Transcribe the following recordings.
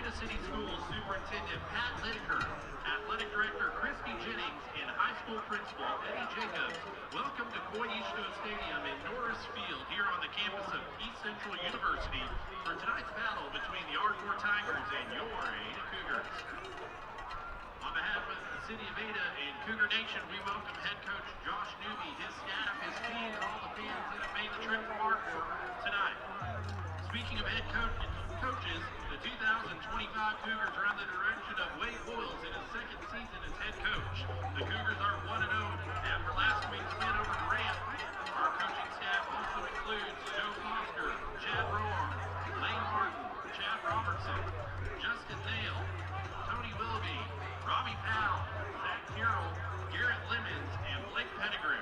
Ada City Schools Superintendent Pat Lineker, Athletic Director Christy Jennings, and High School Principal Eddie Jacobs welcome to Koyishno Stadium in Norris Field here on the campus of East Central University for tonight's battle between the Ardmore Tigers and your Ada Cougars. On behalf of the City of Ada and Cougar Nation, we welcome head coach Josh Newby, his staff, his team, and all the fans that have made the trip from Ardmore tonight. Speaking of head coaches, the 2025 Cougars are under the direction of Wade Boyles in his second season as head coach. The Cougars are 1-0 after last week's win over Grant. Our coaching staff also includes Joe Foster, Chad Roar, Lane Martin, Chad Robertson, Justin Dale, Tony Willoughby, Robbie Powell, Zach Carroll, Garrett Lemons, and Blake Pettigrew.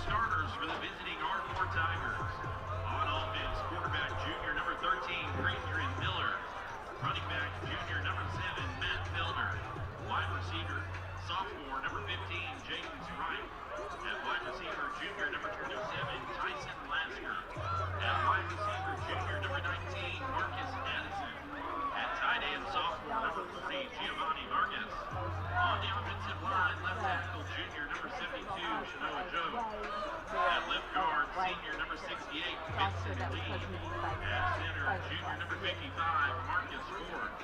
Starters for the visiting Ardmore Tigers. On offense, quarterback junior number 13, Granger and Miller. Running back junior number 7, Matt Felder. Wide receiver, sophomore number 15, James Wright. At wide receiver, junior number 27, Tyson Lasker. At wide receiver, junior number 19, Marcus Addison. At tight end, sophomore number 40, Giovanni Vargas. On the offensive line, left tackle, junior number 72, Shanoa Joe. At left guard, senior number 68, Vincent Lee. At center, junior number 55, Marcus Ford.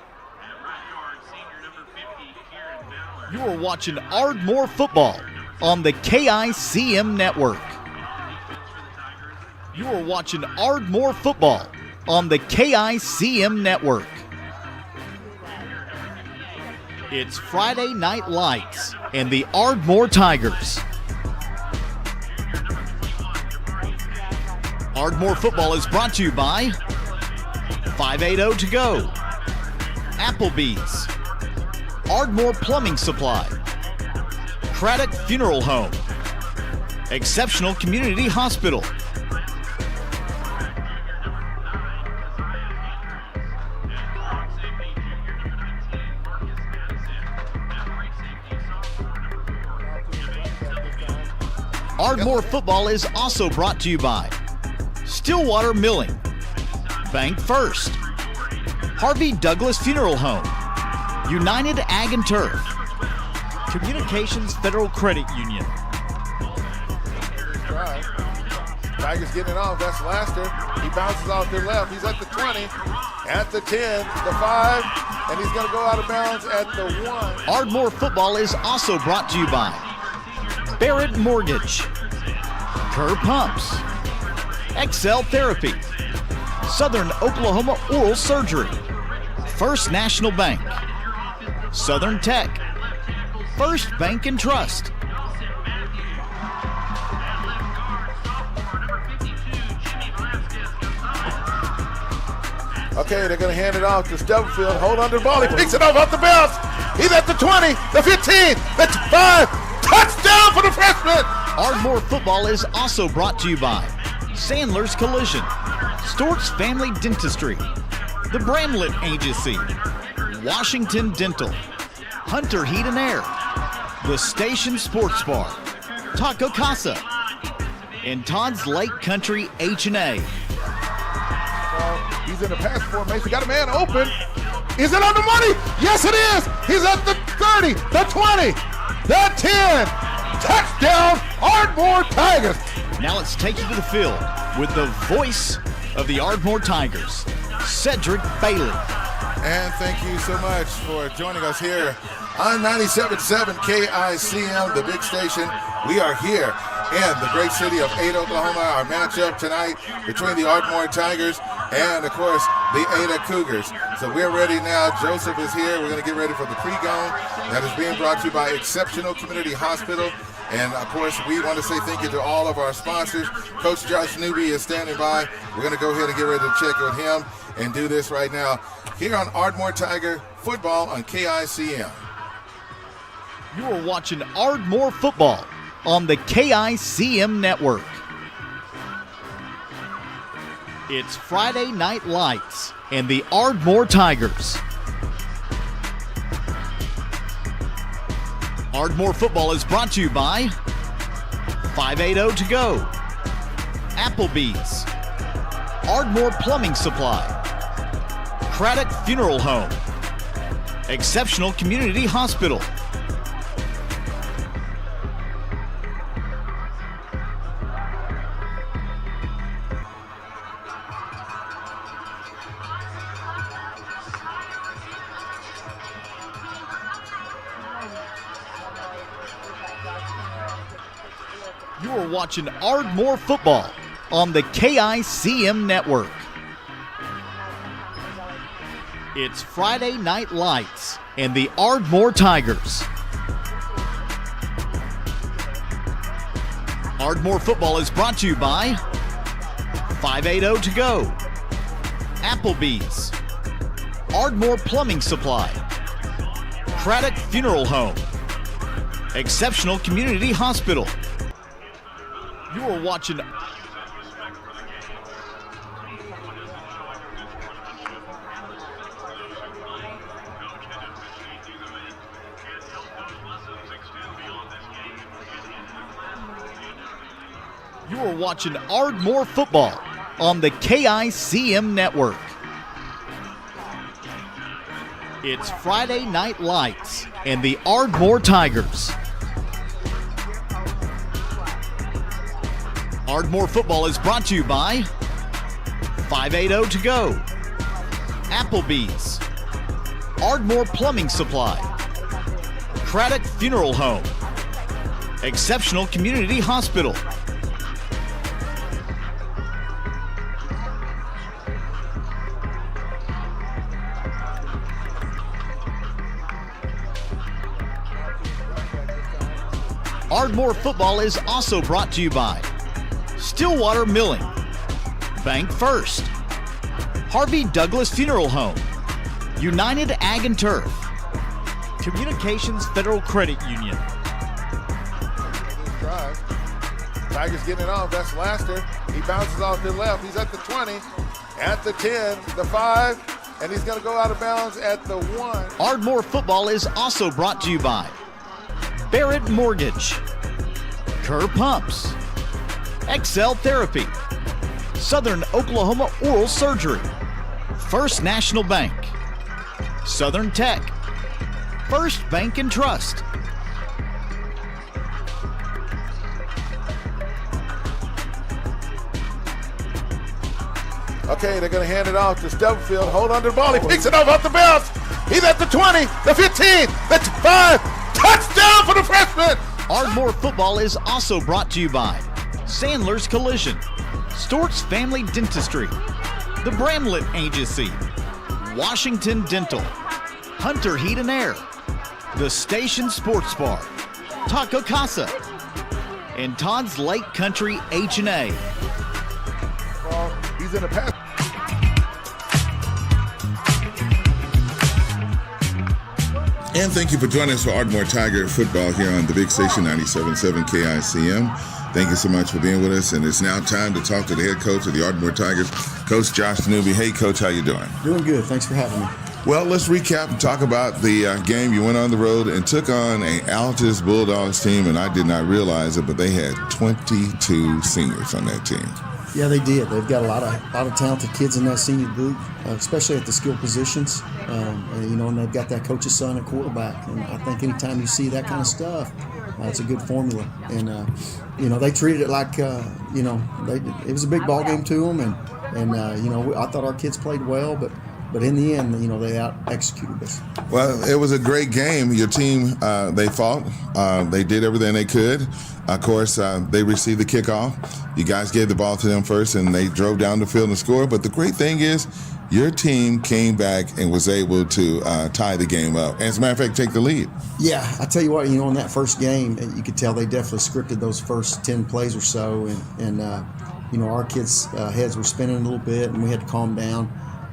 At right guard, senior number 50, Kieran Ballard. You are watching Ardmore football on the KICM network. You are watching Ardmore football on the KICM network. It's Friday Night Lights and the Ardmore Tigers. Ardmore football is brought to you by 580 To Go, Applebee's, Ardmore Plumbing Supply, Craddock Funeral Home, Exceptional Community Hospital, Ardmore football is also brought to you by Stillwater Milling, Bank First, Harvey Douglas Funeral Home, United Ag and Turf, Communications Federal Credit Union. Right. Tigers getting it off. That's Laster. He bounces off to the left. He's at the 20, at the 10, the 5, and he's going to go out of bounds at the 1. Ardmore football is also brought to you by Barrett Mortgage, Kerr Pumps, XL Therapy, Southern Oklahoma Oral Surgery, First National Bank, Southern Tech, First Bank and Trust. Okay, they're going to hand it off to Stubblefield. Hold on to the ball. He picks it off the bounce. He's at the 20, the 15, the 5. Touchdown! for the freshman. Ardmore football is also brought to you by Sandler's Collision, Stort's Family Dentistry, the Bramlett Agency, Washington Dental, Hunter Heat and Air, the Station Sports Bar, Taco Casa, and Todd's Lake Country H&A. He's in the pass formation. Got a man open. Is it on the money? Yes, it is. He's at the 30, the 20, the 10. Touchdown, Ardmore Tigers. Now let's take you to the field with the voice of the Ardmore Tigers, Cedric Bailey. And thank you so much for joining us here on 97.7 KICM, the big station. We are here in the great city of Ada, Oklahoma. Our matchup tonight between the Ardmore Tigers and, of course, the Ada Cougars. So we're ready now. Joseph is here. We're going to get ready for the pregame that is being brought to you by Exceptional Community Hospital. And, of course, we want to say thank you to all of our sponsors. Coach Josh Newby is standing by. We're going to go ahead and get ready to check with him and do this right now here on Ardmore Tiger Football on KICM. You are watching Ardmore football on the KICM network. It's Friday Night Lights and the Ardmore Tigers. Ardmore football is brought to you by 580 To Go, Applebee's, Ardmore Plumbing Supply, Craddock Funeral Home, Exceptional Community Hospital. You are watching Ardmore football on the KICM network. It's Friday Night Lights and the Ardmore Tigers. Ardmore football is brought to you by 580 To Go, Applebee's, Ardmore Plumbing Supply, Craddock Funeral Home, Exceptional Community Hospital. You are watching. You are watching Ardmore football on the KICM network. It's Friday Night Lights and the Ardmore Tigers. Ardmore football is brought to you by 580 To Go, Applebee's, Ardmore Plumbing Supply, Craddock Funeral Home, Exceptional Community Hospital. Ardmore football is also brought to you by Stillwater Milling, Bank First, Harvey Douglas Funeral Home, United Ag and Turf, Communications Federal Credit Union. Drive. Tigers getting it off. That's Laster. He bounces off to the left. He's at the 20, at the 10, the 5, and he's going to go out of bounds at the 1. Ardmore football is also brought to you by Barrett Mortgage, Kerr Pumps, XL Therapy, Southern Oklahoma Oral Surgery, First National Bank, Southern Tech, First Bank and Trust. Okay, they're going to hand it off to Stubblefield. Hold on to the ball. He picks it off the bounce. He's at the 20, the 15, the 5. Touchdown for the freshman. Ardmore football is also brought to you by Sandler's Collision, Stort's Family Dentistry, the Bramlett Agency, Washington Dental, Hunter Heat and Air, the Station Sports Bar, Taco Casa, and Todd's Lake Country H&A. He's in the pass. And thank you for joining us for Ardmore Tiger football here on the big station 97.7 KICM. Thank you so much for being with us. And it's now time to talk to the head coach of the Ardmore Tigers, Coach Josh Newby. Hey, Coach, how you doing? Doing good. Thanks for having me. Well, let's recap and talk about the game. You went on the road and took on a Altus Bulldogs team, and I did not realize it, but they had 22 seniors on that team. Yeah, they did. They've got a lot of talented kids in that senior group, especially at the skill positions. And they've got that coach's son at quarterback. And I think anytime you see that kind of stuff, it's a good formula. And they treated it like it was a big ball game to them. And I thought our kids played well, but in the end, they out-executed us. Well, it was a great game. Your team, they fought. They did everything they could. Of course, they received the kickoff. You guys gave the ball to them first, and they drove down the field and scored. But the great thing is your team came back and was able to tie the game up. And as a matter of fact, take the lead. Yeah, I tell you what, in that first game, you could tell they definitely scripted those first 10 plays or so. And our kids' heads were spinning a little bit, and we had to calm down.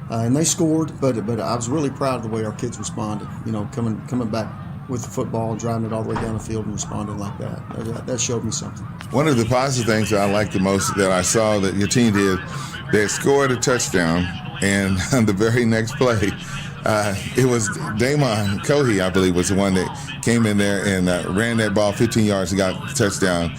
And they scored, but I was really proud of the way our kids responded. Coming back with the football, driving it all the way down the field and responding like that. That showed me something. One of the positive things that I liked the most that I saw that your team did, they scored a touchdown, and on the very next play, it was Damon Cohey, I believe, was the one that came in there and ran that ball 15 yards and got a touchdown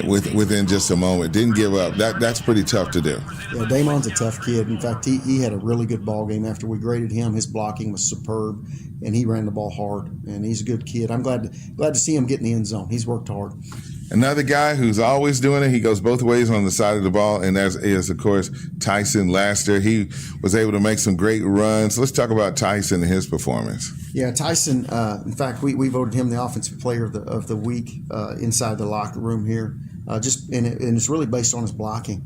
within just a moment. Didn't give up. That's pretty tough to do. Yeah, Damon's a tough kid. In fact, he had a really good ball game after we graded him. His blocking was superb, and he ran the ball hard. And he's a good kid. I'm glad to see him get in the end zone. He's worked hard. Another guy who's always doing it, he goes both ways on the side of the ball, and that is, of course, Tyson Laster. He was able to make some great runs. Let's talk about Tyson and his performance. Yeah, Tyson, in fact, we voted him the offensive player of the week inside the locker room here. And it's really based on his blocking.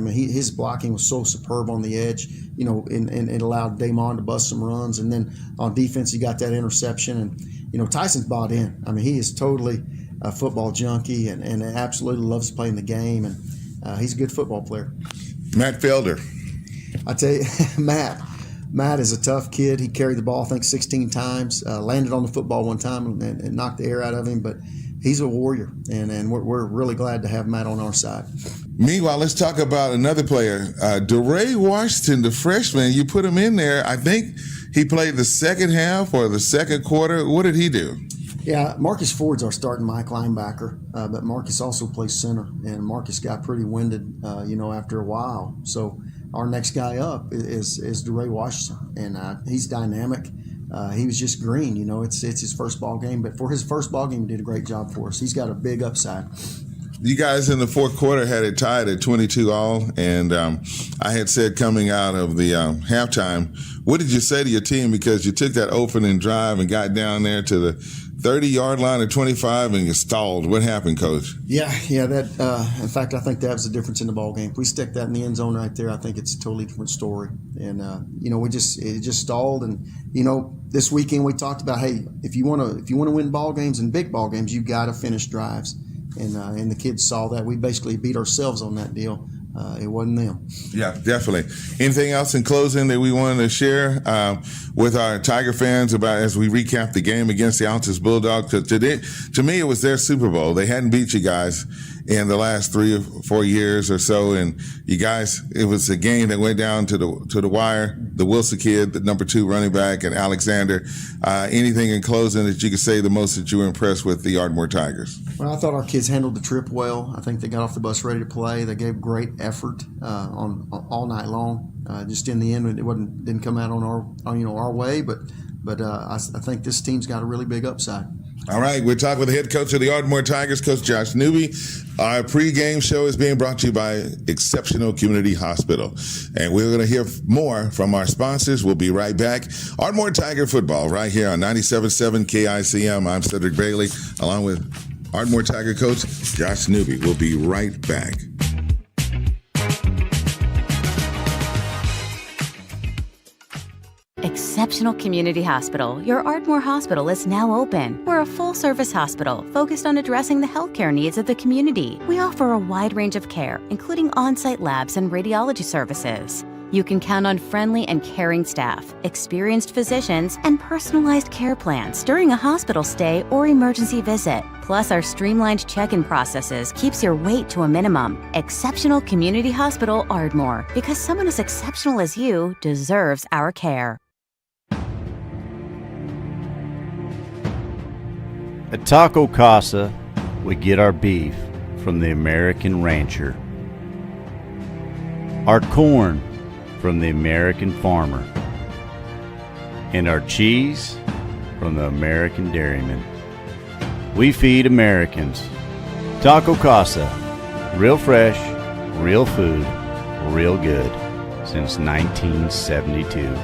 His blocking was so superb on the edge, and it allowed Damon to bust some runs. And then on defense, he got that interception. And, Tyson's bought in. he is totally a football junkie and absolutely loves playing the game. And he's a good football player. Matt Felder. I tell you, Matt is a tough kid. He carried the ball, I think, 16 times, landed on the football one time and knocked the air out of him. But he's a warrior, and we're really glad to have Matt on our side. Meanwhile, let's talk about another player, DeRay Washington, the freshman. You put him in there. I think he played the second half or the second quarter. What did he do? Yeah, Marcus Ford's our starting Mike linebacker, but Marcus also plays center, and Marcus got pretty winded, after a while. So our next guy up is DeRay Washington, and he's dynamic. He was just green, it's his first ball game, but for his first ball game, he did a great job for us. He's got a big upside. You guys in the fourth quarter had it tied at 22-all, and I had said coming out of the halftime, what did you say to your team? Because you took that opening drive and got down there to the 30-yard line at 25 and you stalled. What happened, Coach? Yeah. That in fact, I think that was the difference in the ball game. If we stick that in the end zone right there, I think it's a totally different story. And it just stalled. And this weekend we talked about, hey, if you want to win ball games and big ball games, you got to finish drives. And the kids saw that. We basically beat ourselves on that deal. It wasn't them. Yeah, definitely. Anything else in closing that we wanted to share with our Tiger fans about as we recap the game against the Altus Bulldogs? Because to me, it was their Super Bowl. They hadn't beat you guys in the last 3 or 4 years or so, and you guys, it was a game that went down to the wire. The Wilson kid, the number 2 running back, and Alexander. Anything in closing that you could say the most that you were impressed with the Ardmore Tigers? Well, I thought our kids handled the trip well. I think they got off the bus ready to play. They gave great effort on all night long. Just in the end, it didn't come out on our way, but I think this team's got a really big upside. All right, we're talking with the head coach of the Ardmore Tigers, Coach Josh Newby. Our pregame show is being brought to you by Exceptional Community Hospital. And we're going to hear more from our sponsors. We'll be right back. Ardmore Tiger football right here on 97.7 KICM. I'm Cedric Bailey, along with Ardmore Tiger coach Josh Newby. We'll be right back. Exceptional Community Hospital. Your Ardmore Hospital is now open. We're a full-service hospital focused on addressing the healthcare needs of the community. We offer a wide range of care, including on-site labs and radiology services. You can count on friendly and caring staff, experienced physicians, and personalized care plans during a hospital stay or emergency visit. Plus, our streamlined check-in processes keeps your wait to a minimum. Exceptional Community Hospital Ardmore, because someone as exceptional as you deserves our care. At Taco Casa, we get our beef from the American rancher, our corn from the American farmer, and our cheese from the American dairyman. We feed Americans. Taco Casa, real fresh, real food, real good, since 1972.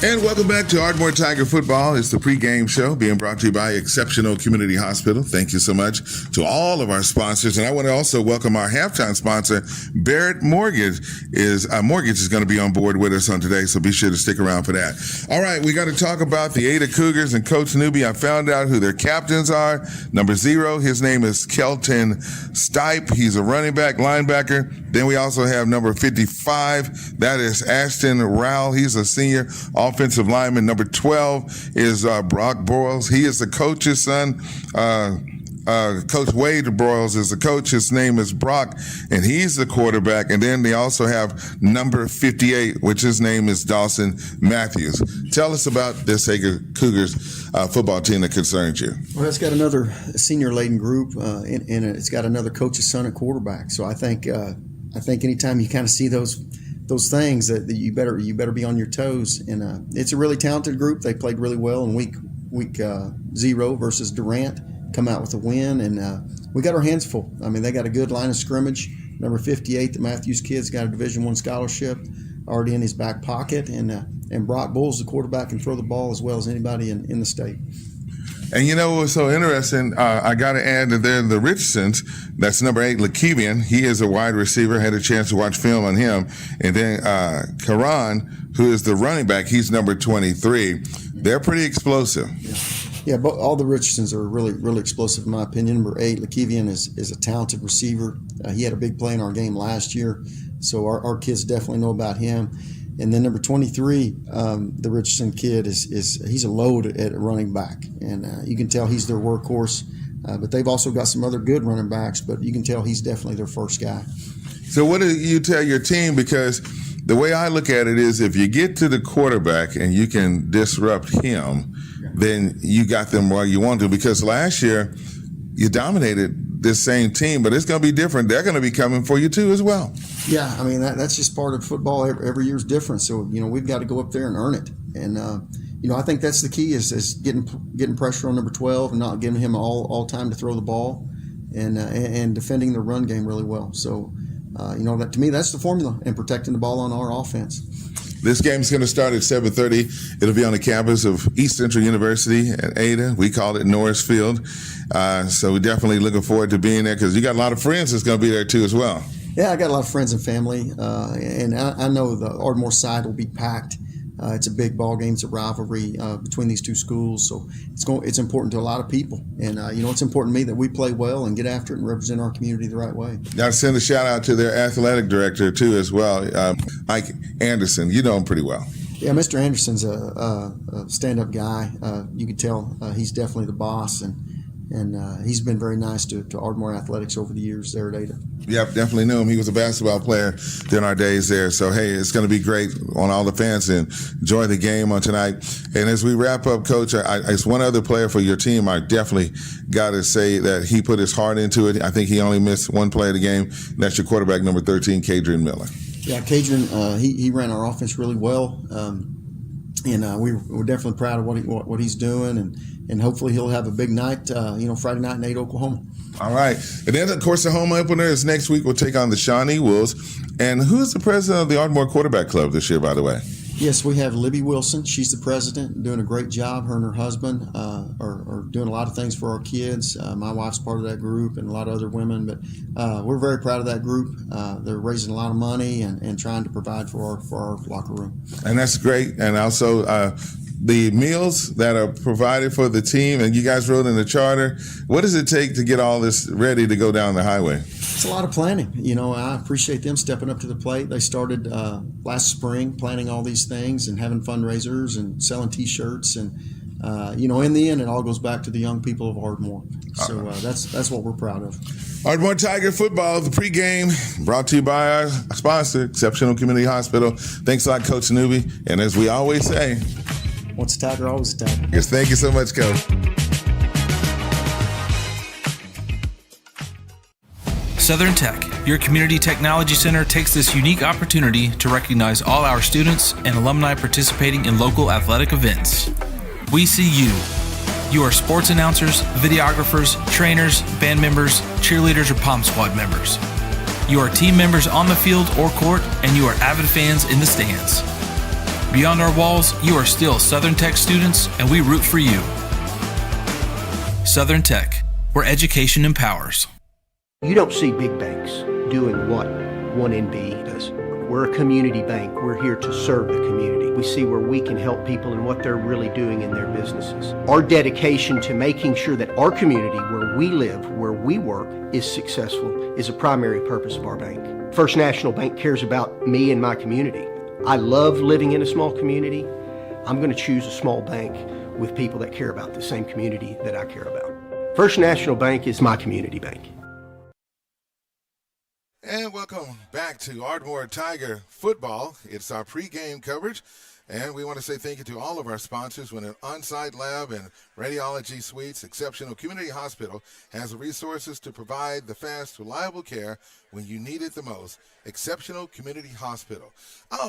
And welcome back to Ardmore Tiger Football. It's the pregame show being brought to you by Exceptional Community Hospital. Thank you so much to all of our sponsors. And I want to also welcome our halftime sponsor, Barrett Mortgage. Mortgage is going to be on board with us on today, so be sure to stick around for that. All right, we got to talk about the Ada Cougars and Coach Newby. I found out who their captains are. Number 0, his name is Kelton Stipe. He's a running back, linebacker. Then we also have number 55. That is Ashton Rowell. He's a senior offensive lineman. Number 12 is Brock Broyles. He is the coach's son. Coach Wade Broyles is the coach. His name is Brock, and he's the quarterback. And then they also have number 58, which his name is Dawson Matthews. Tell us about this Ada Cougars football team that concerns you. Well, it's got another senior-laden group, and it's got another coach's son at quarterback. So I think anytime you kind of see those things that you better be on your toes. And it's a really talented group. They played really well in week 0 versus Durant. Come out with a win, and we got our hands full. I mean, they got a good line of scrimmage. Number 58, the Matthews kid's got a Division I scholarship already in his back pocket, and Brock Bulls, the quarterback, can throw the ball as well as anybody in the state. And you know what's so interesting? I got to add that they're the Richardsons. That's number 8, Lakevian. He is a wide receiver. Had a chance to watch film on him. And then Karan, who is the running back, he's number 23. They're pretty explosive. Yeah, but all the Richardsons are really, really explosive, in my opinion. Number 8, Lakevian is a talented receiver. He had a big play in our game last year, so our kids definitely know about him. And then number 23, the Richardson kid he's a load at running back, and you can tell he's their workhorse. But they've also got some other good running backs, but you can tell he's definitely their first guy. So what do you tell your team? Because the way I look at it is, if you get to the quarterback and you can disrupt him, then you got them where you want to. Because last year you dominated this same team, but it's going to be different. They're going to be coming for you too as well. Yeah, I mean that's just part of football. Every year's different, so we've got to go up there and earn it. And I think that's the key is getting pressure on number 12 and not giving him all time to throw the ball, and defending the run game really well. So that to me that's the formula, and protecting the ball on our offense. This game is going to start at 7:30. It'll be on the campus of East Central University at Ada. We call it Norris Field. So we're definitely looking forward to being there, because you got a lot of friends that's going to be there too as well. Yeah, I got a lot of friends and family, and I know the Ardmore side will be packed. It's a big ball game. It's a rivalry between these two schools, so it's important to a lot of people. And it's important to me that we play well and get after it and represent our community the right way. Got to send a shout out to their athletic director too as well, Mike Anderson. You know him pretty well. Yeah, Mr. Anderson's a stand-up guy. You can tell he's definitely the boss, and he's been very nice to Ardmore Athletics over the years there at Ada. Yep, definitely knew him. He was a basketball player during our days there. So, hey, it's going to be great on all the fans, and enjoy the game on tonight. And as we wrap up, Coach, it's one other player for your team. I definitely got to say that he put his heart into it. I think he only missed one play of the game. And that's your quarterback, number 13, Kadrian Miller. Yeah, Kadrian, he ran our offense really well. And we're definitely proud of what he's doing, and hopefully he'll have a big night, Friday night in Ada, Oklahoma. All right. And then, of course, the home opener is next week. We'll take on the Shawnee Wolves. And who is the president of the Ardmore Quarterback Club this year, by the way? Yes, we have Libby Wilson. She's the president, doing a great job. Her and her husband are doing a lot of things for our kids. My wife's part of that group, and a lot of other women. But we're very proud of that group. They're raising a lot of money and trying to provide for our locker room. And that's great. And also the meals that are provided for the team, and you guys rode in the charter. What does it take to get all this ready to go down the highway? It's a lot of planning. I appreciate them stepping up to the plate. They started last spring planning all these things and having fundraisers and selling T-shirts. And, in the end, it all goes back to the young people of Ardmore. So that's what we're proud of. Ardmore Tiger football, the pregame, brought to you by our sponsor, Exceptional Community Hospital. Thanks a lot, Coach Newby. And as we always say, once a Tiger, always a Tiger. Yes, thank you so much, Coach. Southern Tech, your community technology center, takes this unique opportunity to recognize all our students and alumni participating in local athletic events. We see you. You are sports announcers, videographers, trainers, band members, cheerleaders, or Pom Squad members. You are team members on the field or court, and you are avid fans in the stands. Beyond our walls, you are still Southern Tech students, and we root for you. Southern Tech, where education empowers. You don't see big banks doing what 1NB does. We're a community bank. We're here to serve the community. We see where we can help people and what they're really doing in their businesses. Our dedication to making sure that our community, where we live, where we work, is successful is a primary purpose of our bank. First National Bank cares about me and my community. I love living in a small community. I'm going to choose a small bank with people that care about the same community that I care about. First National Bank is my community bank. And welcome back to Ardmore Tiger football. It's our pregame coverage, and we want to say thank you to all of our sponsors. When an on-site lab and radiology suites, Exceptional Community Hospital has the resources to provide the fast, reliable care when you need it the most. Exceptional Community Hospital.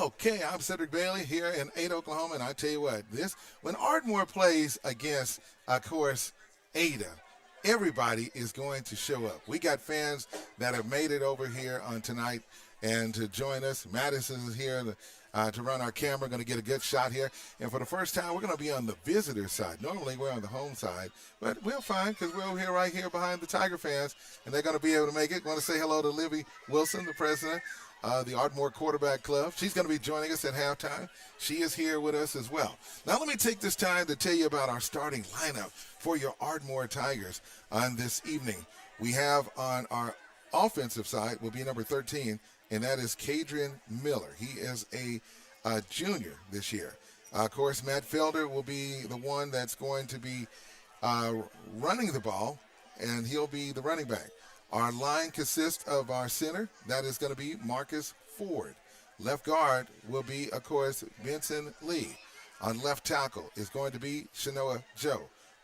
Okay, I'm Cedric Bailey here in Ada, Oklahoma, and I tell you what, when Ardmore plays against, of course, Ada, everybody is going to show up. We got fans that have made it over here on tonight and to join us. Madison is here to run our camera, going to get a good shot here. And for the first time, we're going to be on the visitor side. Normally, we're on the home side, but we're fine because we're over here right here behind the Tiger fans, and they're going to be able to make it. Want to say hello to Livy Wilson, the president of the Ardmore Quarterback Club. She's going to be joining us at halftime. She is here with us as well. Now, let me take this time to tell you about our starting lineup for your Ardmore Tigers on this evening. We have on our offensive side will be number 13, and that is Kadrian Miller. He is a junior this year. Of course, Matt Felder will be the one that's going to be running the ball, and he'll be the running back. Our line consists of our center. That is going to be Marcus Ford. Left guard will be, of course, Benson Lee. On left tackle is going to be Shanoa Joe.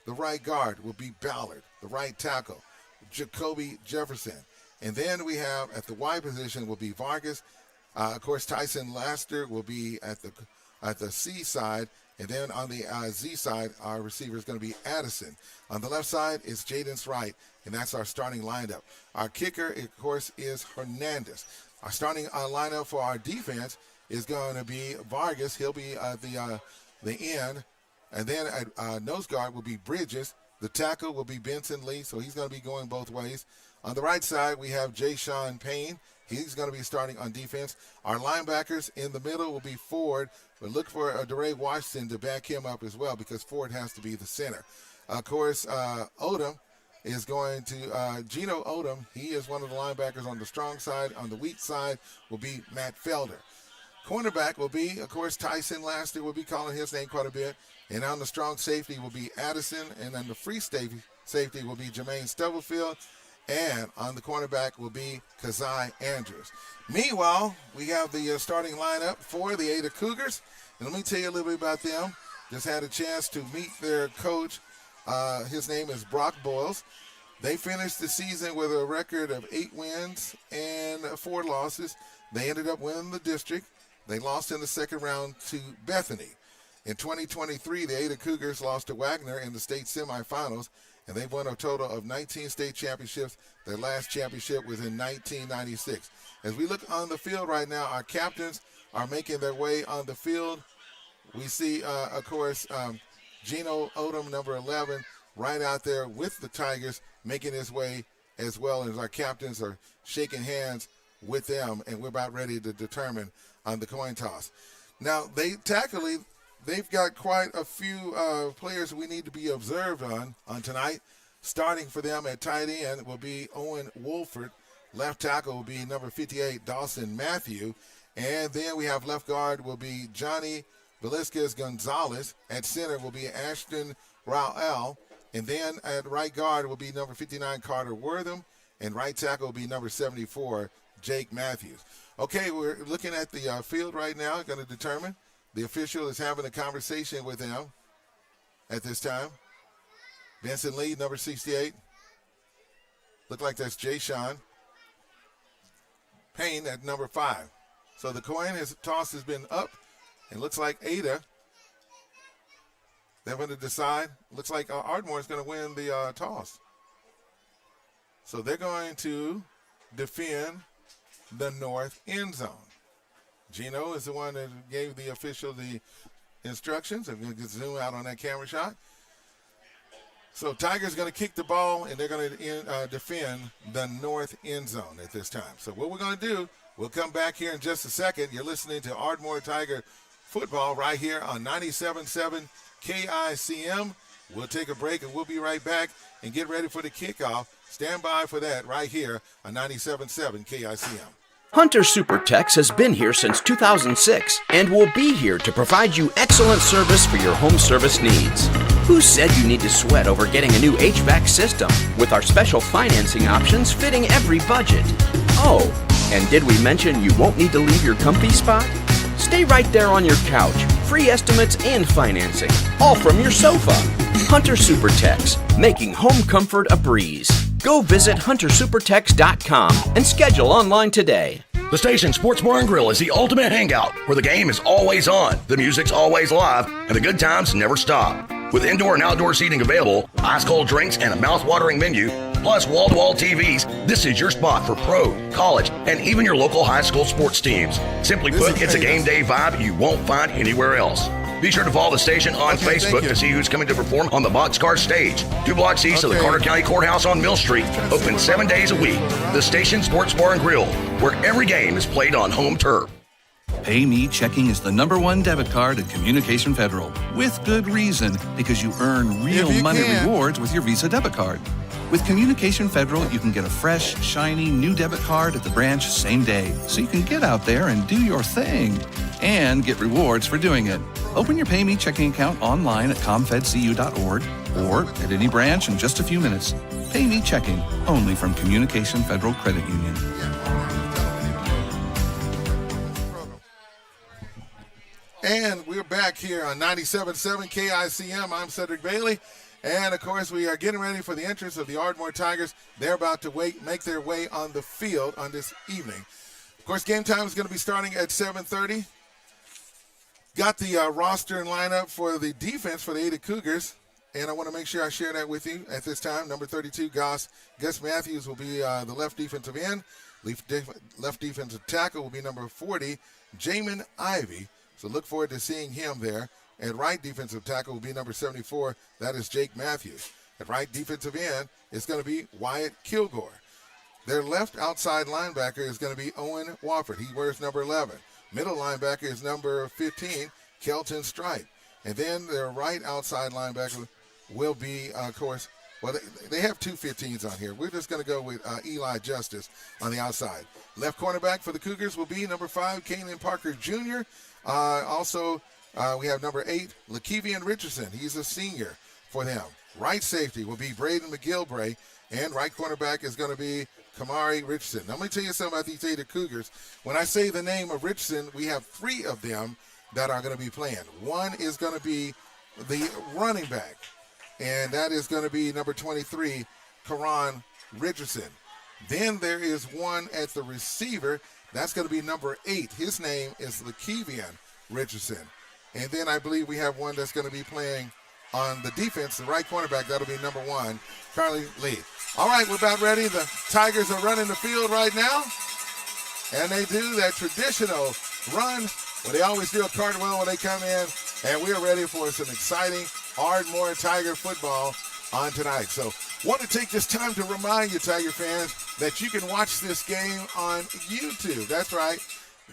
The right guard will be Ballard. The right tackle, Jacoby Jefferson. And then we have at the wide position will be Vargas. Of course, Tyson Laster will be at the C side. And then on the Z side, our receiver is going to be Addison. On the left side is Jaden's Wright, and that's our starting lineup. Our kicker, of course, is Hernandez. Our starting lineup for our defense is going to be Vargas. He'll be at the end. And then at nose guard will be Bridges. The tackle will be Benson Lee, so he's going to be going both ways. On the right side, we have Jay Sean Payne. He's going to be starting on defense. Our linebackers in the middle will be Ford, but look for DeRay Washington to back him up as well because Ford has to be the center. Of course, Odom is going to, Gino Odom, he is one of the linebackers on the strong side. On the weak side will be Matt Felder. Cornerback will be, of course, Tyson Laster. We'll be calling his name quite a bit. And on the strong safety will be Addison. And on the free safety will be Jermaine Stubblefield. And on the cornerback will be Kazai Andrews. Meanwhile, we have the starting lineup for the Ada Cougars. And let me tell you a little bit about them. Just had a chance to meet their coach. His name is Brock Boyles. They finished the season with a record of 8 wins and 4 losses. They ended up winning the district. They lost in the second round to Bethany. In 2023, the Ada Cougars lost to Wagner in the state semifinals, and they won a total of 19 state championships. Their last championship was in 1996. As we look on the field right now, our captains are making their way on the field. We see, of course, Gino Odom, number 11, right out there with the Tigers, making his way as well as our captains are shaking hands with them, and we're about ready to determine on the coin toss. Now, they tactically, they've got quite a few players we need to be observed on tonight. Starting for them at tight end will be Owen Wolford. Left tackle will be number 58, Dawson Matthew. And then we have left guard will be Johnny Velasquez Gonzalez. At center will be Ashton Raul. And then at right guard will be number 59, Carter Wortham. And right tackle will be number 74, Jake Matthews. Okay, we're looking at the field right now, going to determine. The official is having a conversation with them at this time. Benson Lee, number 68. Look like that's Jay Sean. Payne at number 5. So the coin toss has been up. And looks like Ada, they're going to decide. Looks like Ardmore is going to win the toss. So they're going to defend the north end zone. Gino is the one that gave the official the instructions. I'm going to zoom out on that camera shot. So Tiger's going to kick the ball, and they're going to defend the north end zone at this time. So what we're going to do, we'll come back here in just a second. You're listening to Ardmore Tiger football right here on 97.7 KICM. We'll take a break, and we'll be right back and get ready for the kickoff. Stand by for that right here on 97.7 KICM. Hunter SuperTex has been here since 2006 and will be here to provide you excellent service for your home service needs. Who said you need to sweat over getting a new HVAC system with our special financing options fitting every budget? Oh, and did we mention you won't need to leave your comfy spot? Stay right there on your couch. Free estimates and financing, all from your sofa. Hunter SuperTex, making home comfort a breeze. Go visit huntersupertex.com and schedule online today. The station Sports Bar and Grill is the ultimate hangout where the game is always on, the music's always live, and the good times never stop. With indoor and outdoor seating available, ice-cold drinks, and a mouth-watering menu, plus wall-to-wall TVs, this is your spot for pro, college, and even your local high school sports teams. Simply put, it's a game day vibe you won't find anywhere else. Be sure to follow the station on Facebook to see who's coming to perform on the Boxcar stage. 2 blocks east of the Carter County Courthouse on Mill Street. Open 7 days a week. The station Sports Bar and Grill, where every game is played on home turf. PayMe Checking is the #1 debit card at Communication Federal. With good reason, because you earn real money rewards with your Visa debit card. With Communication Federal, you can get a fresh, shiny, new debit card at the branch same day, so you can get out there and do your thing and get rewards for doing it. Open your PayMe checking account online at comfedcu.org or at any branch in just a few minutes. PayMe Checking, only from Communication Federal Credit Union. And we're back here on 97.7 KICM. I'm Cedric Bailey. And, of course, we are getting ready for the entrance of the Ardmore Tigers. They're about to make their way on the field on this evening. Of course, game time is going to be starting at 7:30. Got the roster and lineup for the defense for the Ada Cougars. And I want to make sure I share that with you at this time. Number 32, Gus Matthews will be the left defensive end. Left defensive tackle will be number 40, Jamin Ivey. So look forward to seeing him there. At right defensive tackle will be number 74. That is Jake Matthews. At right defensive end is going to be Wyatt Kilgore. Their left outside linebacker is going to be Owen Wofford. He wears number 11. Middle linebacker is number 15, Kelton Stripe. And then their right outside linebacker will be, of course, well, they have 2 15s on here. We're just going to go with Eli Justice on the outside. Left cornerback for the Cougars will be number 5, Kanan Parker Jr. We have number 8, Lakevian Richardson. He's a senior for them. Right safety will be Braden McGilbray, and right cornerback is going to be Kamari Richardson. Now, let me tell you something about these Ada Cougars. When I say the name of Richardson, we have 3 of them that are going to be playing. One is going to be the running back, and that is going to be number 23, Karan Richardson. Then there is one at the receiver. That's going to be number 8. His name is Lakevian Richardson. And then I believe we have one that's going to be playing on the defense, the right cornerback. That'll be number 1, Carly Lee. All right, we're about ready. The Tigers are running the field right now. And they do that traditional run where they always do a cartwheel when they come in. And we are ready for some exciting Ardmore Tiger football on tonight. So want to take this time to remind you, Tiger fans, that you can watch this game on YouTube. That's right.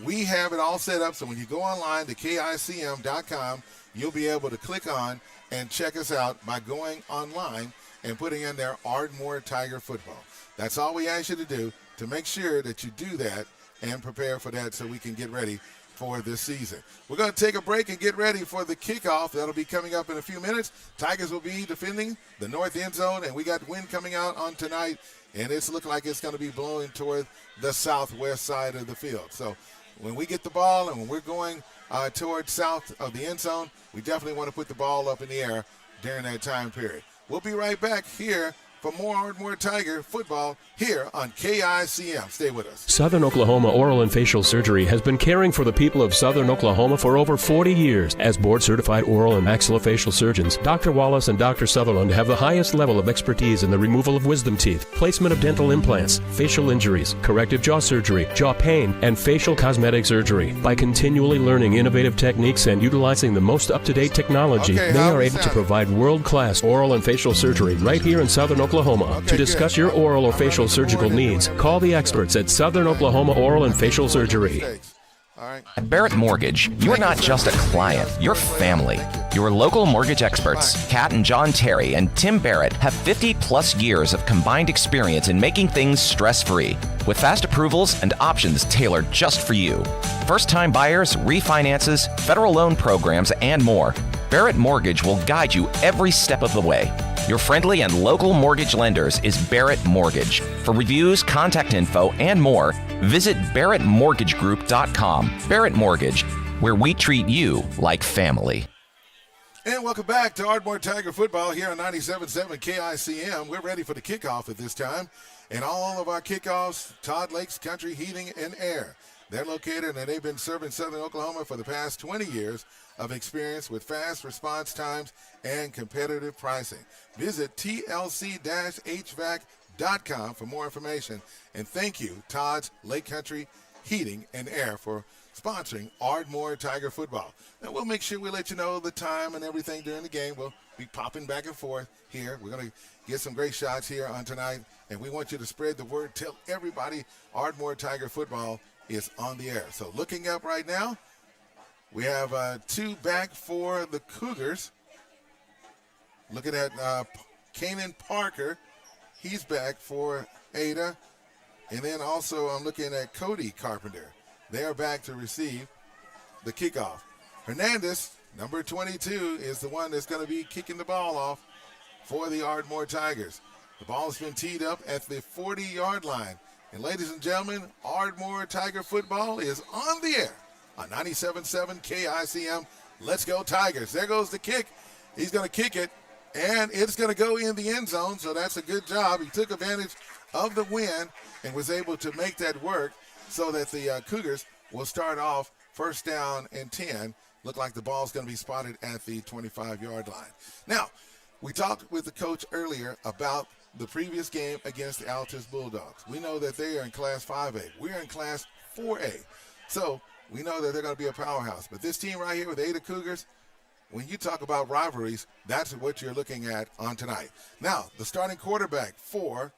we have it all set up so when you go online to KICM.com, you'll be able to click on and check us out by going online and putting in there Ardmore Tiger Football. That's all we ask you to do to make sure that you do that and prepare for that so we can get ready for this season. We're going to take a break and get ready for the kickoff. That'll be coming up in a few minutes. Tigers will be defending the north end zone, and we got wind coming out on tonight, and it's looking like it's going to be blowing toward the southwest side of the field. So when we get the ball and when we're going towards south of the end zone, we definitely want to put the ball up in the air during that time period. We'll be right back here for more Ardmore Tiger football here on KICM. Stay with us. Southern Oklahoma Oral and Facial Surgery has been caring for the people of Southern Oklahoma for over 40 years. As board-certified oral and maxillofacial surgeons, Dr. Wallace and Dr. Sutherland have the highest level of expertise in the removal of wisdom teeth, placement of dental implants, facial injuries, corrective jaw surgery, jaw pain, and facial cosmetic surgery. By continually learning innovative techniques and utilizing the most up-to-date technology, they are able to provide world-class oral and facial surgery right here in Southern Oklahoma. To discuss your oral or facial surgical needs, call the experts at Southern Oklahoma Oral and Facial Surgery. At Barrett Mortgage, you're not just a client, you're family. Your local mortgage experts, Kat and John Terry and Tim Barrett, have 50-plus years of combined experience in making things stress-free, with fast approvals and options tailored just for you. First-time buyers, refinances, federal loan programs, and more. Barrett Mortgage will guide you every step of the way. Your friendly and local mortgage lenders is Barrett Mortgage. For reviews, contact info, and more, visit barrettmortgagegroup.com. Barrett Mortgage, where we treat you like family. And welcome back to Ardmore Tiger Football here on 97.7 KICM. We're ready for the kickoff at this time. And all of our kickoffs, Todd Lakes Country Heating and Air. They're located and they've been serving Southern Oklahoma for the past 20 years of experience with fast response times and competitive pricing. Visit tlc-hvac.com for more information. And thank you, Todd's Lake Country Heating and Air, for sponsoring Ardmore Tiger Football. And we'll make sure we let you know the time and everything during the game. We'll be popping back and forth here. We're going to get some great shots here on tonight, and we want you to spread the word. Tell everybody Ardmore Tiger Football is on the air. So looking up right now, we have two back for the Cougars. Looking at Kanan Parker. He's back for Ada. And then also I'm looking at Cody Carpenter. They are back to receive the kickoff. Hernandez, number 22, is the one that's going to be kicking the ball off for the Ardmore Tigers. The ball has been teed up at the 40-yard line. And ladies and gentlemen, Ardmore Tiger Football is on the air on 97.7 KICM. Let's go Tigers. There goes the kick. He's going to kick it, and it's going to go in the end zone, so that's a good job. He took advantage of the wind and was able to make that work so that the Cougars will start off first down and 10. Look like the ball's going to be spotted at the 25-yard line. Now, we talked with the coach earlier about the previous game against the Altus Bulldogs. We know that they are in Class 5A. We're in Class 4A. So we know that they're going to be a powerhouse. But this team right here with Ada Cougars, when you talk about rivalries, that's what you're looking at on tonight. Now, the starting quarterback for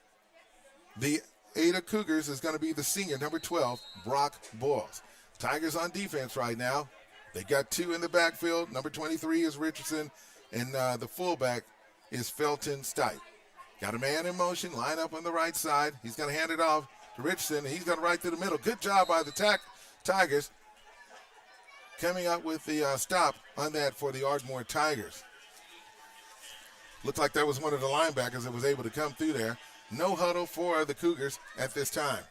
the Ada Cougars is going to be the senior, number 12, Brock Boyles. Tigers on defense right now. They got two in the backfield. Number 23 is Richardson, and the fullback is Felton Stipe. Got a man in motion, line up on the right side. He's going to hand it off to Richardson, and he's going to right through the middle. Good job by the Tigers coming up with the stop on that for the Ardmore Tigers. Looked like that was one of the linebackers that was able to come through there. No huddle for the Cougars at this time.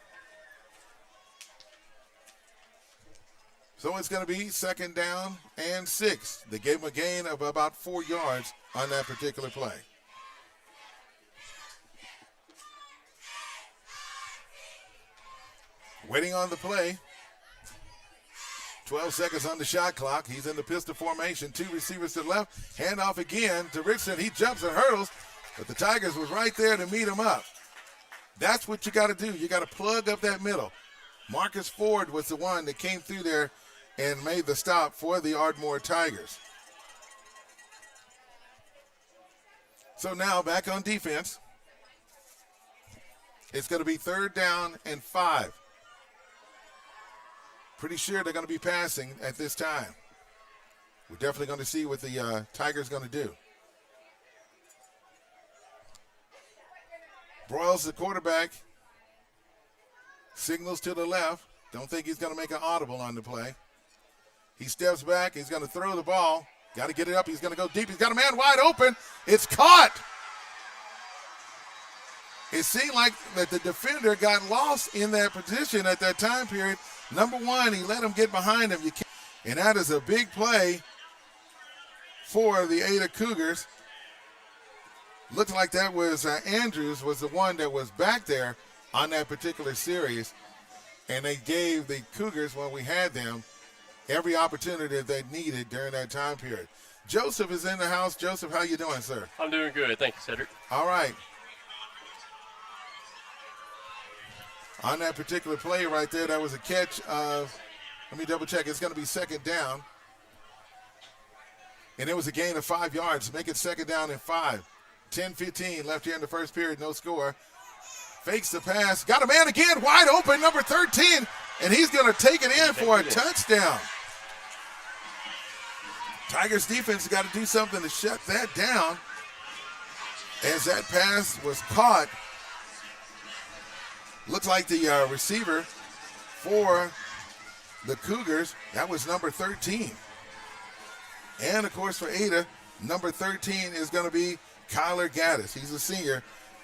So it's going to be second down and 6. They gave him a gain of about 4 yards on that particular play. Waiting on the play. 12 seconds on the shot clock. He's in the pistol formation. 2 receivers to the left. Hand off again to Richardson. He jumps and hurdles, but the Tigers was right there to meet him up. That's what you got to do. You got to plug up that middle. Marcus Ford was the one that came through there and made the stop for the Ardmore Tigers. So now back on defense. It's going to be third down and 5. Pretty sure they're going to be passing at this time. We're definitely going to see what the Tigers going to do. Broyles, the quarterback, signals to the left. Don't think he's going to make an audible on the play. He steps back. He's going to throw the ball. Got to get it up. He's going to go deep. He's got a man wide open. It's caught. It seemed like that the defender got lost in that position at that time period. Number one, he let him get behind him. And that is a big play for the Ada Cougars. Looked like that was Andrews was the one that was back there on that particular series. And they gave the Cougars, when we had them, every opportunity that they needed during that time period. Joseph is in the house. Joseph, how you doing, sir? I'm doing good. Thank you, Cedric. All right. On that particular play right there, that was a catch of, let me double check, it's going to be second down. And it was a gain of 5 yards. Make it second down and 5. 10-15 left here in the first period, no score. Fakes the pass, got a man again, wide open, number 13, and he's going to take it in for a touchdown. Tigers defense got to do something to shut that down as that pass was caught. Looks like the receiver for the Cougars, that was number 13. And, of course, for Ada, number 13 is going to be Kyler Gaddis. He's a senior,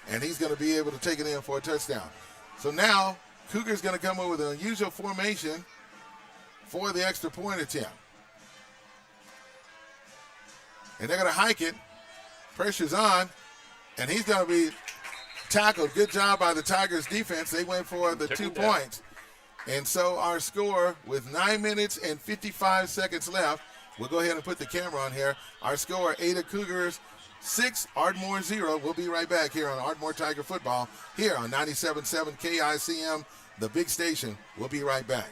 and he's going to be able to take it in for a touchdown. So now, Cougars going to come up with an unusual formation for the extra point attempt. And they're going to hike it. Pressure's on, and he's going to be tackled. Good job by the Tigers defense. They went for the 2 points. And so our score with 9 minutes and 55 seconds left, we'll go ahead and put the camera on here. Our score, Ada Cougars 6, Ardmore 0. We'll be right back here on Ardmore Tiger Football here on 97.7 KICM, the big station. We'll be right back.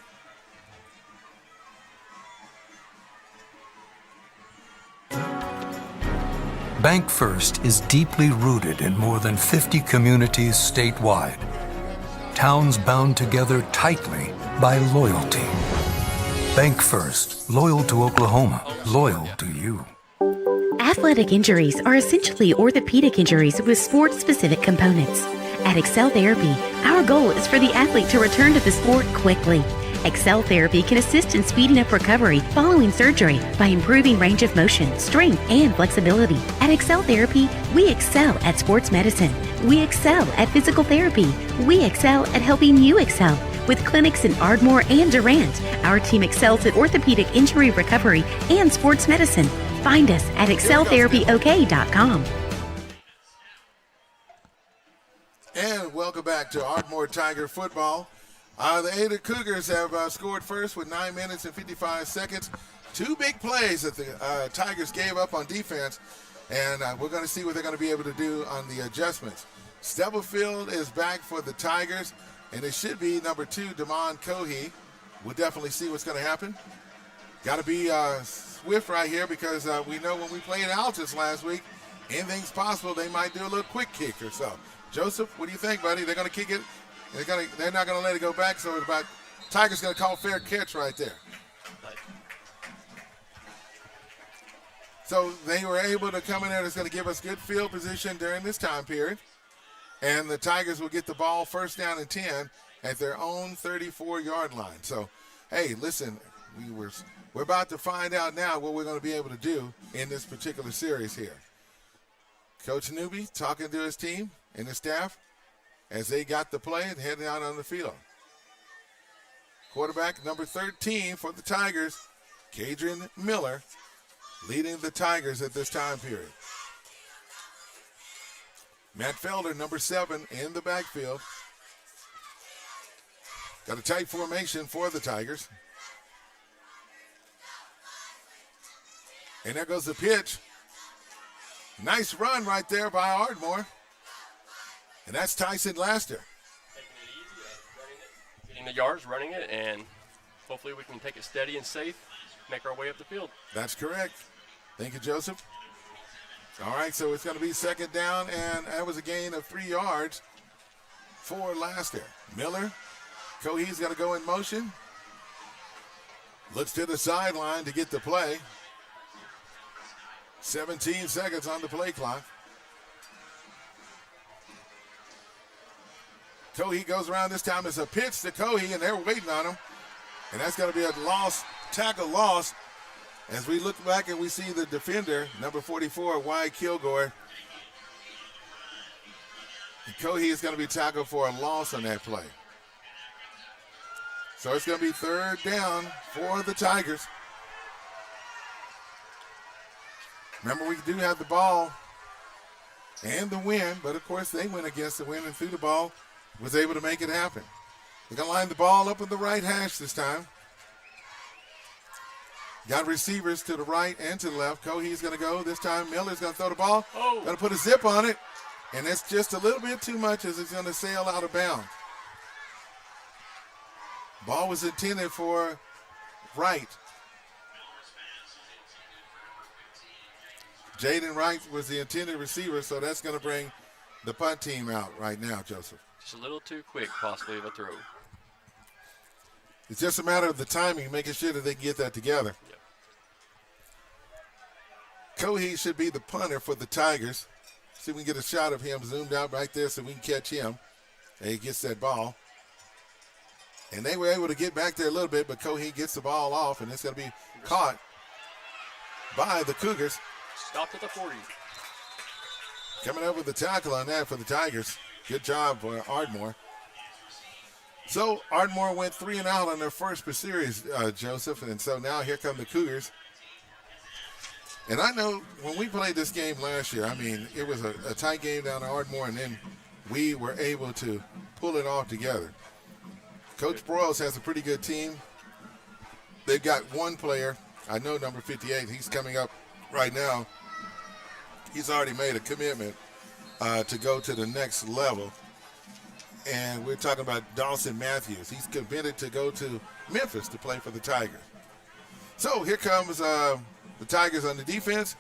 Bank First is deeply rooted in more than 50 communities statewide. Towns bound together tightly by loyalty. Bank First, loyal to Oklahoma, loyal to you. Athletic injuries are essentially orthopedic injuries with sport-specific components. At Excel Therapy, our goal is for the athlete to return to the sport quickly. Excel Therapy can assist in speeding up recovery following surgery by improving range of motion, strength, and flexibility. At Excel Therapy, we excel at sports medicine. We excel at physical therapy. We excel at helping you excel. With clinics in Ardmore and Durant, our team excels at orthopedic injury recovery and sports medicine. Find us at exceltherapyok.com. And welcome back to Ardmore Tiger Football. The Ada Cougars have scored first with 9 minutes and 55 seconds. 2 big plays that the Tigers gave up on defense, and we're going to see what they're going to be able to do on the adjustments. Stubblefield is back for the Tigers, and it should be number 2, Damon Cohey. We'll definitely see what's going to happen. Got to be swift right here because we know when we played Altus last week, anything's possible. They might do a little quick kick or so. Joseph, what do you think, buddy? They're going to kick it. They're not going to let it go back, so it's about Tigers going to call fair catch right there. So they were able to come in there. It's going to give us good field position during this time period. And the Tigers will get the ball first down and 10 at their own 34-yard line. So, hey, listen, we're about to find out now what we're going to be able to do in this particular series here. Coach Newby talking to his team and his staff as they got the play and heading out on the field. Quarterback number 13 for the Tigers, Kadrian Miller, leading the Tigers at this time period. Matt Felder, number 7, in the backfield. Got a tight formation for the Tigers. And there goes the pitch. Nice run right there by Ardmore. And that's Tyson Laster. Taking it easy, getting the yards, running it, and hopefully we can take it steady and safe, make our way up the field. That's correct. Thank you, Joseph. All right, so it's going to be second down, and that was a gain of 3 yards for Laster. Miller, Cohey's going to go in motion. Looks to the sideline to get the play. 17 seconds on the play clock. Cohee goes around this time. It's a pitch to Cohee, and they're waiting on him. And that's going to be a tackle loss. As we look back and we see the defender, number 44, Wyatt Kilgore. And Cohee is going to be tackled for a loss on that play. So it's going to be third down for the Tigers. Remember, we do have the ball and the win, but of course they went against the win and threw the ball, was able to make it happen. They're going to line the ball up in the right hash this time. Got receivers to the right and to the left. Cohee's going to go. This time Miller's going to throw the ball. Going to put a zip on it, and it's just a little bit too much as it's going to sail out of bounds. Ball was intended for Wright. Jaden Wright was the intended receiver, so that's going to bring the punt team out right now, Joseph. Just a little too quick, possibly, of a throw. It's just a matter of the timing, making sure that they can get that together. Yep. Cohee should be the punter for the Tigers. See if we can get a shot of him zoomed out right there so we can catch him. And he gets that ball. And they were able to get back there a little bit, but Cohee gets the ball off, and it's going to be caught by the Cougars. Stopped at the 40. Coming up with the tackle on that for the Tigers. Good job for Ardmore. So Ardmore went 3 and out on their first series, Joseph, and so now here come the Cougars. And I know when we played this game last year, I mean, it was a tight game down at Ardmore, and then we were able to pull it off together. Coach Broyles has a pretty good team. They've got one player, I know number 58, he's coming up right now. He's already made a commitment to go to the next level. And we're talking about Dawson Matthews. He's committed to go to Memphis to play for the Tigers. So here comes the Tigers on the defense.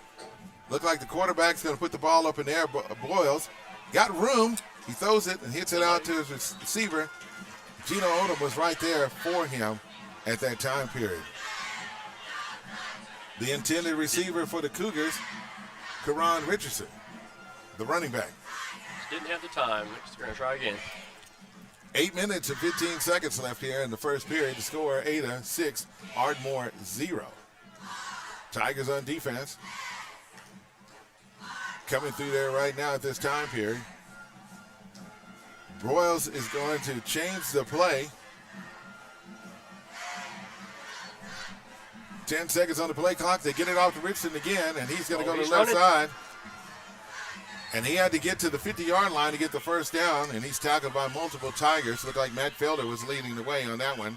Look like the quarterback's going to put the ball up in the air. Broyles got room. He throws it and hits it out to his receiver. Gino Odom was right there for him at that time period. The intended receiver for the Cougars, Karan Richardson, the running back. Just didn't have the time. Just going to try again. 8 minutes and 15 seconds left here in the first period. The score, Ada 6, Ardmore 0. Tigers on defense. Coming through there right now at this time period. Broyles is going to change the play. 10 seconds on the play clock. They get it off to Richardson again, and he's going to go to the left side. And he had to get to the 50-yard line to get the first down, and he's tackled by multiple Tigers. Looked like Matt Felder was leading the way on that one.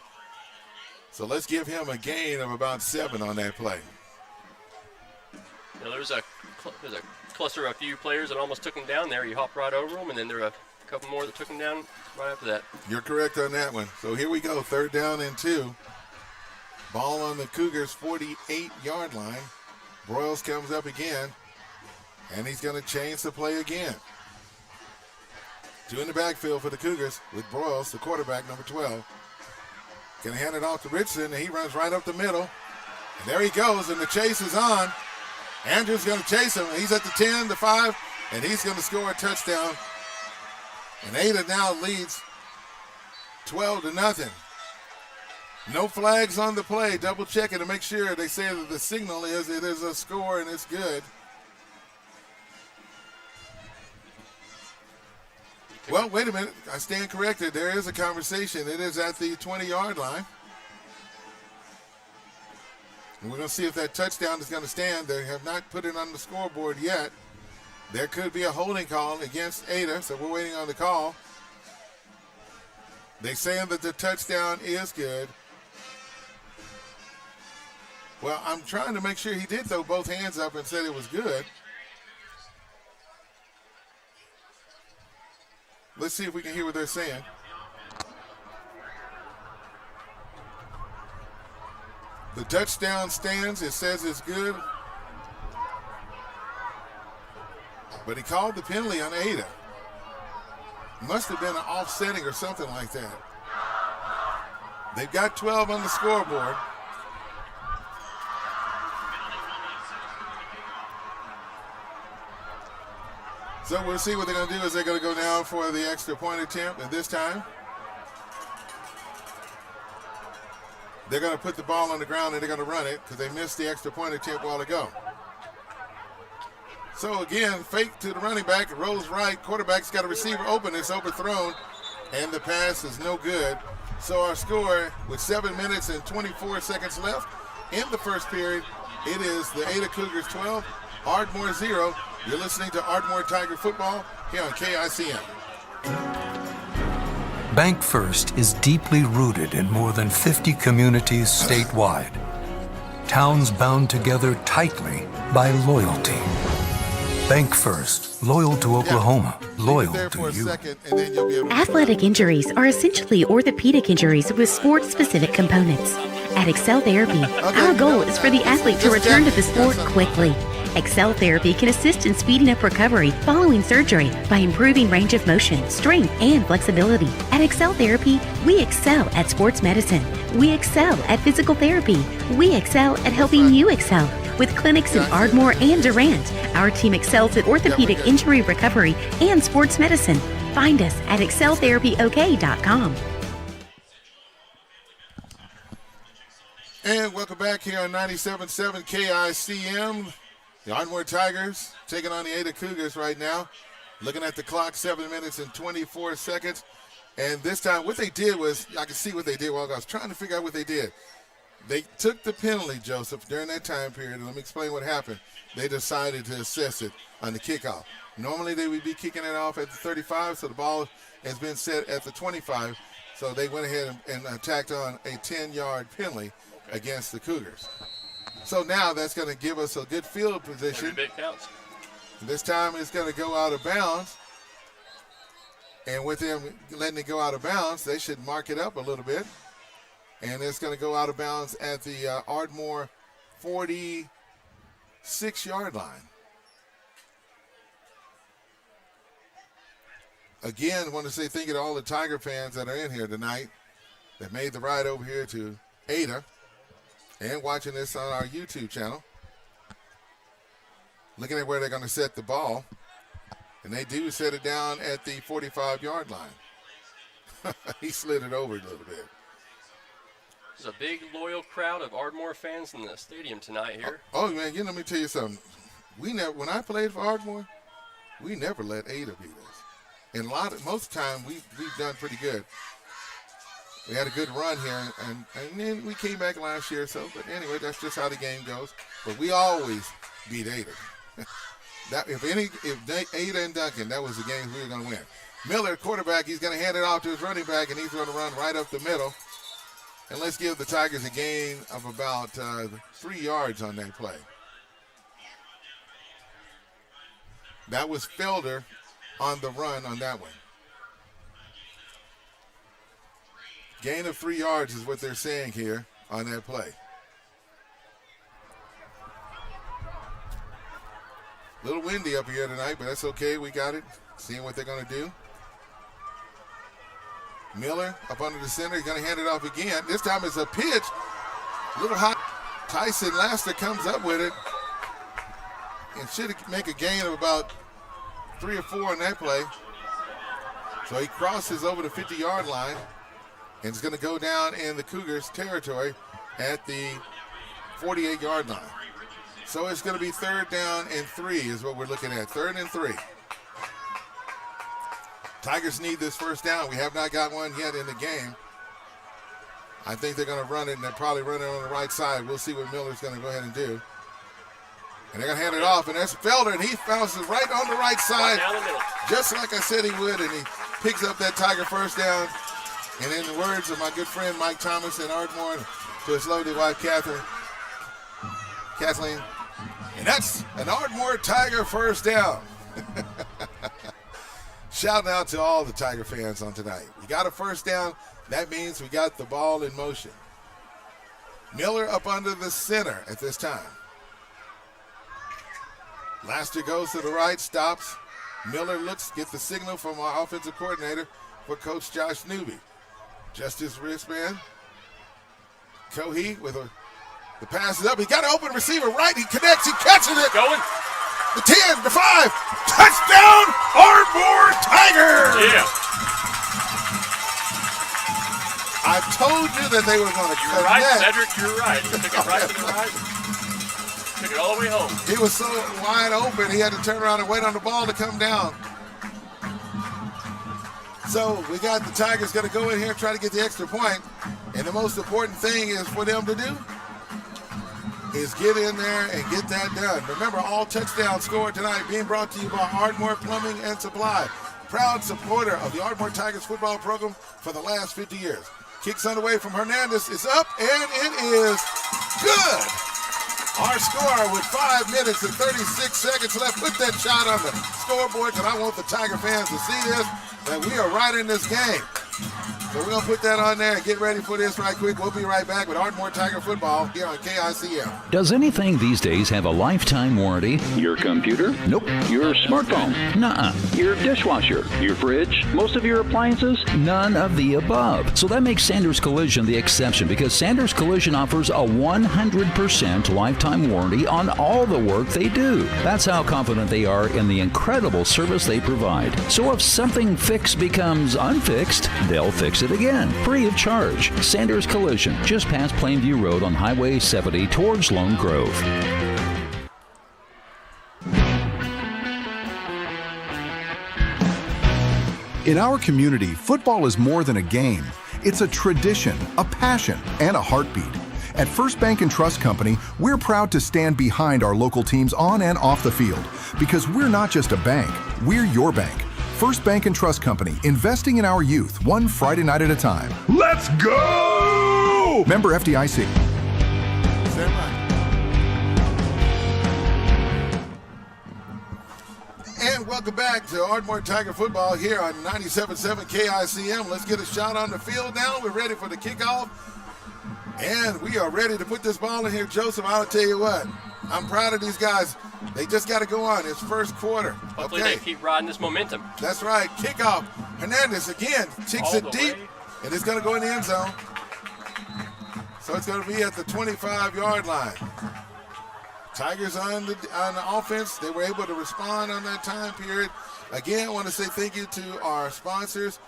So let's give him a gain of about 7 on that play. Now there's a cluster of a few players that almost took him down there. He hopped right over them, and then there were a couple more that took him down right after that. You're correct on that one. So here we go, 3rd down and 2. Ball on the Cougars' 48-yard line. Broyles comes up again, and he's going to change the play again. 2 in the backfield for the Cougars with Broyles, the quarterback, number 12. Going to hand it off to Richardson, and he runs right up the middle. And there he goes, and the chase is on. Andrews going to chase him. He's at the 10, the 5, and he's going to score a touchdown. And Ada now leads 12-0. No flags on the play. Double check it to make sure. They say that the signal is it is a score and it's good. Well, wait a minute. I stand corrected. There is a conversation. It is at the 20-yard line. And we're going to see if that touchdown is going to stand. They have not put it on the scoreboard yet. There could be a holding call against Ada, so we're waiting on the call. They're saying that the touchdown is good. Well, I'm trying to make sure he did throw both hands up and said it was good. Let's see if we can hear what they're saying. The touchdown stands. It says it's good. But he called the penalty on Ada. Must have been an offsetting or something like that. They've got 12 on the scoreboard. So we'll see what they're going to do is they're going to go down for the extra point attempt. And this time, they're going to put the ball on the ground and they're going to run it because they missed the extra point attempt a while ago. So again, fake to the running back, it rolls right. Quarterback's got a receiver open, it's overthrown, and the pass is no good. So our score with 7 minutes and 24 seconds left in the first period, it is the Ada Cougars 12, Ardmore 0. You're listening to Ardmore Tiger Football here on KICM. Bank First is deeply rooted in more than 50 communities statewide. Towns bound together tightly by loyalty. Bank First, loyal to Oklahoma, loyal to you. Athletic injuries are essentially orthopedic injuries with sports-specific components. At Excel Therapy, our goal is for the athlete to return to the sport quickly. Excel Therapy can assist in speeding up recovery following surgery by improving range of motion, strength, and flexibility. At Excel Therapy, we excel at sports medicine. We excel at physical therapy. We excel at helping you excel. With clinics in Ardmore and Durant, our team excels at orthopedic injury recovery and sports medicine. Find us at exceltherapyok.com. And welcome back here on 97.7 KICM. The Ardmore Tigers taking on the Ada Cougars right now. Looking at the clock, 7 minutes and 24 seconds. And this time what they did was, I can see what they did while I was trying to figure out what they did. They took the penalty, Joseph, during that time period. Let me explain what happened. They decided to assess it on the kickoff. Normally they would be kicking it off at the 35, so the ball has been set at the 25. So they went ahead and tacked on a 10-yard penalty against the Cougars. So now that's going to give us a good field position. Every bit counts. This time it's going to go out of bounds. And with them letting it go out of bounds, they should mark it up a little bit. And it's going to go out of bounds at the Ardmore 46-yard line. Again, I want to say thank you to all the Tiger fans that are in here tonight that made the ride over here to Ada and watching this on our YouTube channel. Looking at where they're going to set the ball. And they do set it down at the 45-yard line. He slid it over a little bit. There's a big, loyal crowd of Ardmore fans in the stadium tonight here. Oh, man, let me tell you something. When I played for Ardmore, we never let Ada beat us. And most of the time, we've done pretty good. We had a good run here, and then we came back last year. So, but anyway, that's just how the game goes. But we always beat Ada. If Ada and Duncan, that was the game we were going to win. Miller, quarterback, he's going to hand it off to his running back, and he's going to run right up the middle. And let's give the Tigers a gain of about 3 yards on that play. That was Felder on the run on that one. Gain of 3 yards is what they're saying here on that play. A little windy up here tonight, but that's okay. We got it. Seeing what they're going to do. Miller up under the center. He's going to hand it off again. This time it's a pitch. A little hot. Tyson Laster comes up with it and should make a gain of about 3 or 4 on that play. So he crosses over the 50-yard line and is going to go down in the Cougars' territory at the 48-yard line. So it's going to be 3rd down and 3 is what we're looking at. 3rd and 3. Tigers need this first down. We have not got one yet in the game. I think they're going to run it, and they'll probably run it on the right side. We'll see what Miller's going to go ahead and do. And they're going to hand it off, and that's Felder, and he bounces right on the right side, just like I said he would, and he picks up that Tiger first down. And in the words of my good friend Mike Thomas and Ardmore, to his lovely wife Kathleen, and that's an Ardmore Tiger first down. Shouting out to all the Tiger fans on tonight. We got a first down. That means we got the ball in motion. Miller up under the center at this time. Laster goes to the right, stops. Miller looks, gets the signal from our offensive coordinator for Coach Josh Newby. Just his wristband. Cohee with the pass is up. He got an open receiver right. He connects. He catches it. Going. the 10, the 5. Touchdown, Ardmore Tigers! Yeah. I told you that they were going to You're right, Cedric. You're right. You took it right to the right. Took it all the way home. He was so wide open, he had to turn around and wait on the ball to come down. So we got the Tigers going to go in here and try to get the extra point. And the most important thing is for them to do is get in there and get that done. Remember, all touchdowns scored tonight being brought to you by Ardmore Plumbing and Supply, proud supporter of the Ardmore Tigers football program for the last 50 years. Kicks underway from Hernandez is up, and it is good. Our score with 5 minutes and 36 seconds left. Put that shot on the scoreboard, because I want the Tiger fans to see this, that we are right in this game. So we're going to put that on there and get ready for this right quick. We'll be right back with Ardmore Tiger football here on KICM. Does anything these days have a lifetime warranty? Your computer? Nope. Your smartphone? Nuh-uh. Your dishwasher? Your fridge? Most of your appliances? None of the above. So that makes Sanders Collision the exception, because Sanders Collision offers a 100% lifetime warranty on all the work they do. That's how confident they are in the incredible service they provide. So if something fixed becomes unfixed, they'll fix it again, free of charge. Sanders Collision, just past Plainview Road on Highway 70 towards Lone Grove. In our community, football is more than a game. It's a tradition, a passion, and a heartbeat. At First Bank and Trust Company, we're proud to stand behind our local teams on and off the field, because we're not just a bank, we're your bank. First Bank and Trust Company, investing in our youth, one Friday night at a time. Let's go! Member FDIC. Stand by. And welcome back to Ardmore Tiger football here on 97.7 KICM. Let's get a shot on the field now. We're ready for the kickoff. And we are ready to put this ball in here. Joseph, I'll tell you what, I'm proud of these guys. They just got to go on. It's first quarter. Hopefully they keep riding this momentum. That's right. Kickoff. Hernandez again takes it deep, and it's going to go in the end zone. So it's going to be at the 25-yard line. Tigers on the offense. They were able to respond on that time period. Again, I want to say thank you to our sponsors,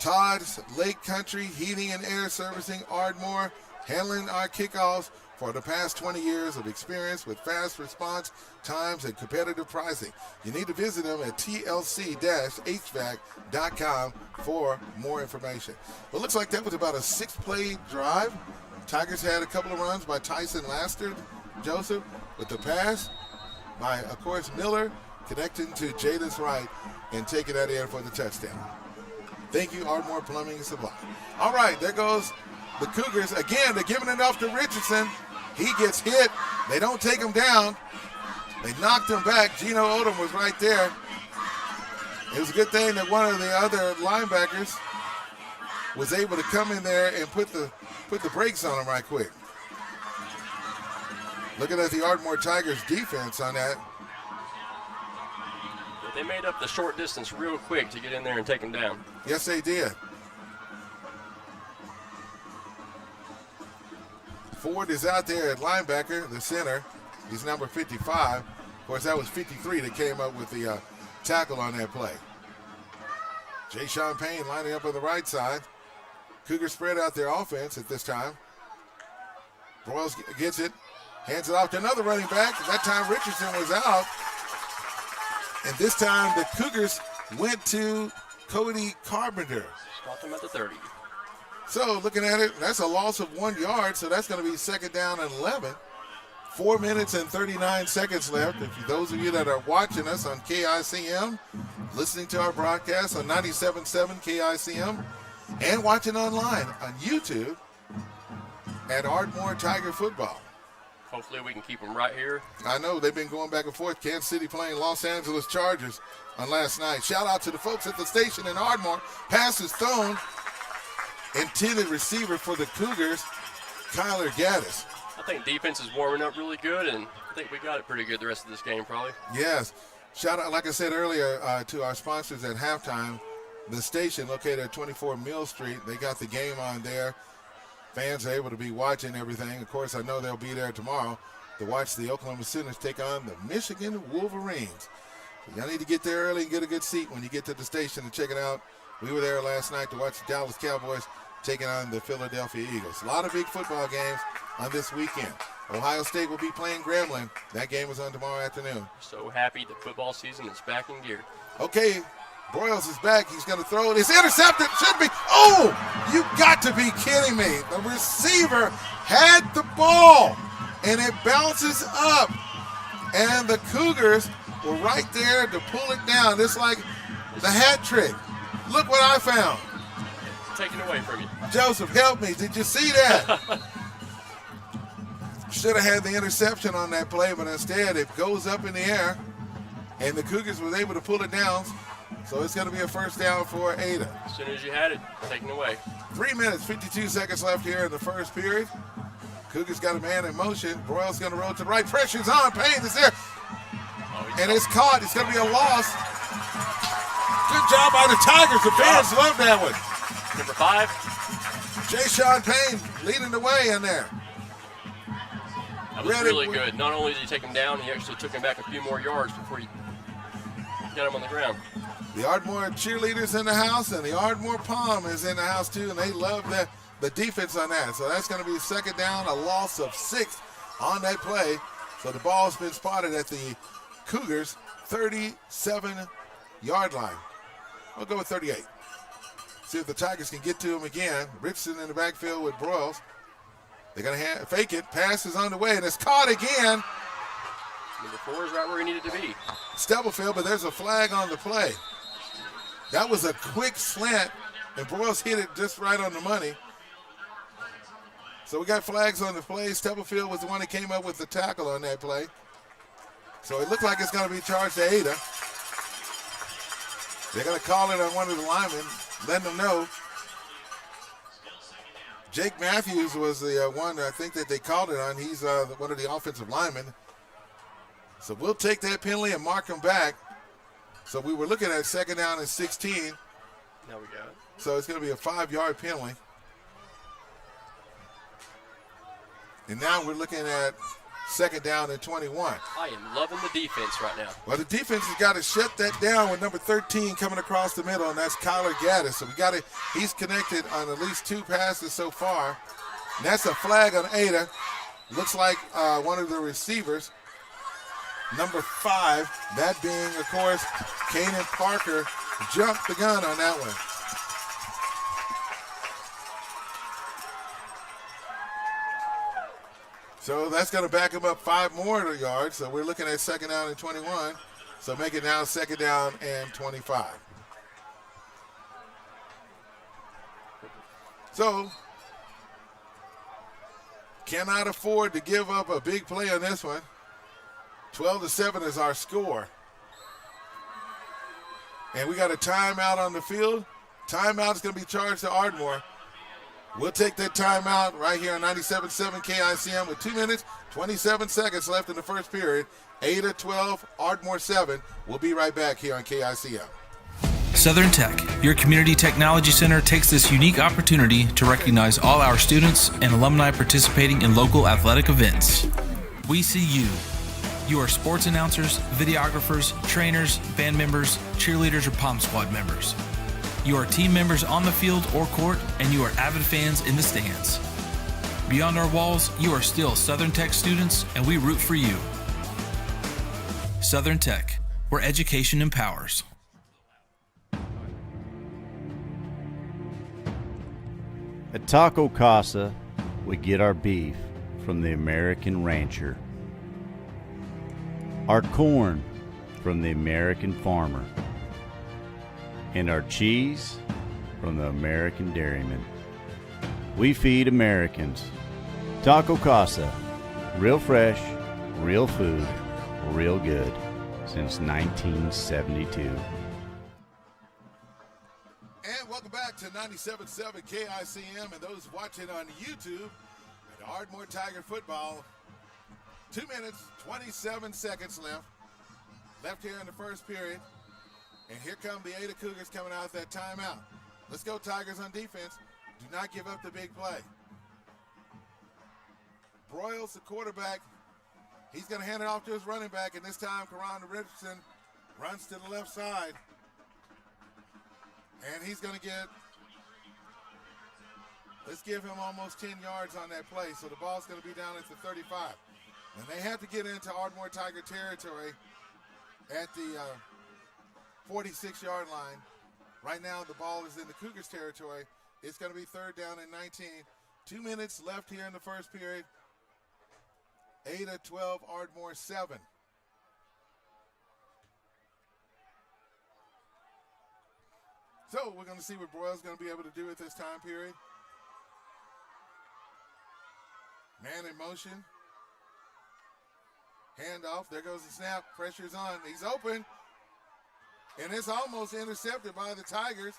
Todd's Lake Country Heating and Air Servicing, Ardmore, handling our kickoffs for the past 20 years of experience with fast response times and competitive pricing. You need to visit them at tlc-hvac.com for more information. Well, it looks like that was about a 6-play drive. Tigers had a couple of runs by Tyson Lastard, Joseph, with the pass by, of course, Miller, connecting to Jadis Wright and taking that in for the touchdown. Thank you, Ardmore Plumbing and Supply. All right, there goes the Cougars. Again, they're giving it off to Richardson. He gets hit. They don't take him down. They knocked him back. Gino Odom was right there. It was a good thing that one of the other linebackers was able to come in there and put the brakes on him right quick. Looking at the Ardmore Tigers defense on that. They made up the short distance real quick to get in there and take him down. Yes, they did. Ford is out there at linebacker, the center. He's number 55. Of course, that was 53 that came up with the tackle on that play. Jay Sean Payne lining up on the right side. Cougars spread out their offense at this time. Broyles gets it, hands it off to another running back. That time Richardson was out. And this time the Cougars went to Cody Carpenter. Stopped him at the 30. So looking at it, that's a loss of 1 yard, so that's going to be second down and 11. 4 minutes and 39 seconds left. If those of you that are watching us on KICM, listening to our broadcast on 97.7 KICM, and watching online on YouTube at Ardmore Tiger Football. Hopefully we can keep them right here. I know they've been going back and forth. Kansas City playing Los Angeles Chargers on last night. Shout out to the folks at the station in Ardmore. Pass is thrown. Intended receiver for the Cougars, Kyler Gaddis. I think defense is warming up really good, and I think we got it pretty good the rest of this game probably. Yes. Shout out, like I said earlier, to our sponsors at halftime. The station located at 24 Mill Street. They got the game on there. Fans are able to be watching everything. Of course, I know they'll be there tomorrow. to watch the Oklahoma Sooners take on the Michigan Wolverines. So y'all need to get there early and get a good seat when you get to the station and check it out. We were there last night to watch the Dallas Cowboys taking on the Philadelphia Eagles. A lot of big football games on this weekend. Ohio State will be playing Grambling. That game is on tomorrow afternoon. So happy the football season is back in gear. Okay, Broyles is back. He's going to throw it. It's intercepted. Should be. Oh, you got to be kidding me. The receiver had the ball, and it bounces up. And the Cougars were right there to pull it down. It's like the hat trick. Look what I found. Taken away from you. Joseph, help me. Did you see that? Should have had the interception on that play, but instead it goes up in the air, and the Cougars was able to pull it down. So it's going to be a first down for Ada. As soon as you had it, taken away. 3 minutes, 52 seconds left here in the first period. Cougars got a man in motion. Broyles going to roll to the right. Pressure's on. Payne is there. And it's caught. It's going to be a loss. Good job by the Tigers. The fans love that one. Number 5. Jay-Sean Payne leading the way in there. That was really good. Not only did he take him down, he actually took him back a few more yards before he got him on the ground. The Ardmore cheerleaders in the house, and the Ardmore Palm is in the house too, and they love the defense on that. So that's going to be second down, a loss of 6 on that play. So the ball's been spotted at the Cougars' 37-yard line. I'll go with 38. See if the Tigers can get to him again. Richardson in the backfield with Broyles. They're going to fake it. Pass is on the way, and it's caught again. Number 4 is right where he needed to be. Stubblefield, but there's a flag on the play. That was a quick slant, and Broyles hit it just right on the money. So we got flags on the play. Stubblefield was the one that came up with the tackle on that play. So it looked like it's going to be charged to Ada. They're going to call it on one of the linemen, letting them know. Jake Matthews was the one I think that they called it on. He's one of the offensive linemen. So we'll take that penalty and mark him back. So we were looking at second down and 16. Now we got it. So it's going to be a 5-yard penalty. And now we're looking at second down and 21. I am loving the defense right now. Well, the defense has got to shut that down with number 13 coming across the middle, and that's Kyler Gaddis. So he's connected on at least 2 passes so far. And that's a flag on Ada. Looks like one of the receivers, number 5, that being, of course, Kanan Parker, jumped the gun on that one. So that's going to back him up 5 more yards. So we're looking at second down and 21. So make it now second down and 25. So cannot afford to give up a big play on this one. 12-7 is our score. And we got a timeout on the field. Timeout is going to be charged to Ardmore. We'll take that timeout right here on 97.7 KICM with 2 minutes, 27 seconds left in the first period. Ada 12, Ardmore 7. We'll be right back here on KICM. Southern Tech, your community technology center, takes this unique opportunity to recognize all our students and alumni participating in local athletic events. We see you. You are sports announcers, videographers, trainers, band members, cheerleaders, or Pom Squad members. You are team members on the field or court, and you are avid fans in the stands. Beyond our walls, you are still Southern Tech students, and we root for you. Southern Tech, where education empowers. At Taco Casa, we get our beef from the American rancher, our corn from the American farmer, and our cheese from the American dairyman. We feed Americans. Taco Casa, real fresh, real food, real good, since 1972. And welcome back to 97.7 KICM and those watching on YouTube at Ardmore Tiger Football. 2 minutes, 27 seconds left here in the first period. And here come the Ada Cougars coming out that timeout. Let's go Tigers on defense. Do not give up the big play. Broyles, the quarterback, He's going to hand it off to his running back, and this time Karan Richardson runs to the left side. And he's going to get, let's give him almost 10 yards on that play. So the ball's going to be down at the 35. And they have to get into Ardmore Tiger territory at the 46-yard line. Right now the ball is in the Cougars territory. It's going to be 3rd down and 19. 2 minutes left here in the first period. Ada 12, Ardmore 7. So we're going to see what Broyles going to be able to do at this time period. Man in motion. Handoff. There goes the snap. Pressure's on. He's open. And it's almost intercepted by the Tigers.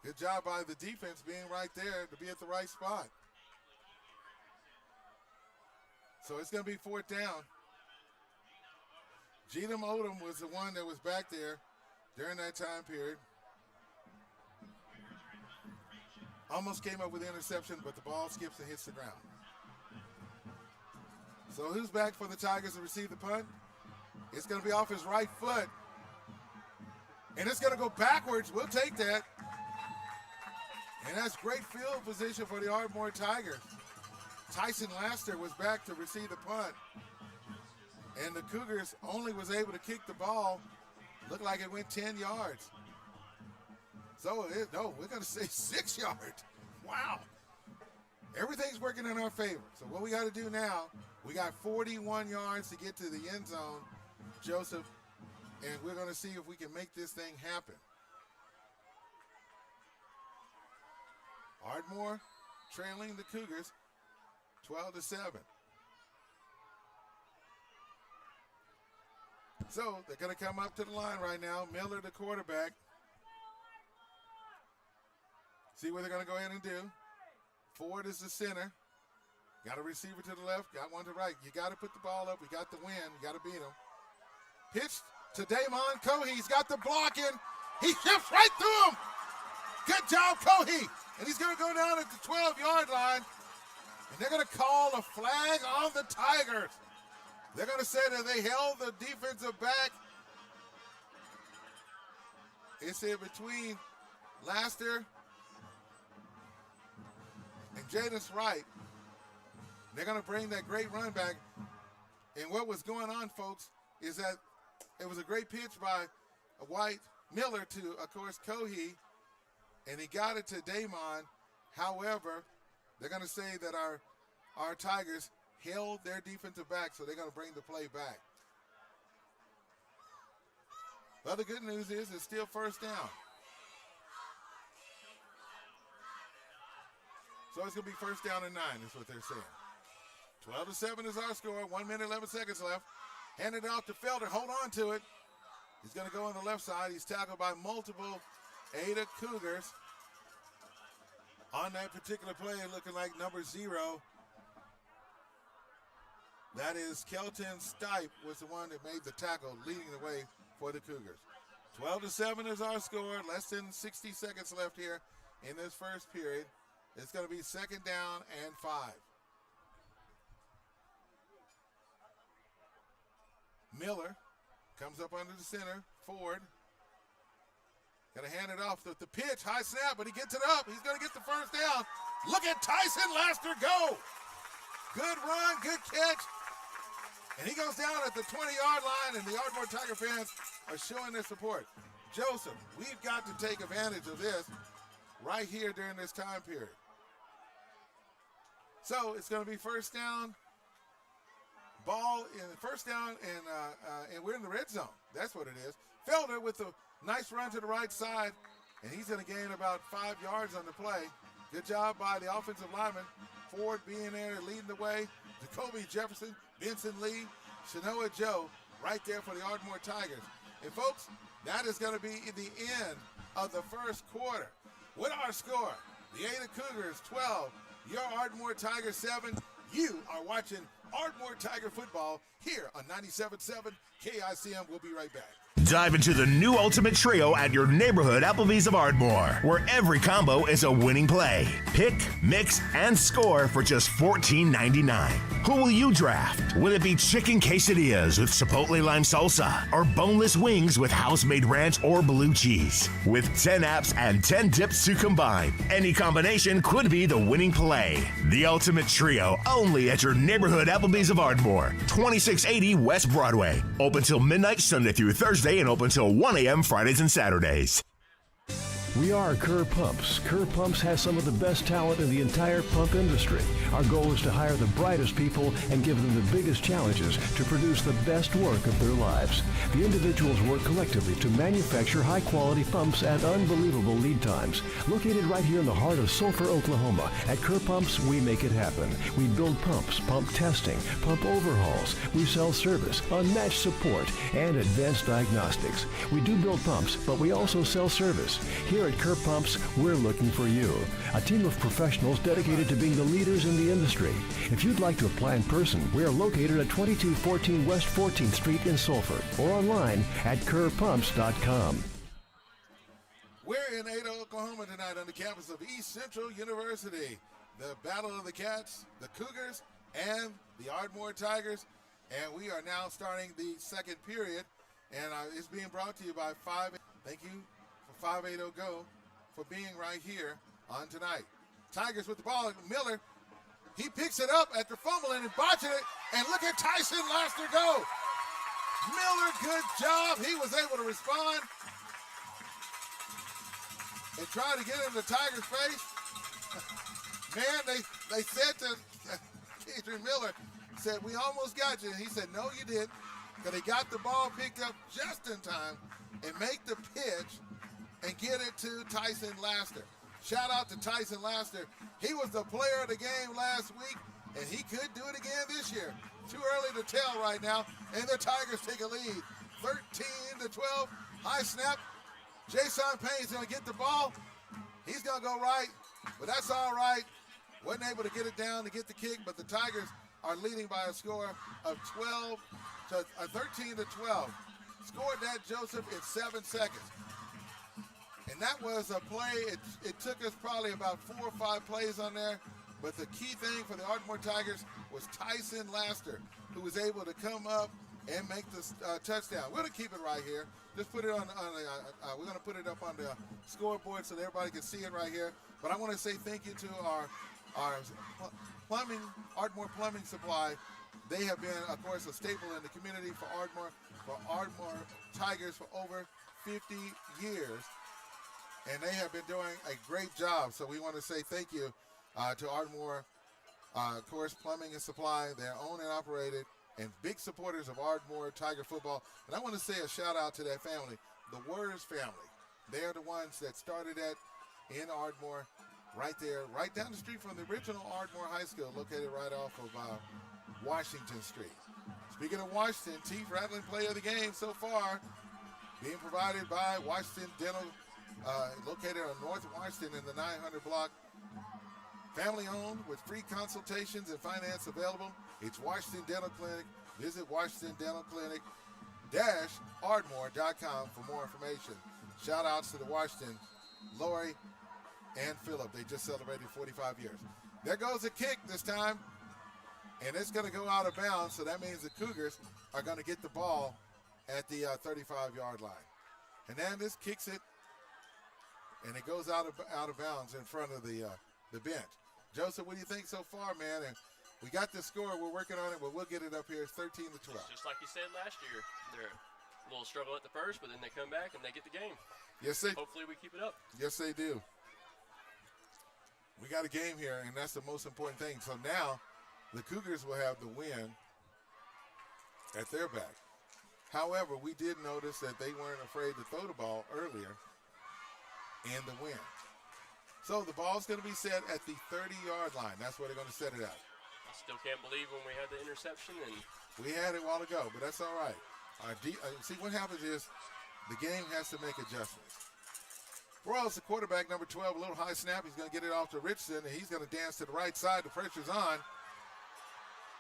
Good job by the defense being right there to be at the right spot. So it's going to be 4th down. Jetem Odom was the one that was back there during that time period. Almost came up with the interception, but the ball skips and hits the ground. So who's back for the Tigers to receive the punt? It's going to be off his right foot. And it's going to go backwards. We'll take that. And that's great field position for the Ardmore Tigers. Tyson Laster was back to receive the punt. And the Cougars only was able to kick the ball. Looked like it went 10 yards. So, we're going to say 6 yards. Wow. Everything's working in our favor. So what we got to do now, we got 41 yards to get to the end zone, Joseph, and we're going to see if we can make this thing happen. Ardmore trailing the Cougars 12-7. So they're going to come up to the line right now. Miller, the quarterback. See what they're going to go ahead and do. Ford is the center. Got a receiver to the left, got one to the right. You got to put the ball up. We got the win. You got to beat them. Pitched to Damon Cohey. He's got the block in. He shifts right through him. Good job, Cohey. And he's going to go down at the 12-yard line. And they're going to call a flag on the Tigers. They're going to say that they held the defensive back. It's in between Laster and Jadis Wright. They're going to bring that great run back. And what was going on, folks, is that it was a great pitch by White Miller to, of course, Cohey. And he got it to Damon. However, they're going to say that our Tigers held their defensive back, so they're going to bring the play back. But the good news is it's still 1st down. So it's going to be 1st down and 9 is what they're saying. 12-7 is our score. 1 minute, 11 seconds left. Handed off to Felder. Hold on to it. He's going to go on the left side. He's tackled by multiple Ada Cougars. On that particular play, looking like number 0. That is Kelton Stipe was the one that made the tackle, leading the way for the Cougars. 12-7 is our score. Less than 60 seconds left here in this first period. It's going to be 2nd down and 5. Miller comes up under the center. Ford. Got to hand it off. The pitch, high snap, but he gets it up. He's going to get the 1st down. Look at Tyson Laster go. Good run, good catch. And he goes down at the 20-yard line, and the Ardmore Tiger fans are showing their support. Joseph, we've got to take advantage of this right here during this time period. So it's going to be 1st down. Ball in 1st down, and we're in the red zone. That's what it is. Felder with a nice run to the right side, and he's going to gain about 5 yards on the play. Good job by the offensive lineman. Ford being there, leading the way. Jacoby Jefferson, Benson Lee, Shanoa Joe, right there for the Ardmore Tigers. And folks, that is going to be the end of the first quarter. With our score, the Ada Cougars 12, your Ardmore Tigers 7. You are watching Ardmore Tiger football here on 97.7 KICM. We'll be right back. Dive into the new Ultimate Trio at your neighborhood Applebee's of Ardmore, where every combo is a winning play. Pick, mix, and score for just $14.99. Who will you draft? Will it be chicken quesadillas with chipotle lime salsa or boneless wings with house-made ranch or blue cheese? With 10 apps and 10 dips to combine, any combination could be the winning play. The Ultimate Trio, only at your neighborhood Applebee's of Ardmore, 2680 West Broadway. Open till midnight Sunday through Thursday and open till 1 a.m. Fridays and Saturdays. We are Kerr Pumps. Kerr Pumps has some of the best talent in the entire pump industry. Our goal is to hire the brightest people and give them the biggest challenges to produce the best work of their lives. The individuals work collectively to manufacture high-quality pumps at unbelievable lead times. Located right here in the heart of Sulphur, Oklahoma, at Kerr Pumps, we make it happen. We build pumps, pump testing, pump overhauls. We sell service, unmatched support, and advanced diagnostics. We do build pumps, but we also sell service. Here at Kerr Pumps, we're looking for you. A team of professionals dedicated to being the leaders in the industry. If you'd like to apply in person, we are located at 2214 West 14th Street in Sulphur or online at kerrpumps.com. We're in Ada, Oklahoma tonight on the campus of East Central University. The Battle of the Cats, the Cougars, and the Ardmore Tigers. And we are now starting the second period. And it's being brought to you by 5. Thank you for 580 Go for being right here on tonight. Tigers with the ball. Miller, he picks it up after fumbling and botching it. And look at Tyson Laster go. Miller, good job. He was able to respond and try to get in the Tigers' face. Man, they said to Adrian Miller, said, we almost got you. And he said, no, you didn't. Because he got the ball picked up just in time and make the pitch and get it to Tyson Laster. Shout out to Tyson Laster. He was the player of the game last week, and he could do it again this year. Too early to tell right now, and the Tigers take a lead. 13-12, high snap. Jason Payne's going to get the ball. He's going to go right, but that's all right. Wasn't able to get it down to get the kick, but the Tigers are leading by a score of 13-12. Scored that, Joseph, in 7 seconds. And that was a play. It took us probably about 4 or 5 plays on there. But the key thing for the Ardmore Tigers was Tyson Laster, who was able to come up and make the touchdown. We're going to keep it right here. Just put it on we're going to put it up on the scoreboard so that everybody can see it right here. But I want to say thank you to our plumbing, Ardmore Plumbing Supply. They have been, of course, a staple in the community for Ardmore Tigers for over 50 years. And they have been doing a great job. So we want to say thank you to Ardmore, of course, Plumbing and Supply. They're owned and operated and big supporters of Ardmore Tiger football. And I want to say a shout out to that family, the Worders family. They're the ones that started that in Ardmore, right there, right down the street from the original Ardmore High School, located right off of Washington Street. Speaking of Washington, Teeth Rattling play of the game so far being provided by Washington Dental, located on North Washington in the 900 block. Family owned with free consultations and finance available. It's Washington Dental Clinic. Visit WashingtonDentalClinic-Ardmore.com for more information. Shout outs to the Washington, Lori and Phillip. They just celebrated 45 years. There goes a kick this time. And it's going to go out of bounds, so that means the Cougars are going to get the ball at the 35-yard line. Hernandez kicks it, and it goes out of bounds in front of the bench. Joseph, what do you think so far, man? And we got the score. We're working on it, but we'll get it up here. It's 13-12. Just like you said last year, they're a little struggle at the first, but then they come back and they get the game. Yes, they. Hopefully we keep it up. Yes, they do. We got a game here, and that's the most important thing. So now the Cougars will have the win at their back. However, we did notice that they weren't afraid to throw the ball earlier in the win. So the ball's going to be set at the 30-yard line. That's where they're going to set it at. I still can't believe when we had the interception. And we had it a while ago, but that's all right. See, what happens is the game has to make adjustments. Broyles, the quarterback, number 12, a little high snap. He's going to get it off to Richardson, and he's going to dance to the right side. The pressure's on.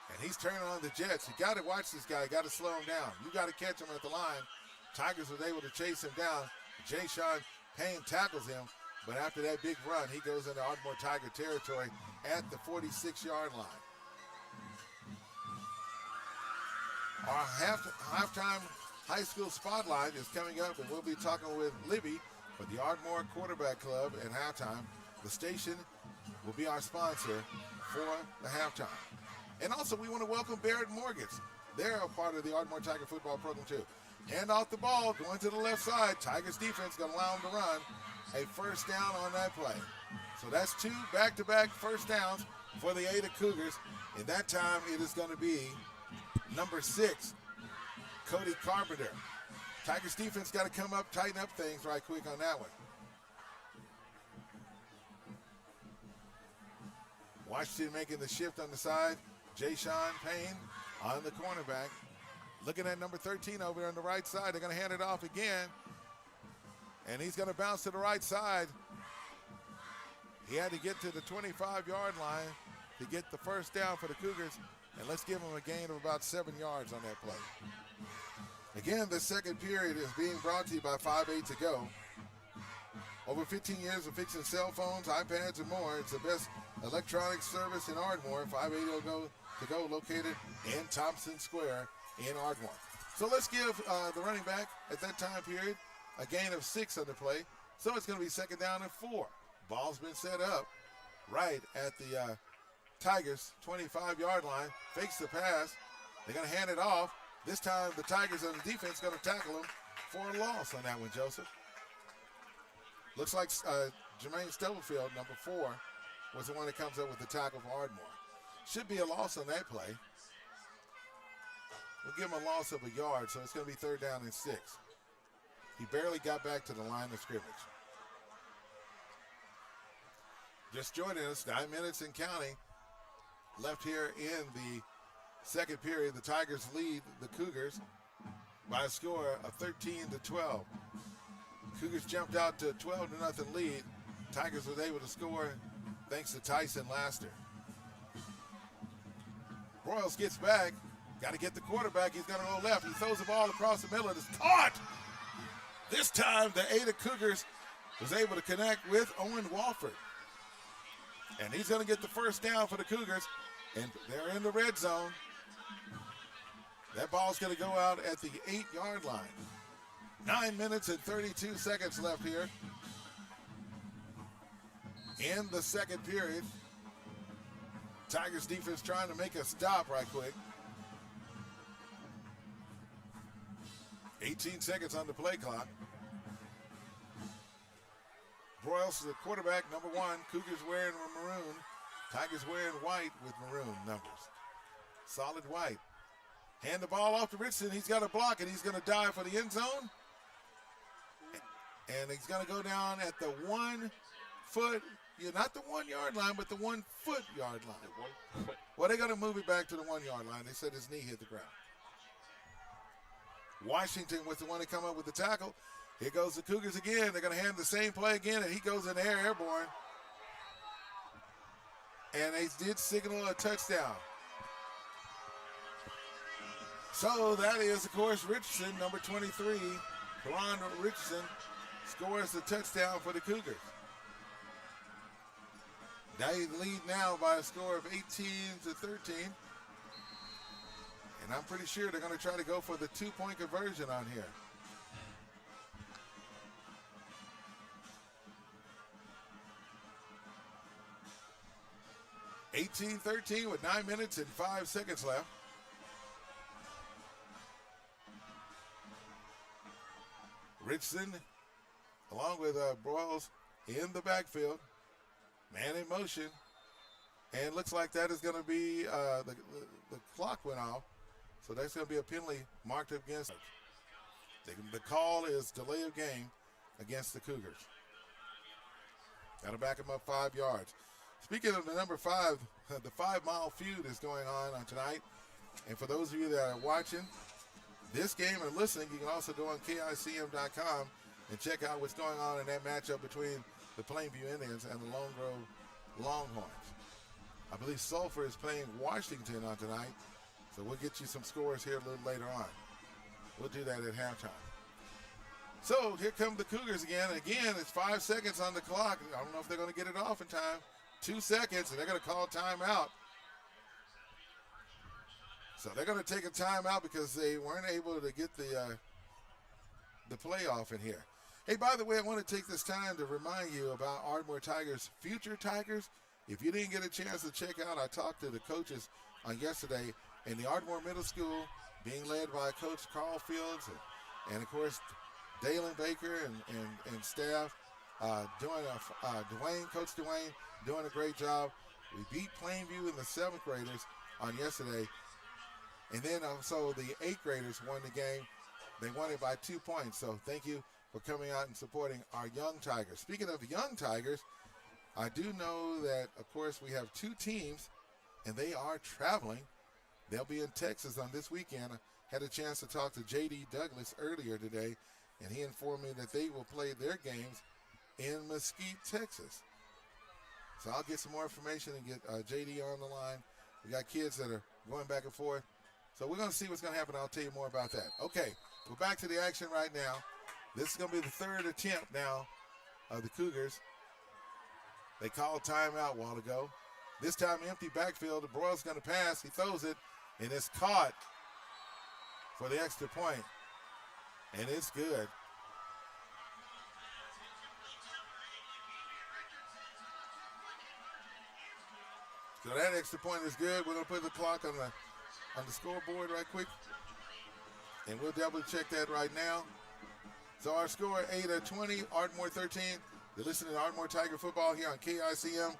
And he's turning on the Jets. You got to watch this guy. You got to slow him down. You got to catch him at the line Tigers was able to chase him down. Jay Sean Payne tackles him, but after that big run, he goes into Ardmore Tiger territory at the 46-yard line. Our halftime high school spotlight is coming up, and we'll be talking with Libby for the Ardmore Quarterback Club at halftime. The station will be our sponsor for the halftime. And also, we want to welcome Barrett Mortgage. They're a part of the Ardmore Tiger football program, too. Hand off the ball, going to the left side. Tigers defense going to allow them to run. A first down on that play. So that's 2 back-to-back first downs for the Ada Cougars. And that time it is going to be number 6, Cody Carpenter. Tigers defense got to come up, tighten up things right quick on that one. Washington making the shift on the side. Jay Sean Payne on the cornerback. Looking at number 13 over there on the right side. They're going to hand it off again. And he's going to bounce to the right side. He had to get to the 25-yard line to get the first down for the Cougars. And let's give him a gain of about 7 yards on that play. Again, the second period is being brought to you by 5-8 to go. Over 15 years of fixing cell phones, iPads, and more. It's the best electronic service in Ardmore. 5-8 to go located in Thompson Square in Ardmore. So let's give the running back at that time period a gain of 6 on the play. So it's going to be second down and 4. Ball's been set up right at the Tigers' 25-yard line. Fakes the pass. They're going to hand it off. This time the Tigers on the defense going to tackle him for a loss on that one, Joseph. Looks like Jermaine Stubblefield, number 4, was the one that comes up with the tackle for Ardmore. Should be a loss on that play. We'll give him a loss of a yard, so it's going to be third down and 6. He barely got back to the line of scrimmage. Just joining us, 9 minutes and counting left here in the second period. The Tigers lead the Cougars by a score of 13-12. Cougars jumped out to a 12-0 lead. Tigers was able to score thanks to Tyson Laster. Royals gets back. Got to get the quarterback. He's going to go left. He throws the ball across the middle. It's caught. This time the Ada Cougars was able to connect with Owen Walford. And he's going to get the first down for the Cougars. And they're in the red zone. That ball's going to go out at the 8-yard line. 9 minutes and 32 seconds left here in the second period. Tigers defense trying to make a stop right quick. 18 seconds on the play clock. Broyles, the quarterback, number 1. Cougars wearing maroon. Tigers wearing white with maroon numbers. Solid white. Hand the ball off to Richardson. He's got a block, and he's going to dive for the end zone. And he's going to go down at the 1 foot, not the 1 yard line, but the 1 foot yard line. Well, they're going to move it back to the 1 yard line. They said his knee hit the ground. Washington was the one to come up with the tackle. Here goes the Cougars again. They're going to hand the same play again, and he goes in the air, airborne. And they did signal a touchdown. So that is, of course, Richardson, number 23. Karan Richardson scores the touchdown for the Cougars. They lead now by a score of 18-13. And I'm pretty sure they're going to try to go for the 2-point conversion on here. (18-13) with 9 minutes and 5 seconds left. Richardson, along with Broyles in the backfield, man in motion, and looks like that is going to be the clock went off, so that's going to be a penalty marked up against us. The call is delay of game against the Cougars. Got to back them up 5 yards. Speaking of the number 5, the 5-mile feud is going on tonight. And for those of you that are watching this game and listening, you can also go on KICM.com and check out what's going on in that matchup between the Plainview Indians and the Lone Grove Longhorns. I believe Sulphur is playing Washington on tonight, so we'll get you some scores here a little later on. We'll do that at halftime. So here come the Cougars again. Again, it's 5 seconds on the clock. I don't know if they're going to get it off in time. 2 seconds, and they're going to call timeout. So they're going to take a timeout because they weren't able to get the playoff in here. Hey, by the way, I want to take this time to remind you about Ardmore Tigers' future Tigers. If you didn't get a chance to check out, I talked to the coaches on yesterday in the Ardmore Middle School, being led by Coach Carl Fields and of course, Dalen Baker and staff Coach Dwayne doing a great job. We beat Plainview in the 7th graders on yesterday. And then also the 8th graders won the game. They won it by 2 points. So thank you for coming out and supporting our young Tigers. Speaking of young Tigers, I do know that, of course, we have 2 teams, and they are traveling. They'll be in Texas on this weekend. I had a chance to talk to J.D. Douglas earlier today, and he informed me that they will play their games in Mesquite, Texas. So I'll get some more information and get J.D. on the line. We got kids that are going back and forth. So we're going to see what's going to happen. I'll tell you more about that. Okay, we're back to the action right now. This is going to be the 3rd attempt now of the Cougars. They called timeout a while ago. This time empty backfield. The Broyle's going to pass. He throws it, and it's caught for the extra point. And it's good. So that extra point is good. We're going to put the clock on the scoreboard right quick. And we'll double check that right now. So our score, Ada 20, Ardmore 13. You're listening to Ardmore Tiger Football here on KICM.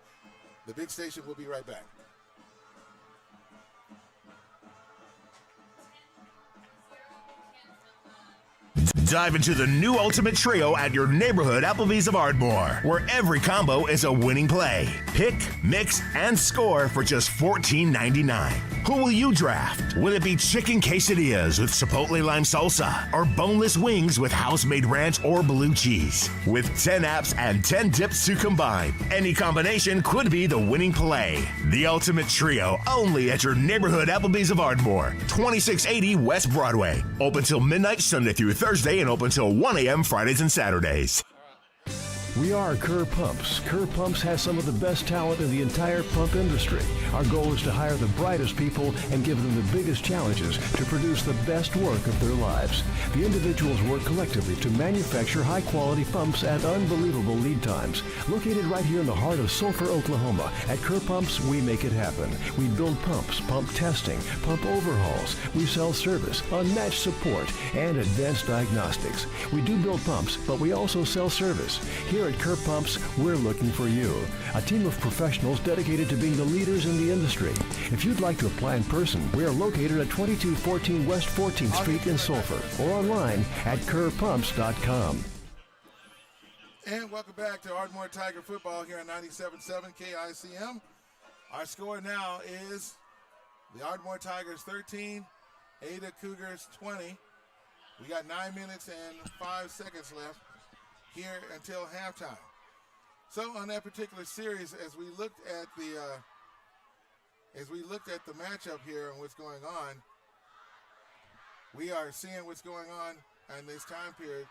The big station will be right back. Dive into the new Ultimate Trio at your neighborhood Applebee's of Ardmore, where every combo is a winning play. Pick, mix, and score for just $14.99. Who will you draft? Will it be chicken quesadillas with chipotle lime salsa or boneless wings with house-made ranch or blue cheese? With 10 apps and 10 dips to combine, any combination could be the winning play. The Ultimate Trio, only at your neighborhood Applebee's of Ardmore, 2680 West Broadway. Open till midnight Sunday through Thursday and open till 1 a.m. Fridays and Saturdays. We are Kerr Pumps. Kerr Pumps has some of the best talent in the entire pump industry. Our goal is to hire the brightest people and give them the biggest challenges to produce the best work of their lives. The individuals work collectively to manufacture high-quality pumps at unbelievable lead times. Located right here in the heart of Sulphur, Oklahoma, at Kerr Pumps, we make it happen. We build pumps, pump testing, pump overhauls. We sell service, unmatched support, and advanced diagnostics. We do build pumps, but we also sell service. Here at Kerr Pumps, we're looking for you. A team of professionals dedicated to being the leaders in the industry. If you'd like to apply in person, we are located at 2214 West 14th Street in Sulphur or online at kerrpumps.com. And welcome back to Ardmore Tiger Football here on 97.7 KICM. Our score now is the Ardmore Tigers 13, Ada Cougars 20. We got 9 minutes and 5 seconds left here until halftime. So on that particular series, as we looked at the matchup here and what's going on, we are seeing what's going on in this time period.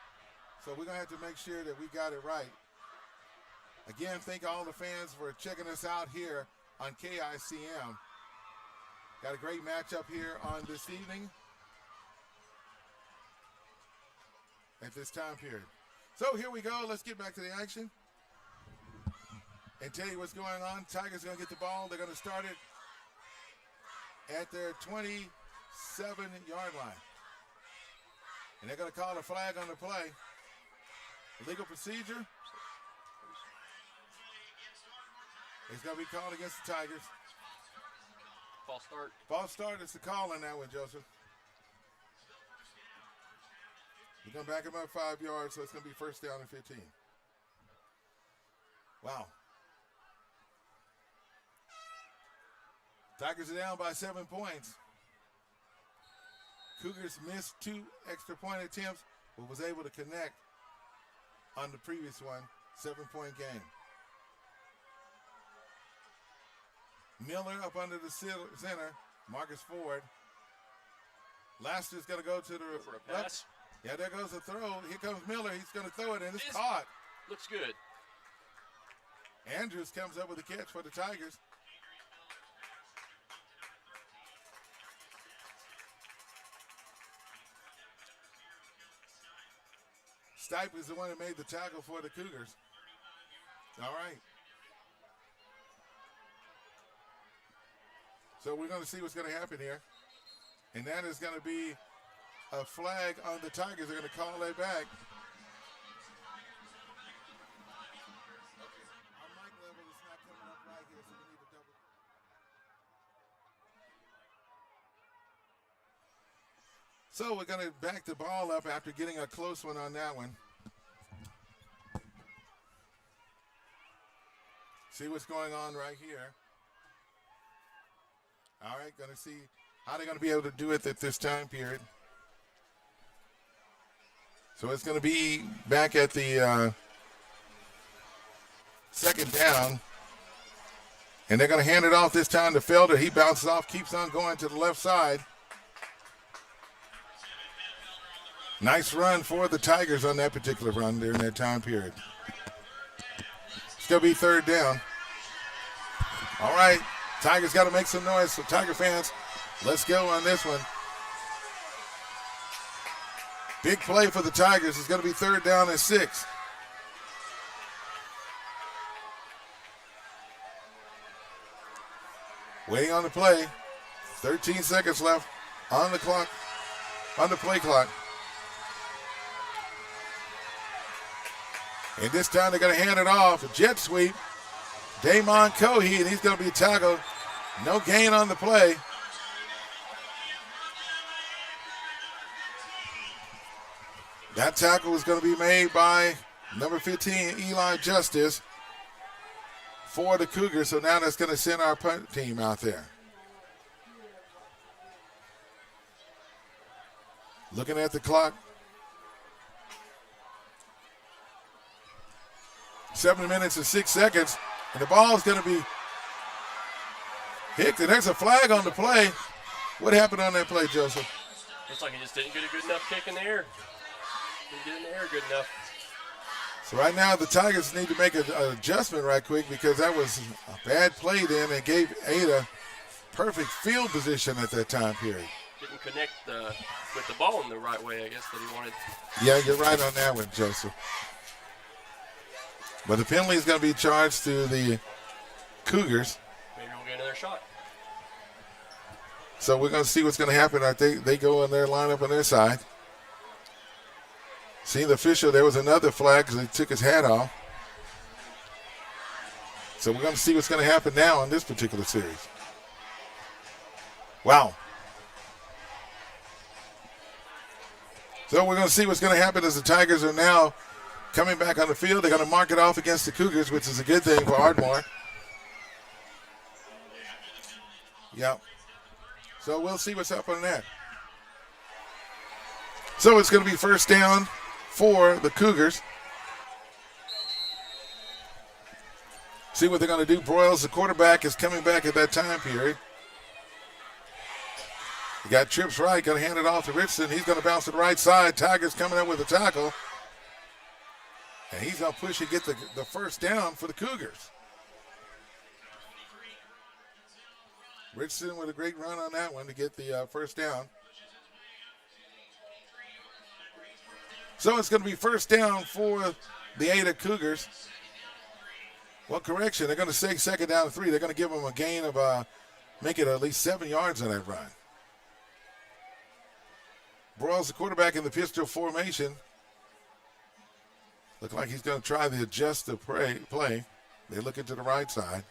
So we're gonna have to make sure that we got it right. Again, thank all the fans for checking us out here on KICM. Got a great matchup here on this evening at this time period. So here we go. Let's get back to the action and tell you what's going on. Tigers going to get the ball. They're going to start it at their 27-yard line. And they're going to call a flag on the play. Legal procedure. It's going to be called against the Tigers. False start. False start is the call on that one, Joseph. We're going to back him up 5 yards, so it's going to be first down and 15. Wow. Tigers are down by 7 points. Cougars missed 2 extra point attempts, but was able to connect on the previous one, 7-point game. Miller up under the center, Marcus Ford. Laster's going to go to the for a pass. Yeah, there goes the throw. Here comes Miller. He's going to throw it, and it's caught. Looks good. Andrews comes up with a catch for the Tigers. Stipe is the one that made the tackle for the Cougars. All right. So we're going to see what's going to happen here. And that is going to be a flag on the Tigers. They're going to call that back. Our mic level is not coming up right here, so we need to double. So we're going to back the ball up after getting a close one on that one. See what's going on right here. All right, going to see how they're going to be able to do it at this time period. So it's going to be back at the second down. And they're going to hand it off this time to Felder. He bounces off, keeps on going to the left side. Nice run for the Tigers on that particular run during that time period. It's going to be third down. All right, Tigers got to make some noise. So Tiger fans, let's go on this one. Big play for the Tigers. It's going to be third down and 6. Waiting on the play. 13 seconds left on the clock, on the play clock. And this time they're going to hand it off. A jet sweep. Damon Cohey, and he's going to be tackled. No gain on the play. That tackle was going to be made by number 15, Eli Justice, for the Cougars. So now that's going to send our punt team out there. Looking at the clock. 7 minutes and 6 seconds. And the ball is going to be hit. And there's a flag on the play. What happened on that play, Joseph? Looks like he just didn't get a good enough kick in the air. Didn't get in the air good enough. So right now the Tigers need to make an adjustment right quick because that was a bad play then and gave Ada perfect field position at that time period. Didn't connect with the ball in the right way, I guess, that he wanted. Yeah, you're right on that one, Joseph. But the penalty is going to be charged to the Cougars. Maybe we'll get another shot. So we're going to see what's going to happen. I think they go in their lineup on their side. See the official, there was another flag because he took his hat off. So we're going to see what's going to happen now in this particular series. Wow. So we're going to see what's going to happen as the Tigers are now coming back on the field. They're going to mark it off against the Cougars, which is a good thing for Ardmore. Yep. So we'll see what's up on that. So it's going to be first down for the Cougars. See what they're going to do. Broyles, the quarterback, is coming back at that time period. You got trips right, going to hand it off to Richardson. He's going to bounce to the right side. Tigers coming up with a tackle. And he's going to push and get the first down for the Cougars. Richardson with a great run on that one to get the first down. So it's going to be first down for the Ada Cougars. Well, correction, they're going to say second down and 3. They're going to give them a gain of, make it at least 7 yards on that run. Broyles, the quarterback, in the pistol formation. Look like he's going to try to adjust the play. They're looking to the right side.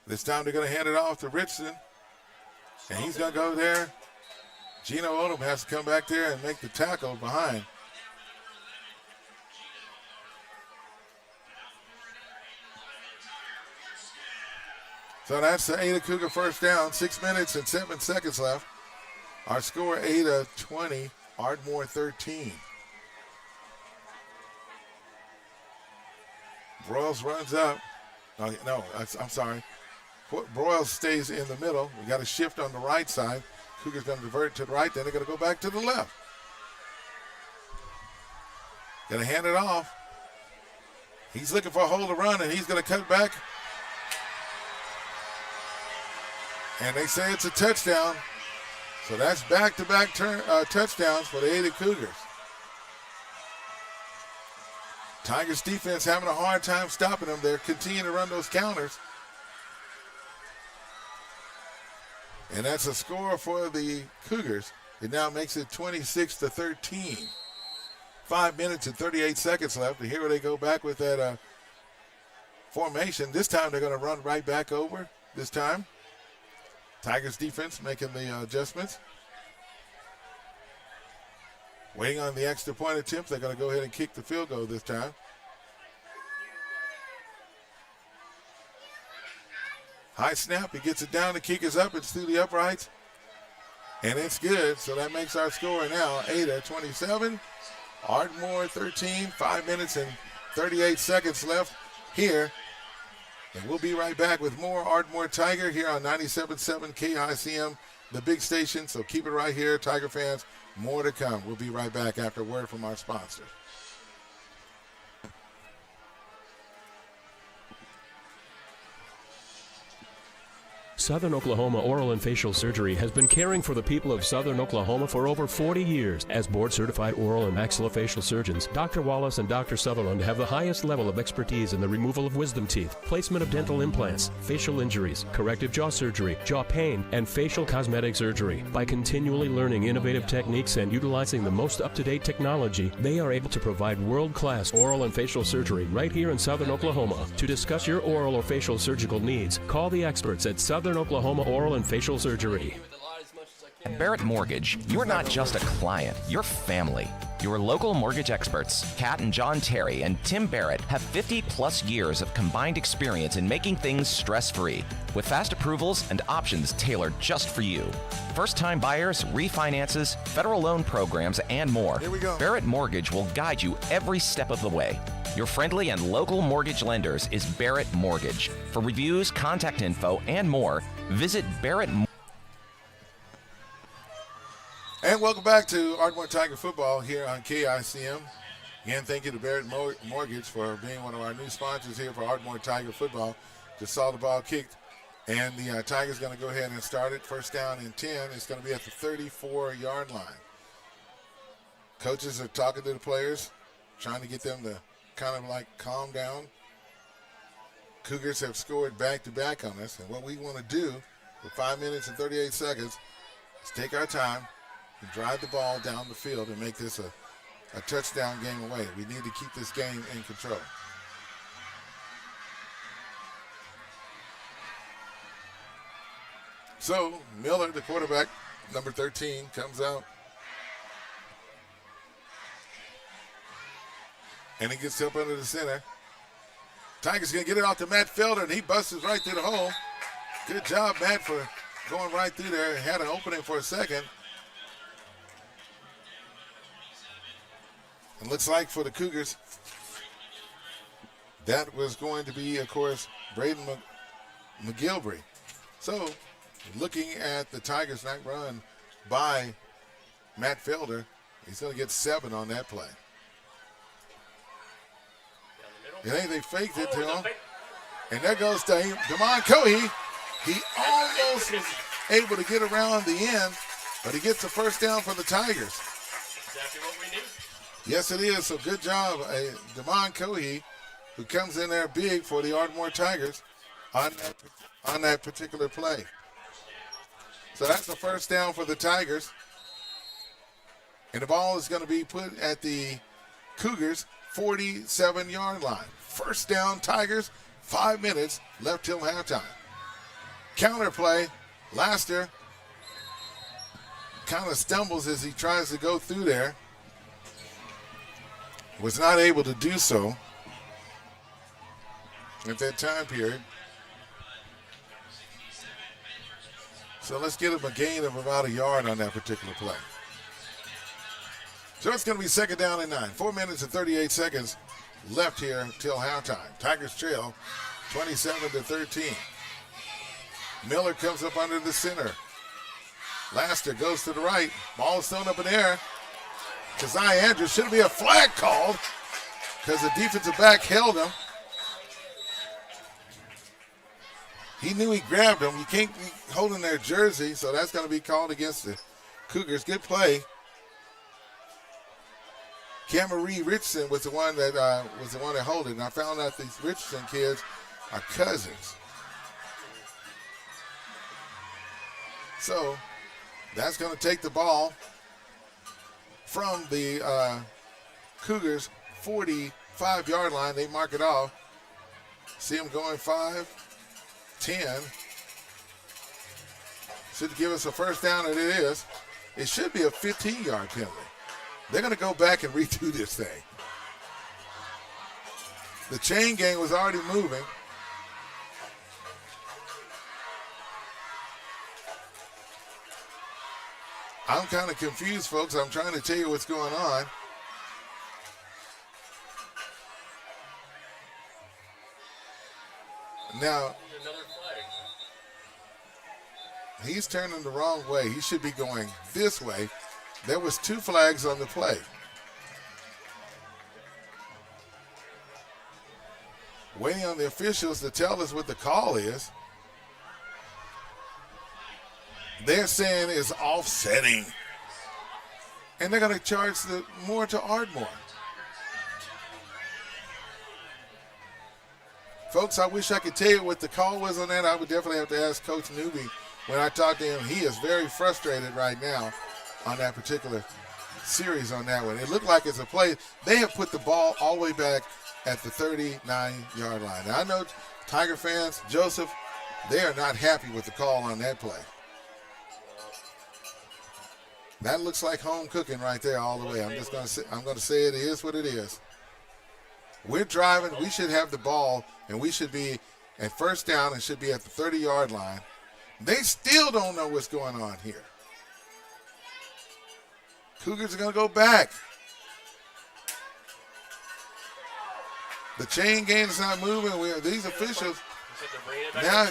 This time they're going to hand it off to Richardson. And he's going to go there. Gino Odom has to come back there and make the tackle behind. So that's the Ada Cougar first down. 6 minutes and 7 seconds left. Our score, Ada 20, Ardmore 13. Broyles runs up. I'm sorry. Broyles stays in the middle. We got a shift on the right side. Cougars going to divert to the right, then they're going to go back to the left. Going to hand it off. He's looking for a hole to run, and he's going to cut back. And they say it's a touchdown. So that's back-to-back touchdowns for the Ada Cougars. Tigers defense having a hard time stopping them. They're continuing to run those counters. And that's a score for the Cougars. It now makes it 26-13. 5 minutes and 38 seconds left. And here they go back with that formation. This time they're going to run right back over this time. Tigers defense making the adjustments. Waiting on the extra point attempt. They're going to go ahead and kick the field goal this time. High snap. He gets it down. The kick is up. It's through the uprights. And it's good. So that makes our score now Ada 27, Ardmore 13. 5 minutes and 38 seconds left here. And we'll be right back with more Ardmore Tiger here on 97.7 KICM, the big station. So keep it right here, Tiger fans. More to come. We'll be right back after a word from our sponsors. Southern Oklahoma Oral and Facial Surgery has been caring for the people of Southern Oklahoma for over 40 years. As board-certified oral and maxillofacial surgeons, Dr. Wallace and Dr. Sutherland have the highest level of expertise in the removal of wisdom teeth, placement of dental implants, facial injuries, corrective jaw surgery, jaw pain, and facial cosmetic surgery. By continually learning innovative techniques and utilizing the most up-to-date technology, they are able to provide world-class oral and facial surgery right here in Southern Oklahoma. To discuss your oral or facial surgical needs, call the experts at Southern Oklahoma Oral and Facial Surgery. At Barrett Mortgage, you're not just a client, you're family. Your local mortgage experts, Kat and John Terry and Tim Barrett, have 50-plus years of combined experience in making things stress-free, with fast approvals and options tailored just for you. First-time buyers, refinances, federal loan programs, and more. Here we go. Barrett Mortgage will guide you every step of the way. Your friendly and local mortgage lenders is Barrett Mortgage. For reviews, contact info, and more, visit Barrett. And welcome back to Ardmore Tiger Football here on KICM. Again, thank you to Barrett Mortgage for being one of our new sponsors here for Ardmore Tiger Football. Just saw the ball kicked, and the Tigers going to go ahead and start it. First down and 10. It's going to be at the 34-yard line. Coaches are talking to the players, trying to get them to kind of like calm down. Cougars have scored back-to-back on us, and what we want to do with 5 minutes and 38 seconds is take our time and drive the ball down the field and make this a touchdown game away. We need to keep this game in control. So Miller, the quarterback, number 13, comes out. And he gets up under the center. Tigers going to get it off to Matt Felder, and he busts right through the hole. Good job, Matt, for going right through there. Had an opening for a second. And looks like for the Cougars, that was going to be, of course, Braden McGilvery. So, looking at the Tigers' night run by Matt Felder, he's going to get 7 on that play. They faked it to him. And there goes Damon Cohey. He almost was able to get around the end, but he gets the first down for the Tigers. Exactly what we need. Yes, it is. So good job, Damon Cohey, who comes in there big for the Ardmore Tigers on that particular play. So that's the first down for the Tigers. And the ball is going to be put at the Cougars' 47-yard line. First down, Tigers. 5 minutes left till halftime. Counter play. Laster kind of stumbles as he tries to go through there. Was not able to do so at that time period. So let's give him a gain of about a yard on that particular play. So it's going to be second down and 9. 4 minutes and 38 seconds left here till halftime. Tigers trail 27-13. Miller comes up under the center. Laster goes to the right. Ball is thrown up in the air. Keziah Andrews, should be a flag called because the defensive back held him. He knew he grabbed him. You can't be holding their jersey, so that's going to be called against the Cougars. Good play. Cameron Richardson was the one that held it, and I found out these Richardson kids are cousins. So that's going to take the ball from the Cougars' 45-yard line. They mark it off. See them going 5, 10. Should give us a first down, and it is. It should be a 15-yard penalty. They're going to go back and redo this thing. The chain gang was already moving. I'm kind of confused, folks. I'm trying to tell you what's going on. Now, he's turning the wrong way. He should be going this way. There was 2 flags on the play. Waiting on the officials to tell us what the call is. They're saying it's offsetting. And they're going to charge more to Ardmore. Folks, I wish I could tell you what the call was on that. I would definitely have to ask Coach Newby when I talk to him. He is very frustrated right now on that particular series on that one. It looked like it's a play. They have put the ball all the way back at the 39-yard line. Now, I know Tiger fans, Joseph, they are not happy with the call on that play. That looks like home cooking right there all the way. I'm going to say it is what it is. We're driving. We should have the ball, and we should be at first down and should be at the 30-yard line. They still don't know what's going on here. Cougars are going to go back. The chain gang is not moving. These officials now.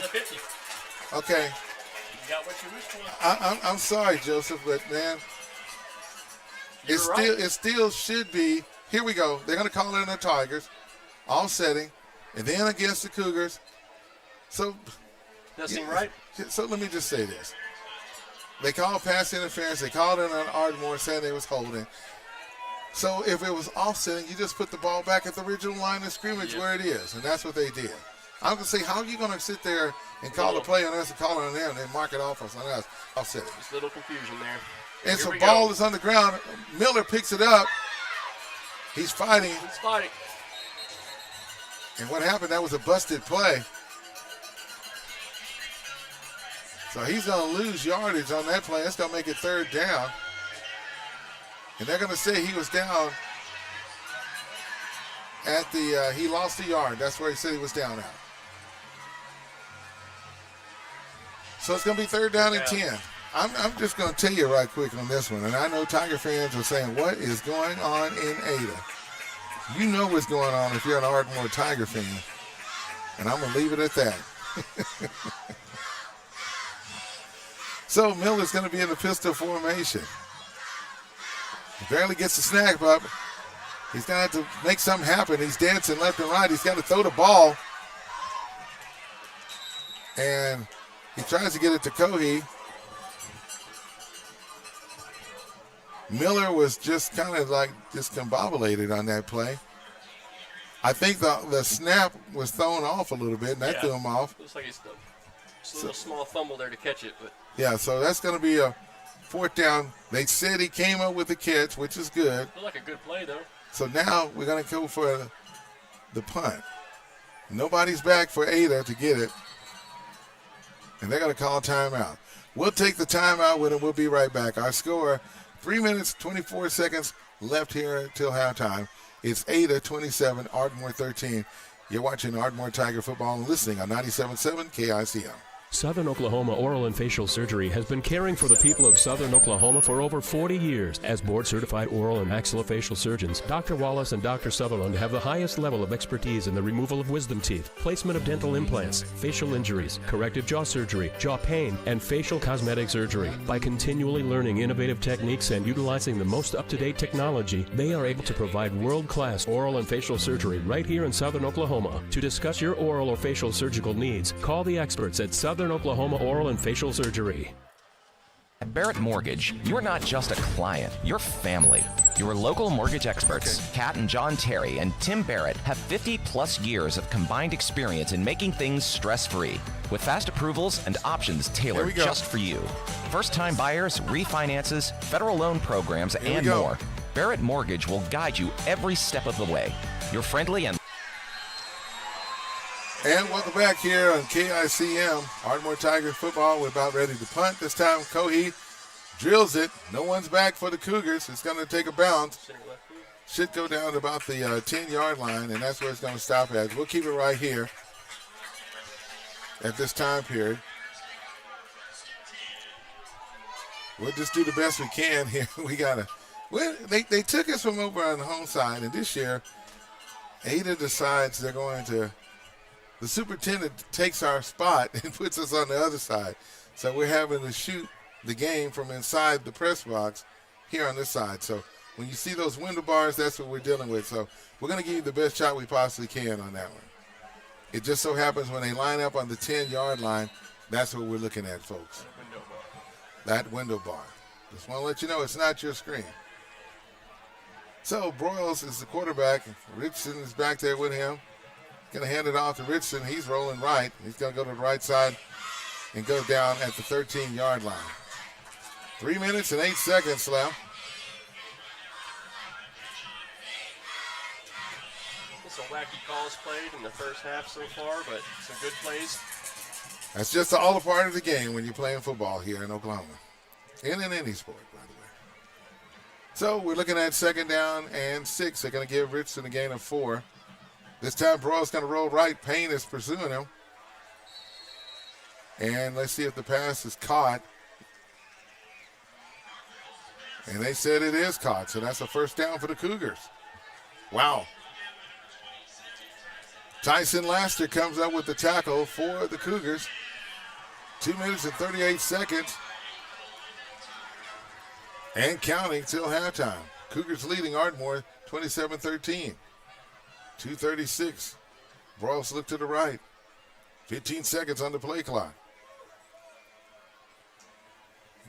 Okay. You got what you wished for. I'm sorry, Joseph, but man, it still should be. Here we go. They're going to call in the Tigers, offsetting, and then against the Cougars. So that seem right? So let me just say this. They called pass interference. They called in on Ardmore saying they was holding. So if it was offsetting, you just put the ball back at the original line of scrimmage where it is, and that's what they did. I'm going to say, how are you going to sit there and call the play on us and call it on them and then mark it off on us? Offsetting. Just a little confusion there. And so ball is on the ground. Miller picks it up. He's fighting. And what happened, that was a busted play. So he's going to lose yardage on that play. That's going to make it 3rd down. And they're going to say he was down at the, he lost a yard. That's where he said he was down at. So it's going to be 3rd down and 10. I'm just going to tell you right quick on this one. And I know Tiger fans are saying, what is going on in Ada? You know what's going on if you're an Ardmore Tiger fan. And I'm going to leave it at that. So Miller's going to be in the pistol formation. He barely gets the snap up. He's going to have to make something happen. He's dancing left and right. He's got to throw the ball. And he tries to get it to Cohee. Miller was just kind of like discombobulated on that play. I think the snap was thrown off a little bit, and that threw him off. Looks like it's a little small fumble there to catch it. But yeah, so that's going to be a 4th down. They said he came up with the catch, which is good. Looked like a good play, though. So now we're going to go for the punt. Nobody's back for Ada to get it. And they're going to call timeout. We'll take the timeout with them. We'll be right back. Our score, 3 minutes, 24 seconds left here until halftime. It's Ada 27, Ardmore 13. You're watching Ardmore Tiger football and listening on 97.7 KICM. Southern Oklahoma Oral and Facial Surgery has been caring for the people of Southern Oklahoma for over 40 years. As board-certified oral and maxillofacial surgeons, Dr. Wallace and Dr. Sutherland have the highest level of expertise in the removal of wisdom teeth, placement of dental implants, facial injuries, corrective jaw surgery, jaw pain, and facial cosmetic surgery. By continually learning innovative techniques and utilizing the most up-to-date technology, they are able to provide world-class oral and facial surgery right here in Southern Oklahoma. To discuss your oral or facial surgical needs, call the experts at Southern Oklahoma Oral and Facial Surgery. At Barrett Mortgage, you're not just a client, you're family. Your local mortgage experts, Kat and John Terry and Tim Barrett, have 50-plus years of combined experience in making things stress-free, with fast approvals and options tailored just for you. First-time buyers, refinances, federal loan programs, and more. Barrett Mortgage will guide you every step of the way. You're friendly and welcome back here on KICM. Ardmore Tigers football. We're about ready to punt. This time, Cohee drills it. No one's back for the Cougars. It's going to take a bounce. Should go down to about the 10-yard line, and that's where it's going to stop at. We'll keep it right here at this time period. We'll just do the best we can here. They took us from over on the home side, and this year, Ada decides they're going to. The superintendent takes our spot and puts us on the other side. So we're having to shoot the game from inside the press box here on this side. So when you see those window bars, that's what we're dealing with. So we're going to give you the best shot we possibly can on that one. It just so happens when they line up on the 10-yard line, that's what we're looking at, folks. That window bar. Just want to let you know it's not your screen. So Broyles is the quarterback. Richardson is back there with him. Going to hand it off to Richardson. He's rolling right. He's going to go to the right side and go down at the 13-yard line. 3 minutes and 8 seconds left. Some wacky calls played in the first half so far, but some good plays. That's just all a part of the game when you're playing football here in Oklahoma. And in any sport, by the way. So we're looking at 2nd down and 6. They're going to give Richardson a gain of 4. This time, Broyles going to roll right. Payne is pursuing him. And let's see if the pass is caught. And they said it is caught, so that's a 1st down for the Cougars. Wow. Tyson Laster comes up with the tackle for the Cougars. 2 minutes and 38 seconds. And counting till halftime. Cougars leading Ardmore 27-13. 2:36. Broyles look to the right. 15 seconds on the play clock.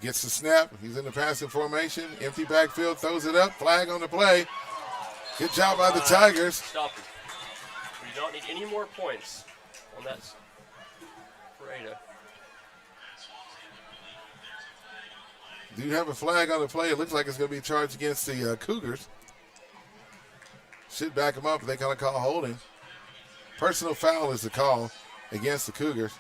Gets the snap. He's in the passing formation. Empty backfield. Throws it up. Flag on the play. Good job by the Tigers. Stop it. We don't need any more points on that for Ada. Do you have a flag on the play? It looks like it's going to be charged against the Cougars. Should back them up, but they're going to call holding. Personal foul is the call against the Cougars.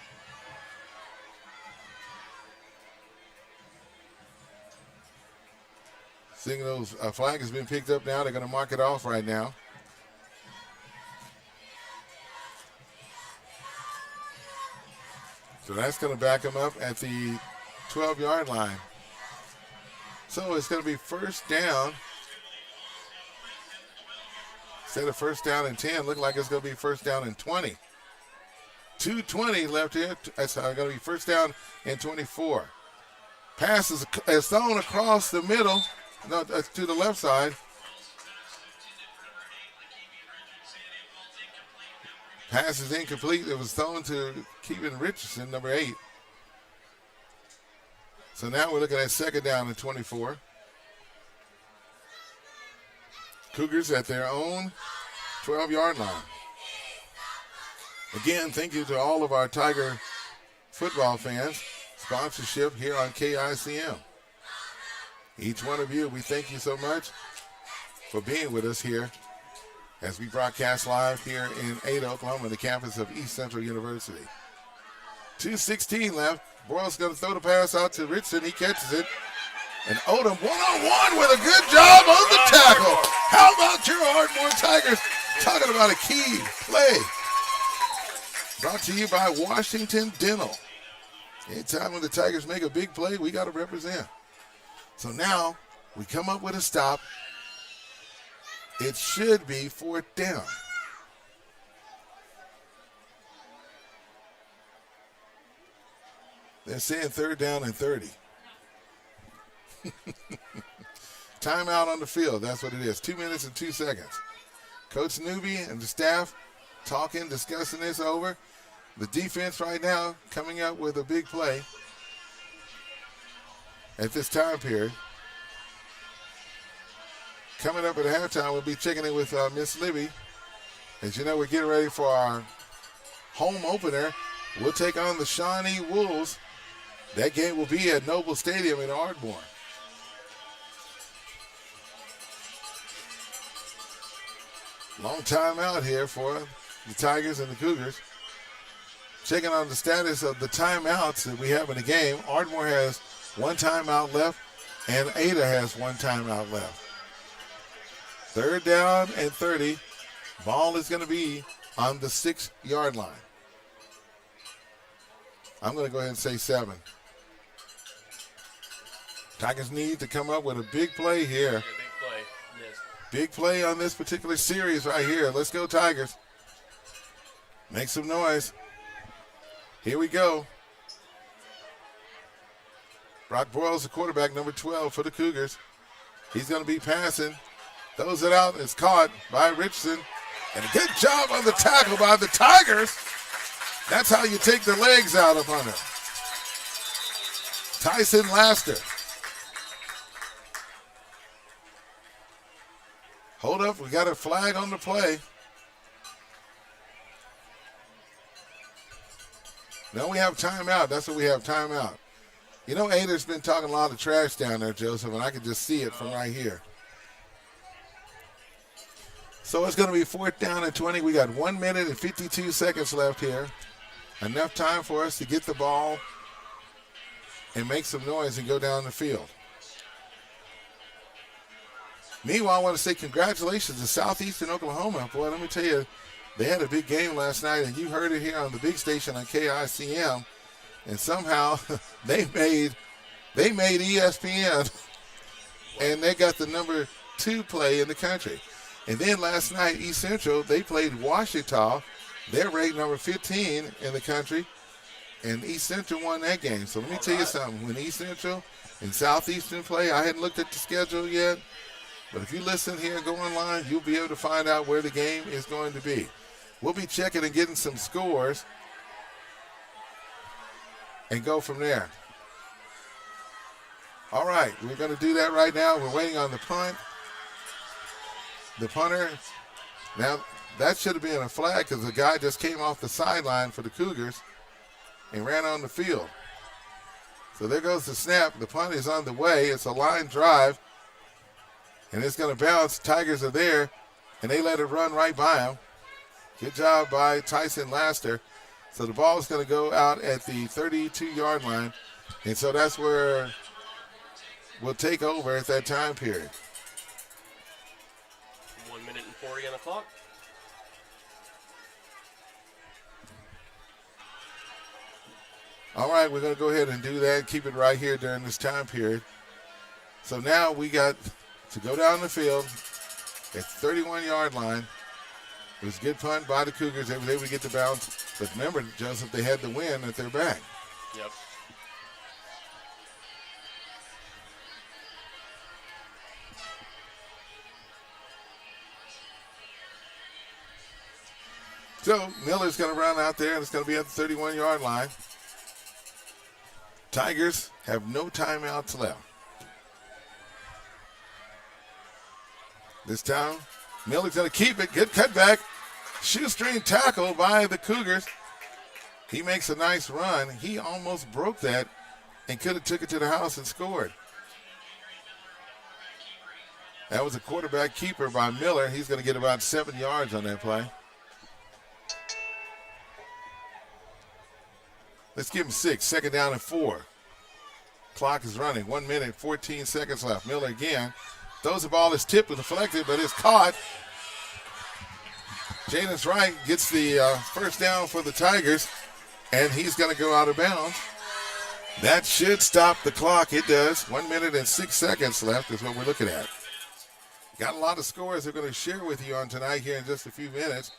Seeing those flag has been picked up now, they're going to mark it off right now. So that's going to back them up at the 12-yard line. So it's going to be 1st down. Instead of 1st down and 10, look like it's going to be 1st down and 20. 2:20 left here. That's going to be 1st down and 24. Pass is thrown across the middle, no, to the left side. Pass is incomplete. It was thrown to Keevan Richardson, number 8. So now we're looking at 2nd down and 24. Cougars at their own 12-yard line. Again, thank you to all of our Tiger football fans. Sponsorship here on KICM. Each one of you, we thank you so much for being with us here as we broadcast live here in Ada, Oklahoma, the campus of East Central University. 2:16 left. Broyles going to throw the pass out to Richardson. He catches it. And Odom one-on-one with a good job on the tackle. How about your Ardmore Tigers? Talking about a key play. Brought to you by Washington Dental. Anytime when the Tigers make a big play, we got to represent. So now we come up with a stop. It should be 4th down. They're saying 3rd down and 30. Timeout on the field. That's what it is. 2 minutes and 2 seconds. Coach Newby and the staff talking, discussing this over. The defense right now coming up with a big play at this time period. Coming up at halftime, we'll be checking in with Miss Libby. As you know, we're getting ready for our home opener. We'll take on the Shawnee Wolves. That game will be at Noble Stadium in Ardmore. Long time out here for the Tigers and the Cougars. Checking on the status of the timeouts that we have in the game. Ardmore has 1 timeout left, and Ada has 1 timeout left. 3rd down and 30. Ball is going to be on the 6-yard line. I'm going to go ahead and say 7. Tigers need to come up with a big play here. Yeah, big play. Yes. Big play on this particular series right here. Let's go, Tigers. Make some noise. Here we go. Brock Boyles, the quarterback, number 12 for the Cougars. He's going to be passing. Throws it out. It's caught by Richardson. And a good job on the tackle by the Tigers. That's how you take the legs out of under. Tyson Laster. Hold up, we got a flag on the play. No, we have timeout. That's what we have, timeout. You know, Ada's been talking a lot of trash down there, Joseph, and I can just see it from right here. So it's going to be 4th down and 20. We got 1 minute and 52 seconds left here. Enough time for us to get the ball and make some noise and go down the field. Meanwhile, I want to say congratulations to Southeastern Oklahoma. Boy, let me tell you, they had a big game last night, and you heard it here on the big station on KICM. And somehow they made ESPN, and they got the number 2 play in the country. And then last night, East Central, they played Washita. They're ranked number 15 in the country, and East Central won that game. So let me tell you something. When East Central and Southeastern play, I hadn't looked at the schedule yet, but if you listen here and go online, you'll be able to find out where the game is going to be. We'll be checking and getting some scores and go from there. All right, we're going to do that right now. We're waiting on the punt. The punter, now that should have been a flag because the guy just came off the sideline for the Cougars and ran on the field. So there goes the snap. The punt is on the way. It's a line drive, and it's going to bounce. Tigers are there, and they let it run right by them. Good job by Tyson Laster. So the ball is going to go out at the 32-yard line, and so that's where we'll take over at that time period. 1 minute and 40 on the clock. All right, we're going to go ahead and do that. Keep it right here during this time period. So now we got to go down the field at 31-yard line. It was a good punt by the Cougars. They were able to get the bounce. But remember, Joseph, they had the win at their back. Yep. So Miller's going to run out there, and it's going to be at the 31-yard line. Tigers have no timeouts left. This time, Miller's going to keep it. Good cutback. Shoestring tackle by the Cougars. He makes a nice run. He almost broke that and could have took it to the house and scored. That was a quarterback keeper by Miller. He's going to get about 7 yards on that play. Let's give him 6. 2nd down and 4. Clock is running. 1 minute, 14 seconds left. Miller again. Throws the ball, is tipped and deflected, but it's caught. Jaden's Wright gets the first down for the Tigers, and he's going to go out of bounds That should stop the clock. It does. 1 minute and 6 seconds left is what we're looking at. Got a lot of scores they're going to share with you on tonight here in just a few minutes.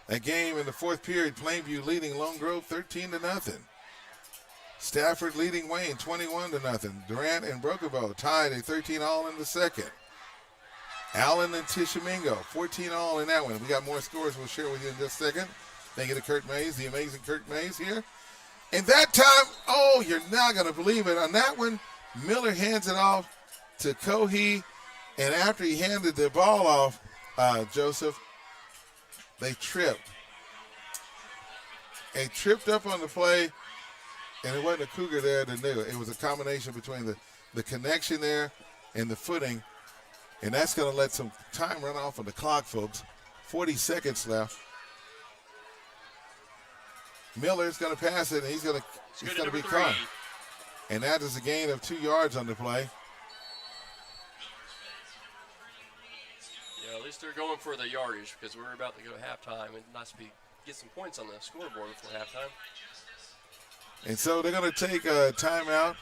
That game in the fourth period, Plainview leading Lone Grove 13-0. Stafford leading Wayne 21-0. Durant and Brookaville tied at 13-all in the second. Allen and Tishomingo 14-all in that one. We got more scores we'll share with you in just a second. Thank you to Kurt Mays, the amazing Kurt Mays here. And that time, oh, you're not going to believe it. On that one, Miller hands it off to Cohee. And after he handed the ball off, Joseph, they tripped. They tripped up on the play, and it wasn't a Cougar there that knew it. It was a combination between the connection there and the footing. And that's going to let some time run off on the clock, folks. 40 seconds left. Miller's going to pass it, and he's going to be caught. And that is a gain of 2 yards on the play. Yeah, at least they're going for the yardage because we're about to go to halftime and get some points on the scoreboard before halftime. And so they're going to take a timeout.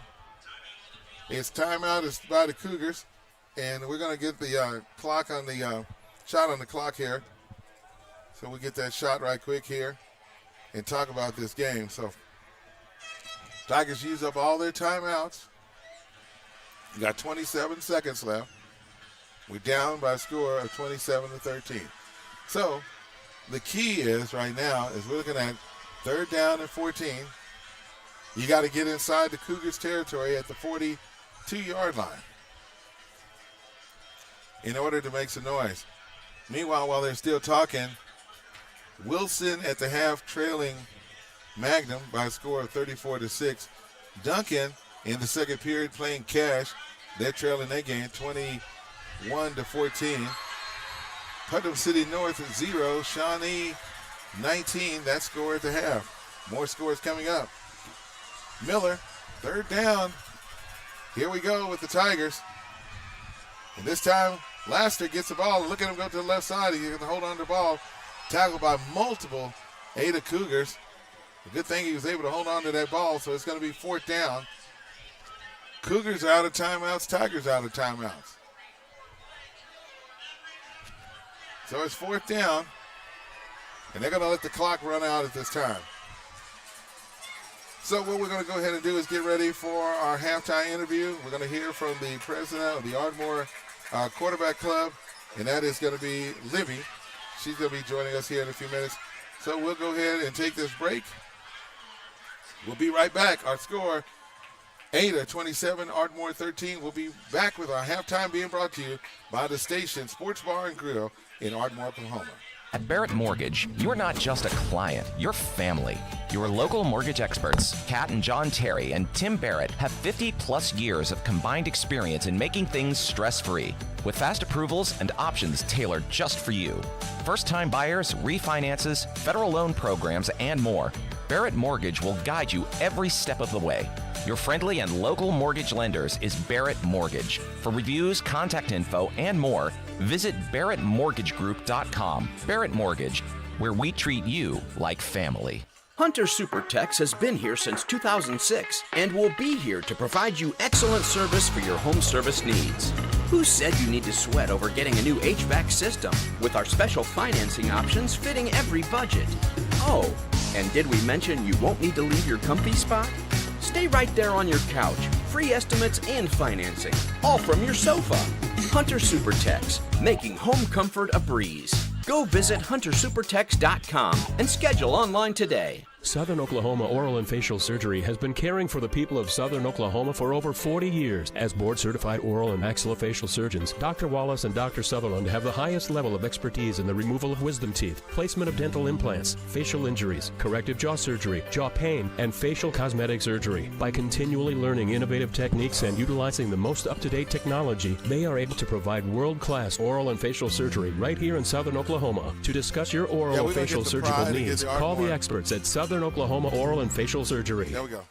It's timeout is by the Cougars. And we're going to get the clock on the shot on the clock here. So we'll get that shot right quick here and talk about this game. So Tigers use up all their timeouts. We got 27 seconds left. We're down by a score of 27-13. So the key is right now is we're looking at 3rd down and 14. You got to get inside the Cougars territory at the 42-yard line in order to make some noise. Meanwhile, while they're still talking, Wilson at the half trailing Magnum by a score of 34-6. Duncan in the second period playing cash. They're trailing that game 21-14. Putnam City North at 0. Shawnee 19. That score at the half. More scores coming up. Miller, 3rd down. Here we go with the Tigers. And this time, Laster gets the ball. Look at him go to the left side. He can hold on to the ball. Tackled by multiple Ada Cougars. A good thing he was able to hold on to that ball, so it's going to be 4th down. Cougars are out of timeouts. Tigers out of timeouts. So it's 4th down, and they're going to let the clock run out at this time. So what we're going to go ahead and do is get ready for our halftime interview. We're going to hear from the president of the Ardmore Quarterback Club, and that is going to be Libby. She's going to be joining us here in a few minutes. So we'll go ahead and take this break. We'll be right back. Our score, Ada 27, Ardmore 13. We'll be back with our halftime being brought to you by the station Sports Bar and Grill in Ardmore, Oklahoma. At Barrett Mortgage, you're not just a client, you're family. Your local mortgage experts, Kat and John Terry and Tim Barrett, have 50-plus years of combined experience in making things stress-free, with fast approvals and options tailored just for you. First-time buyers, refinances, federal loan programs, and more. Barrett Mortgage will guide you every step of the way. Your friendly and local mortgage lenders is Barrett Mortgage. For reviews, contact info, and more, visit barrettmortgagegroup.com. Barrett Mortgage, where we treat you like family. Hunter SuperTex has been here since 2006 and will be here to provide you excellent service for your home service needs. Who said you need to sweat over getting a new HVAC system? With our special financing options fitting every budget. Oh, and did we mention you won't need to leave your comfy spot? Stay right there on your couch. Free estimates and financing, all from your sofa. Hunter SuperTex, making home comfort a breeze. Go visit huntersupertex.com and schedule online today. Southern Oklahoma Oral and Facial Surgery has been caring for the people of Southern Oklahoma for over 40 years. As board-certified oral and maxillofacial surgeons, Dr. Wallace and Dr. Sutherland have the highest level of expertise in the removal of wisdom teeth, placement of dental implants, facial injuries, corrective jaw surgery, jaw pain, and facial cosmetic surgery. By continually learning innovative techniques and utilizing the most up-to-date technology, they are able to provide world-class oral and facial surgery right here in Southern Oklahoma. To discuss your oral and facial surgical needs, call the experts at Southern Oklahoma Oral and Facial Surgery. There we go.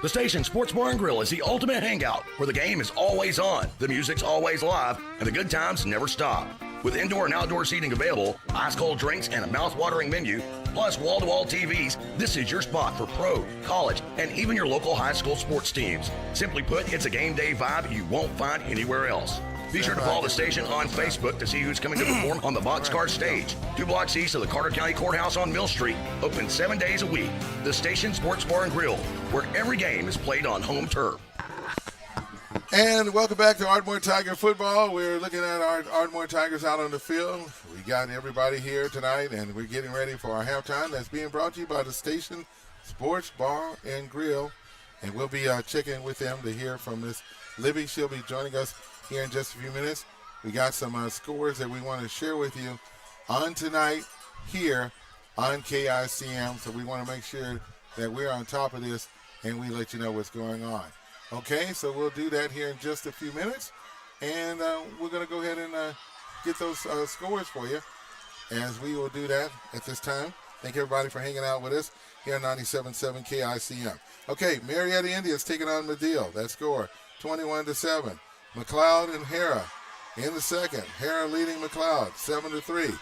The station Sports Bar and Grill is the ultimate hangout where the game is always on, the music's always live, and the good times never stop. With indoor and outdoor seating available, ice-cold drinks, and a mouth-watering menu, Plus wall-to-wall TVs, this is your spot for pro, college, and even your local high school sports teams. Simply put, it's a game day vibe you won't find anywhere else. Be sure to follow the station on Facebook to see who's coming to perform on the Boxcar stage. 2 blocks east of the Carter County Courthouse on Mill Street. Open 7 days a week. The Station Sports Bar and Grill, where every game is played on home turf. And welcome back to Ardmore Tiger Football. We're looking at our Ardmore Tigers out on the field. We got everybody here tonight, and we're getting ready for our halftime. That's being brought to you by the Station Sports Bar and Grill. And we'll be checking with them to hear from Miss Libby. She'll be joining us here in just a few minutes. We got some scores that we want to share with you on tonight here on KICM. So we want to make sure that we're on top of this and we let you know what's going on. Okay, so we'll do that here in just a few minutes. And we're going to go ahead and get those scores for you as we will do that at this time. Thank everybody for hanging out with us here on 97.7 KICM. Okay, Marietta Indians taking on Medill. That score, 21-7. McLeod and Hara in the second. Hara leading McLeod, 7-3.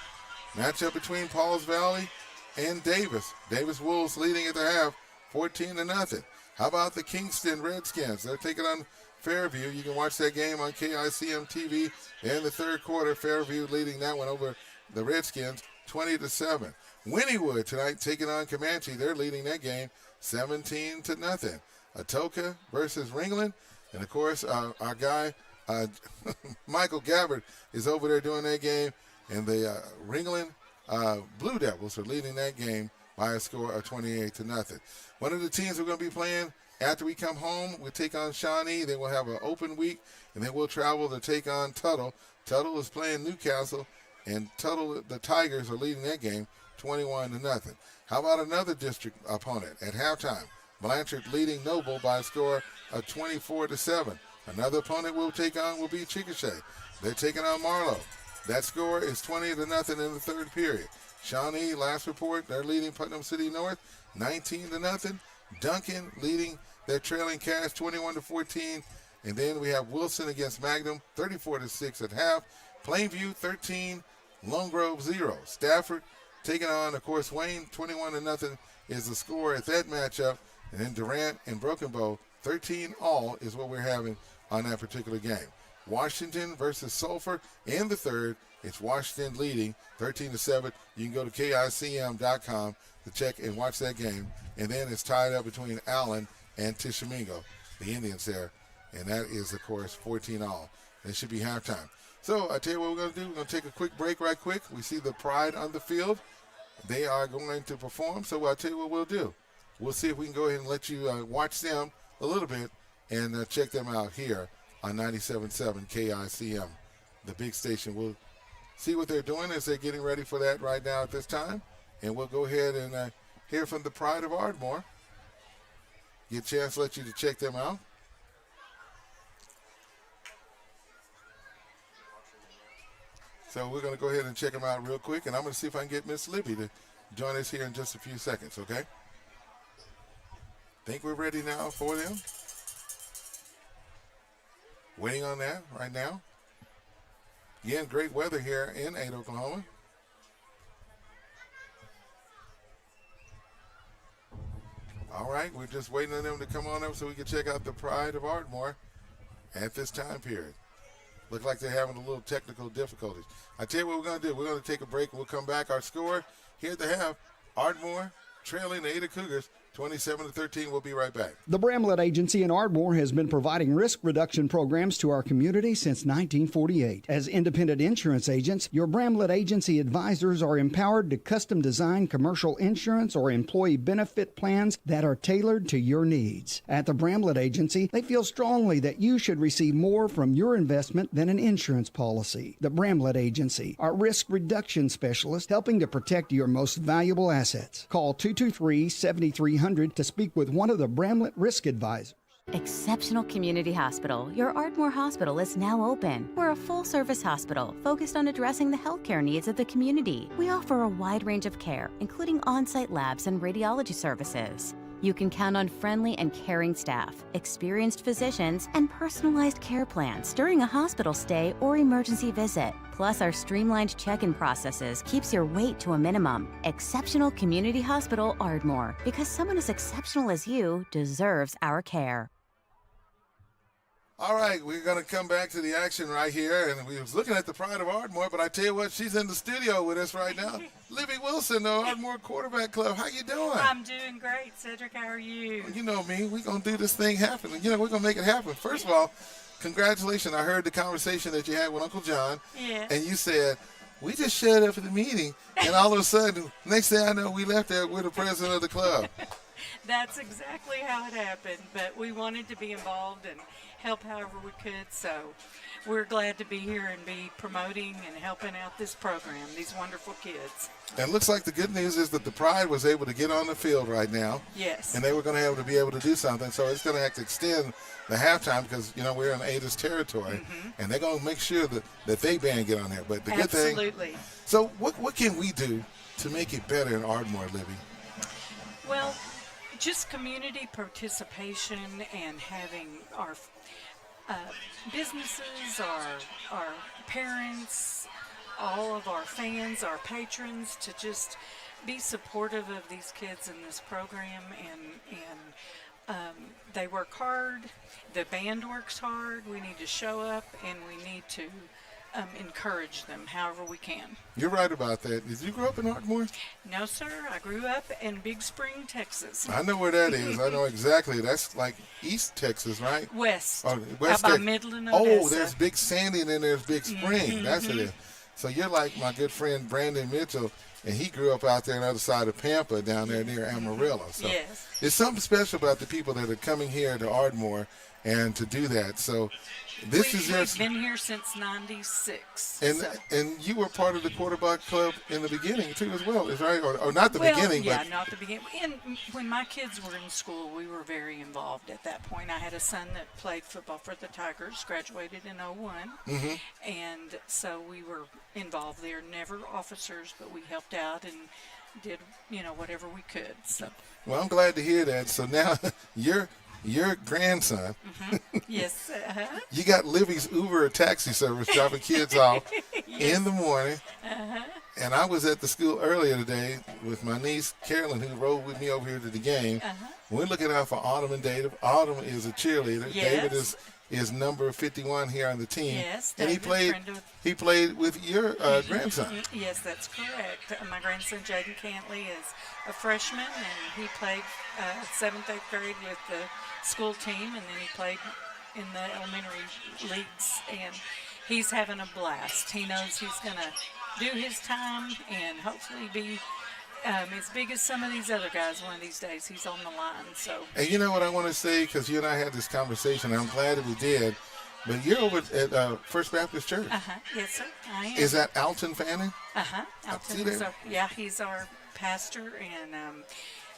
Matchup between Pauls Valley and Davis. Davis Wolves leading at the half, 14-0. How about the Kingston Redskins? They're taking on Fairview. You can watch that game on KICM TV in the third quarter. Fairview leading that one over the Redskins, 20-7. Wynnewood tonight taking on Comanche. They're leading that game, 17-0. Atoka versus Ringland. And, of course, our guy, Michael Gabbard, is over there doing that game. And the Ringland Blue Devils are leading that game by a score of 28-0. One of the teams we're going to be playing after we come home, we'll take on Shawnee. They will have an open week, and then we'll travel to take on Tuttle. Tuttle is playing Newcastle, and Tuttle, the Tigers, are leading that game 21-0. How about another district opponent at halftime? Blanchard leading Noble by a score of 24-7. Another opponent we'll take on will be Chickasha. They're taking on Marlow. That score is 20-0 in the third period. Shawnee, last report, they're leading Putnam City North 19-0. Duncan leading their trailing Cash 21-14. And then we have Wilson against Magnum 34-6 at half. Plainview 13, Lone Grove 0. Stafford taking on, of course, Wayne 21-0 is the score at that matchup. And then Durant and Broken Bow 13-all is what we're having on that particular game. Washington versus Sulphur in the third. It's Washington leading 13-7. You can go to KICM.com to check and watch that game. And then it's tied up between Allen and Tishomingo, the Indians there. And that is, of course, 14-all. It should be halftime. So I tell you what we're going to do. We're going to take a quick break right quick. We see the Pride on the field. They are going to perform. So I'll tell you what we'll do. We'll see if we can go ahead and let you watch them a little bit and check them out here on 97.7 KICM, the big station. We'll see what they're doing as they're getting ready for that right now at this time. And we'll go ahead and hear from the Pride of Ardmore. Get a chance to let you to check them out. So we're going to go ahead and check them out real quick. And I'm going to see if I can get Miss Libby to join us here in just a few seconds, okay? Think we're ready now for them. Waiting on that right now. Again, great weather here in Ada, Oklahoma. All right, we're just waiting on them to come on up so we can check out the Pride of Ardmore at this time period. Look like they're having a little technical difficulties. I tell you what we're going to do. We're going to take a break and we'll come back. Our score here at the half, Ardmore trailing the Ada Cougars 27-13. We'll be right back. The Bramlett Agency in Ardmore has been providing risk reduction programs to our community since 1948. As independent insurance agents, your Bramlett Agency advisors are empowered to custom design commercial insurance or employee benefit plans that are tailored to your needs. At the Bramlett Agency, they feel strongly that you should receive more from your investment than an insurance policy. The Bramlett Agency, our risk reduction specialist, helping to protect your most valuable assets. Call 223-7300 to speak with one of the Bramlett risk advisors. Exceptional Community Hospital. Your Ardmore Hospital is now open. We're a full-service hospital focused on addressing the healthcare needs of the community. We offer a wide range of care, including on-site labs and radiology services. You can count on friendly and caring staff, experienced physicians, and personalized care plans during a hospital stay or emergency visit. Plus, our streamlined check-in processes keeps your wait to a minimum. Exceptional Community Hospital Ardmore, because someone as exceptional as you deserves our care. All right, we're going to come back to the action right here, and we was looking at the pride of Ardmore, but I tell you what, she's in the studio with us right now. Libby Wilson, the Ardmore Quarterback Club. How you doing? I'm doing great, Cedric. How are you? You know me. We're going to do this thing happen. You know, we're going to make it happen. First of all, congratulations. I heard the conversation that you had with Uncle John, Yeah. and you said, we just showed up at the meeting, and all of a sudden, next thing I know, we left there with the president of the club. That's exactly how it happened, but we wanted to be involved and help however we could, so we're glad to be here and be promoting and helping out this program, these wonderful kids. And it looks like the good news is that the Pride was able to get on the field right now. Yes. And they were going to be able to do something, so it's going to have to extend the halftime because, you know, we're in Ada's territory, and they're going to make sure that they band get on there. But the good thing. Absolutely. So what can we do to make it better in Ardmore, Libby? Well, just community participation and having our businesses, our parents, all of our fans, our patrons, to just be supportive of these kids in this program, and they work hard, the band works hard, we need to show up, and we need to encourage them however we can. You're right about that. Did you grow up in Ardmore? No, sir. I grew up in Big Spring, Texas. I know where that is. I know exactly. That's like East Texas, right? West. Oh, West Out by Texas. Midland, Oh, Odessa. there's Big Sandy and then there's Big Spring. That's it is. So you're like my good friend Brandon Mitchell, and he grew up out there on the other side of Pampa down there near Amarillo. So yes. It's something special about the people that are coming here to Ardmore and to do that. So We've been here since '96. And you were part of the quarterback club in the beginning too, as well, is right? Or not the beginning, yeah, but not the beginning. And when my kids were in school, we were very involved at that point. I had a son that played football for the Tigers, graduated in '01, and so we were involved there. Never officers, but we helped out and did whatever we could. So. Well, I'm glad to hear that. So now your grandson. Yes. You got Libby's Uber taxi service dropping kids off in the morning. And I was at the school earlier today with my niece Carolyn, who rode with me over here to the game. We're looking out for Autumn and David. Autumn is a cheerleader. Yes. David is number 51 here on the team. Yes, and he played with your grandson. Yes, that's correct. My grandson Jaden Cantley is a freshman, and he played 7th, 8th grade with the school team, and then he played in the elementary leagues, and he's having a blast. He knows he's going to do his time and hopefully be as big as some of these other guys one of these days. He's on the line. So. And you know what I want to say, because you and I had this conversation, and I'm glad that we did, but you're over at First Baptist Church. Yes, sir, I am. Is that Alton Fanning? Alton is he's our pastor, and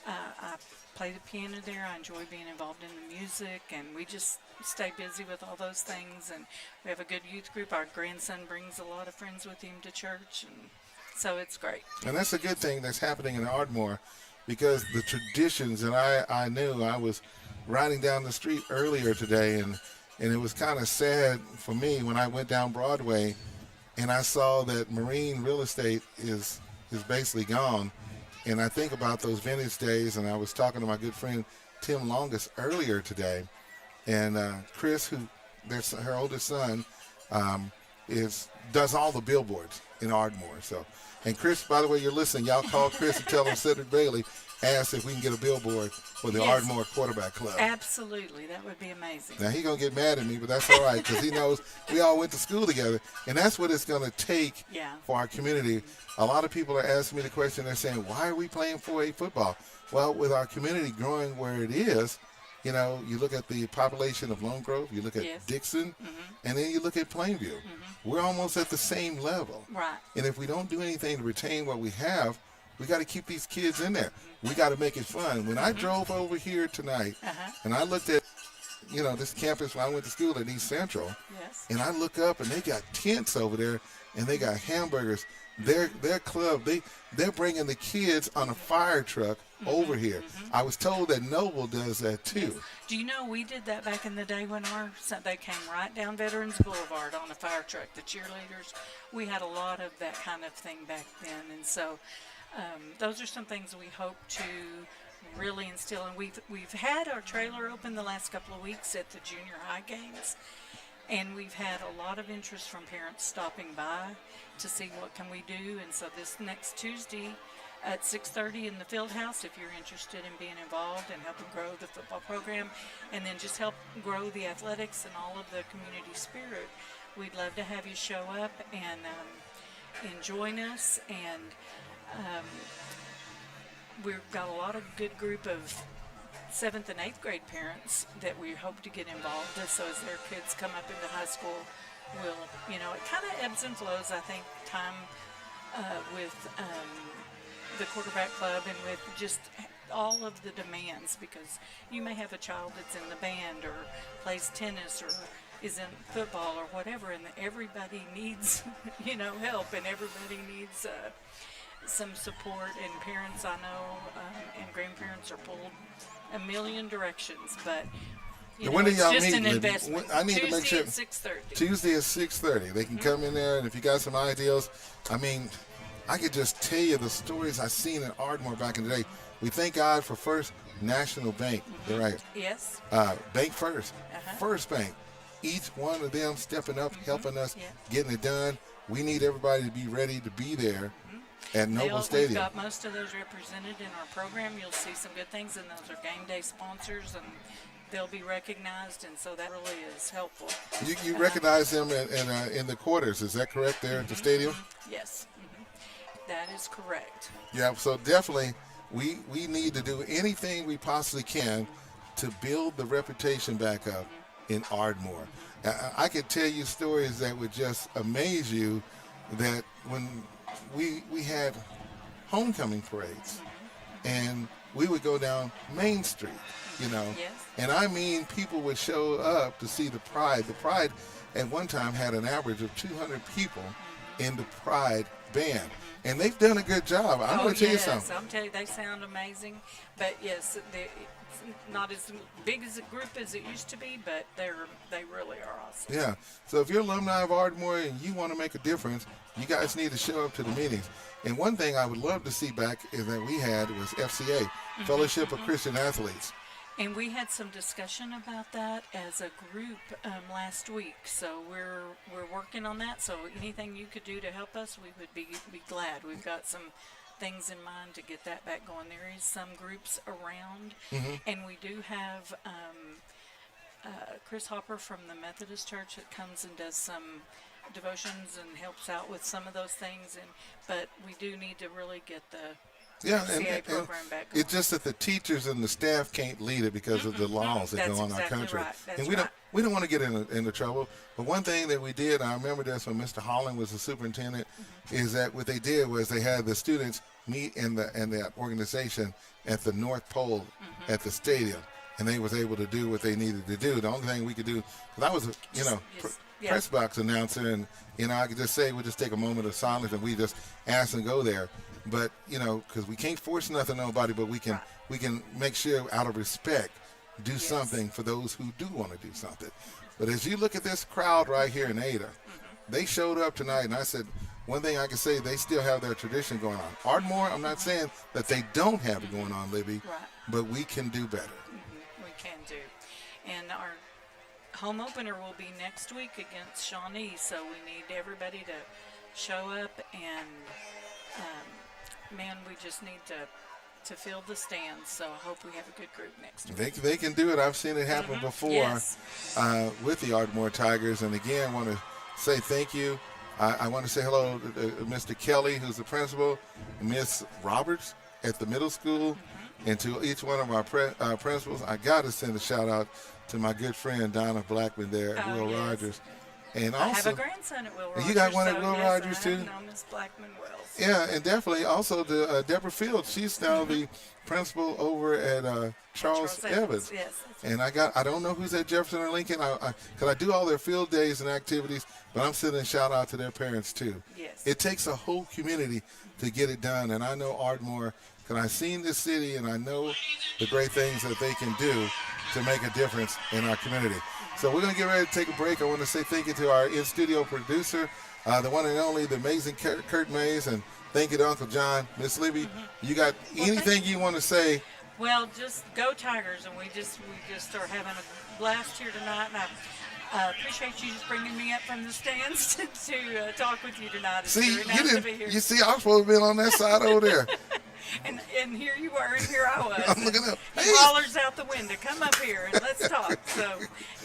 I play the piano there. I enjoy being involved in the music, and we just stay busy with all those things, and we have a good youth group. Our grandson brings a lot of friends with him to church, and so it's great. And that's a good thing that's happening in Ardmore, because the traditions, and I knew, I was riding down the street earlier today, and it was kind of sad for me when I went down Broadway and I saw that marine real estate is basically gone. And I think about those vintage days, and I was talking to my good friend Tim Longus earlier today, and Chris, who that's her oldest son, does all the billboards in Ardmore. So, and Chris, by the way, you're listening. Y'all call Chris and tell him Cedric Bailey asked if we can get a billboard for the Ardmore Quarterback Club. Absolutely, that would be amazing. Now he's gonna get mad at me, but that's all right, because he knows we all went to school together, and that's what it's gonna take for our community. A lot of people are asking me the question. They're saying, "Why are we playing 4A football?" Well, with our community growing where it is, you know, you look at the population of Lone Grove, you look at Dixon, and then you look at Plainview. We're almost at the same level. Right. And if we don't do anything to retain what we have, we got to keep these kids in there. We got to make it fun. When I drove over here tonight and I looked at this campus when I went to school at East Central. Yes. And I look up, and they got tents over there, and they got hamburgers. Their club, they're bringing the kids on a fire truck over here. I was told that Noble does that too. Yes. Do you know we did that back in the day when they came right down Veterans Boulevard on a fire truck, the cheerleaders. We had a lot of that kind of thing back then, and so those are some things we hope to really instill. And we've had our trailer open the last couple of weeks at the junior high games, and we've had a lot of interest from parents stopping by to see what can we do. And so this next Tuesday at 6:30 in the field house, if you're interested in being involved and helping grow the football program and then just help grow the athletics and all of the community spirit, we'd love to have you show up and join us. And we've got a lot of good group of 7th and 8th grade parents that we hope to get involved. So as their kids come up into high school, it kind of ebbs and flows, I think, time with the quarterback club and with just all of the demands, because you may have a child that's in the band or plays tennis or is in football or whatever, and everybody needs, help, and everybody needs some support, and parents, I know, and grandparents are pulled a million directions, but when do y'all it's just meet? an investment. I need to make sure. Tuesday at 6:30. Tuesday at 6:30. They can come in there, and if you got some ideas, I could just tell you the stories I seen in Ardmore back in the day. We thank God for First National Bank. You're right. Yes. Bank First. First Bank. Each one of them stepping up, helping us, getting it done. We need everybody to be ready to be there at Noble Stadium. We've got most of those represented in our program. You'll see some good things, and those are game day sponsors, and they'll be recognized, and so that really is helpful. You recognize them in the quarters, is that correct, there at the stadium? Yes, that is correct. Yeah, so definitely we need to do anything we possibly can to build the reputation back up in Ardmore. I could tell you stories that would just amaze you, that when we had homecoming parades, and we would go down Main Street, and I mean people would show up to see the Pride. The Pride at one time had an average of 200 people in the Pride band, and they've done a good job. I'm going to tell you something. I'm telling you, they sound amazing, but yes, it's not as big as a group as it used to be, but they really are awesome. Yeah, so if you're alumni of Ardmore and you want to make a difference, you guys need to show up to the meetings. And one thing I would love to see back is that we had was FCA, Fellowship of Christian Athletes. And we had some discussion about that as a group last week, so we're working on that. So anything you could do to help us, we would be glad. We've got some things in mind to get that back going. There is some groups around, and we do have Chris Hopper from the Methodist Church that comes and does some devotions and helps out with some of those things. But we do need to really get the CA program back going. It's just that the teachers and the staff can't lead it because of the laws that go on in our country. Right. And we don't want to get into trouble. But one thing that we did, I remember this when Mr. Holland was the superintendent, is that what they did was they had the students meet in that organization at the North Pole at the stadium, and they was able to do what they needed to do. The only thing we could do, because I was a press box announcer, and I could just say, we'll just take a moment of silence and we just ask and go there. But because we can't force nothing on nobody, but we can make sure, out of respect, do something for those who do want to do something. But as you look at this crowd right here in Ada, they showed up tonight, and I said, one thing I can say, they still have their tradition going on. Ardmore, I'm not saying that they don't have it going on, Libby, but we can do better. We can do. And our home opener will be next week against Shawnee, so we need everybody to show up, and we just need to fill the stands. So I hope we have a good group next week. They can do it. I've seen it happen before with the Ardmore Tigers. And again, I want to say thank you. I want to say hello to Mr. Kelly, who's the principal, Miss Roberts at the middle school, and to each one of our principals. I got to send a shout out to my good friend Donna Blackman there at Will Rogers. And I also, have a grandson at Will Rogers. You got one at so Will yes, Rogers, too? I know Miss Blackman well. So. Yeah, and definitely also the Deborah Fields. She's now the principal over at Charles Evans. Yes. And I don't know who's at Jefferson or Lincoln, because I do all their field days and activities, but I'm sending a shout out to their parents too. Yes. It takes a whole community to get it done, and I know Ardmore, because I've seen this city and I know the great things that they can do to make a difference in our community. So we're going to get ready to take a break. I want to say thank you to our in-studio producer, the one and only, the amazing Kurt Mays, and thank you to Uncle John. Miss Libby, you got anything you want to say? Well, just go Tigers, and we just are having a blast here tonight. And I appreciate you just bringing me up from the stands to talk with you tonight. It's See, very nice to be here. You see, I was supposed to be on that side over there. And here you were, and here I was. I'm looking up. He hollers out the window, come up here and let's talk. So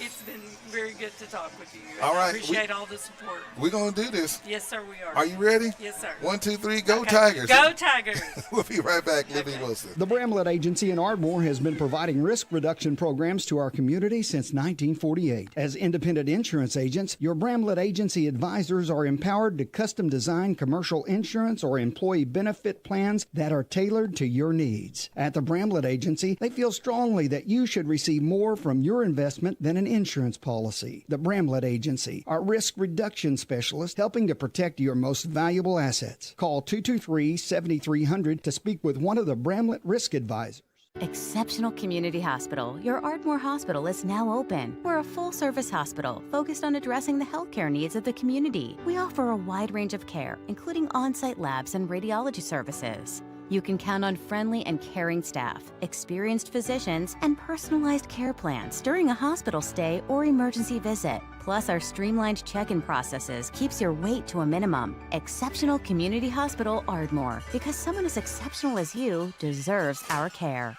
it's been very good to talk with you. All right. I appreciate all the support. We're going to do this. Yes, sir, we are. Are you ready? Yes, sir. 1, 2, 3, go Okay. Tigers. Go Tigers. We'll be right back, Libby Wilson. The Bramlett Agency in Ardmore has been providing risk reduction programs to our community since 1948. As independent insurance agents, your Bramlett Agency advisors are empowered to custom design commercial insurance or employee benefit plans that are tailored to your needs. At the Bramlett Agency, they feel strongly that you should receive more from your investment than an insurance policy. The Bramlett Agency are risk reduction specialists helping to protect your most valuable assets. Call 223-7300 to speak with one of the Bramlett risk advisors. Exceptional Community Hospital. Your Ardmore Hospital is now open. We're a full-service hospital focused on addressing the healthcare needs of the community. We offer a wide range of care, including on-site labs and radiology services. You can count on friendly and caring staff, experienced physicians, and personalized care plans during a hospital stay or emergency visit. Plus, our streamlined check-in processes keeps your wait to a minimum. Exceptional Community Hospital Ardmore, because someone as exceptional as you deserves our care.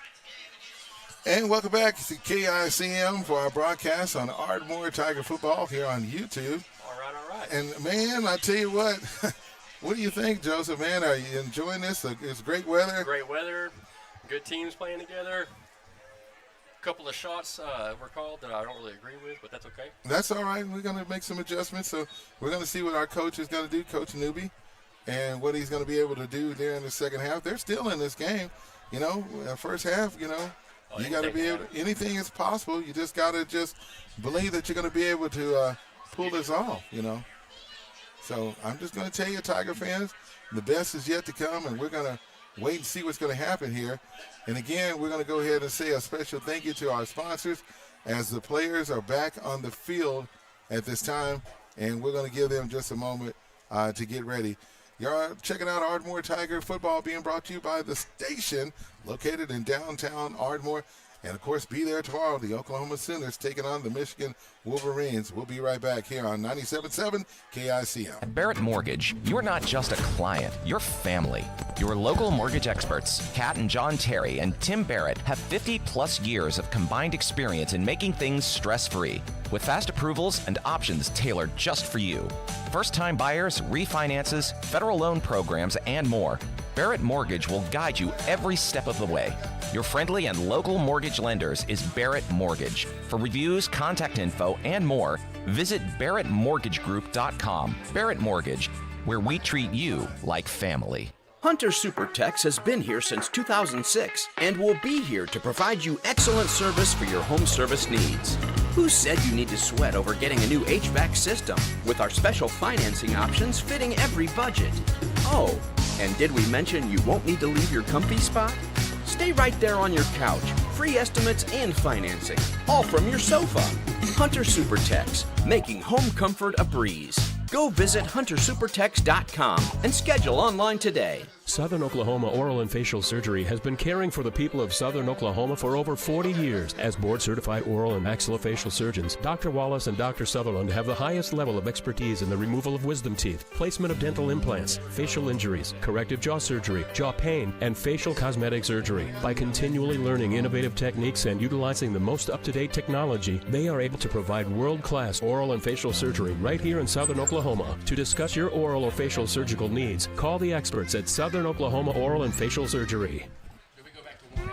And welcome back to KICM for our broadcast on Ardmore Tiger Football here on YouTube. All right. And, man, I tell you what, what do you think, Joseph? Man, are you enjoying this? It's great weather. Great weather, good teams playing together. A couple of shots were called that I don't really agree with, but that's okay. That's all right. We're going to make some adjustments. So we're going to see what our coach is going to do, Coach Newby, and what he's going to be able to do there in the second half. They're still in this game. You know, first half, you know, you got to be able to, anything is possible. You just got to just believe that you're going to be able to pull this off, you know. So I'm just going to tell you, Tiger fans, the best is yet to come, and we're going to wait and see what's going to happen here. And again, we're going to go ahead and say a special thank you to our sponsors as the players are back on the field at this time, and we're going to give them just a moment to get ready. You're checking out Ardmore Tiger Football, being brought to you by the station located in downtown Ardmore. And, of course, be there tomorrow. The Oklahoma Sooners taking on the Michigan Wolverines. We'll be right back here on 97.7 KICM. At Barrett Mortgage, you're not just a client, you're family. Your local mortgage experts, Kat and John Terry and Tim Barrett, have 50-plus years of combined experience in making things stress-free, with fast approvals and options tailored just for you. First-time buyers, refinances, federal loan programs, and more. Barrett Mortgage will guide you every step of the way. Your friendly and local mortgage lenders is Barrett Mortgage. For reviews, contact info, and more, visit barrettmortgagegroup.com. Barrett Mortgage, where we treat you like family. Hunter Supertex has been here since 2006 and will be here to provide you excellent service for your home service needs. Who said you need to sweat over getting a new HVAC system with our special financing options fitting every budget? Oh, and did we mention you won't need to leave your comfy spot? Stay right there on your couch. Free estimates and financing, all from your sofa. Hunter Supertex, making home comfort a breeze. Go visit huntersupertex.com and schedule online today. Southern Oklahoma Oral and Facial Surgery has been caring for the people of Southern Oklahoma for over 40 years. As board-certified oral and maxillofacial surgeons, Dr. Wallace and Dr. Sutherland have the highest level of expertise in the removal of wisdom teeth, placement of dental implants, facial injuries, corrective jaw surgery, jaw pain, and facial cosmetic surgery. By continually learning innovative techniques and utilizing the most up-to-date technology, they are able to provide world-class oral and facial surgery right here in Southern Oklahoma. To discuss your oral or facial surgical needs, call the experts at Southern Oklahoma Oral and Facial Surgery.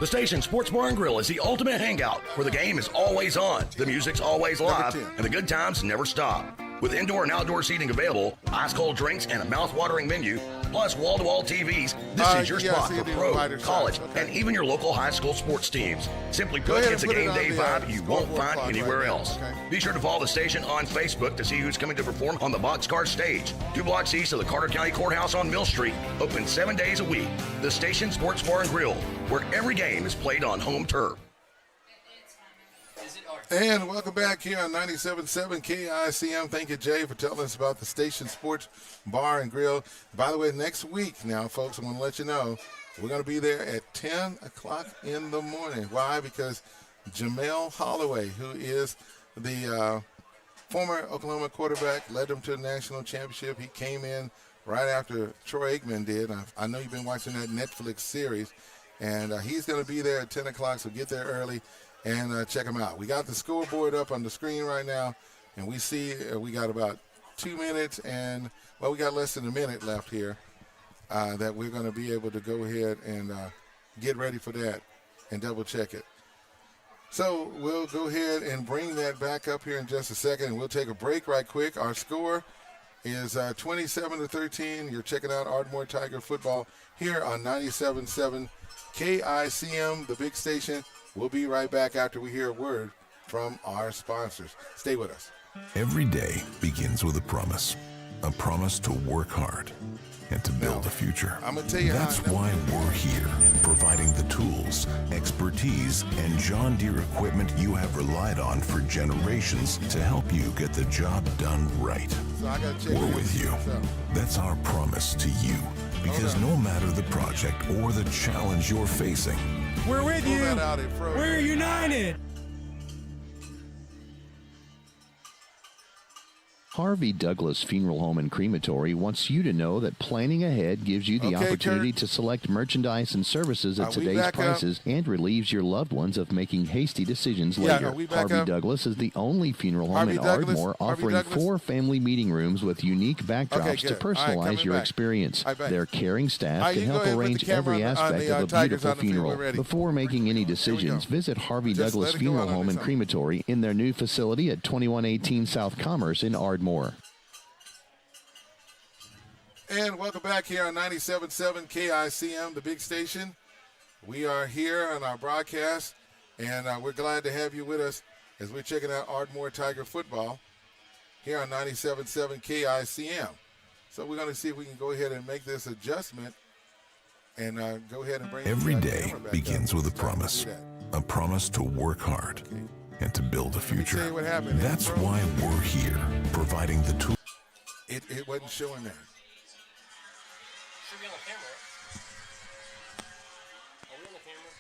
The station Sports Bar and Grill is the ultimate hangout where the game is always on, the music's always live, and the good times never stop. With indoor and outdoor seating available, ice-cold drinks, and a mouth-watering menu, plus wall-to-wall TVs, this is your spot for pro, college, and even your local high school sports teams. Simply put, it's a game day vibe you won't find anywhere else. Be sure to follow the station on Facebook to see who's coming to perform on the Boxcar stage, 2 blocks east of the Carter County Courthouse on Mill Street, open 7 days a week. The Station Sports Bar and Grill, where every game is played on home turf. And welcome back here on 97.7 KICM. Thank you, Jay, for telling us about the Station Sports Bar and Grill. By the way, next week now, folks, I want to let you know, we're going to be there at 10 o'clock in the morning. Why? Because Jamel Holloway, who is the former Oklahoma quarterback, led them to the national championship. He came in right after Troy Aikman did. I know you've been watching that Netflix series, and he's going to be there at 10 o'clock, so get there early and check them out. We got the scoreboard up on the screen right now, and we see we got about 2 minutes and, well, we got less than a minute left here that we're going to be able to go ahead and get ready for that and double check it. So we'll go ahead and bring that back up here in just a second, and we'll take a break right quick. Our score is 27-13. You're checking out Ardmore Tiger football here on 97.7 KICM, the big station. We'll be right back after we hear a word from our sponsors. Stay with us. Every day begins with a promise to work hard and to build a future. I'm gonna tell you that's why we're here, providing the tools, expertise, and John Deere equipment you have relied on for generations to help you get the job done right. So I gotta check we're with you. That's our promise to you, because no matter the project or the challenge you're facing, we're with you. We're united. Harvey Douglas Funeral Home and Crematory wants you to know that planning ahead gives you the opportunity to select merchandise and services at today's prices and relieves your loved ones of making hasty decisions later. Harvey Douglas is the only funeral home in Ardmore offering 4 family meeting rooms with unique backdrops to personalize your experience. Their caring staff can help arrange every aspect of a beautiful funeral. Before making any decisions, visit Harvey Douglas Funeral Home and Crematory in their new facility at 2118 South Commerce in Ardmore. And welcome back here on 97.7 KICM, the big station. We are here on our broadcast, and we're glad to have you with us as we're checking out Ardmore Tiger football here on 97.7 KICM. So we're going to see if we can go ahead and make this adjustment and go ahead and bring every day begins with a promise to work hard and to build a future. That's why we're here, providing the tools. It wasn't showing that. Should be on the camera. Are we on the camera?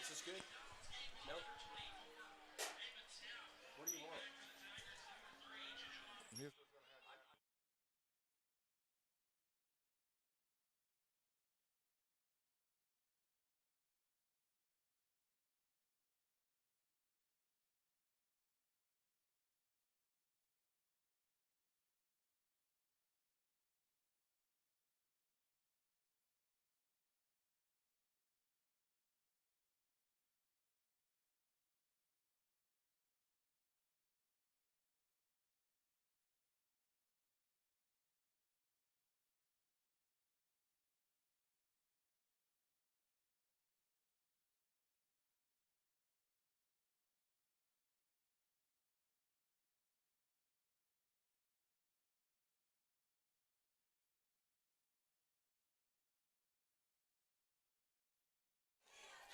Is this good? No? What do you want?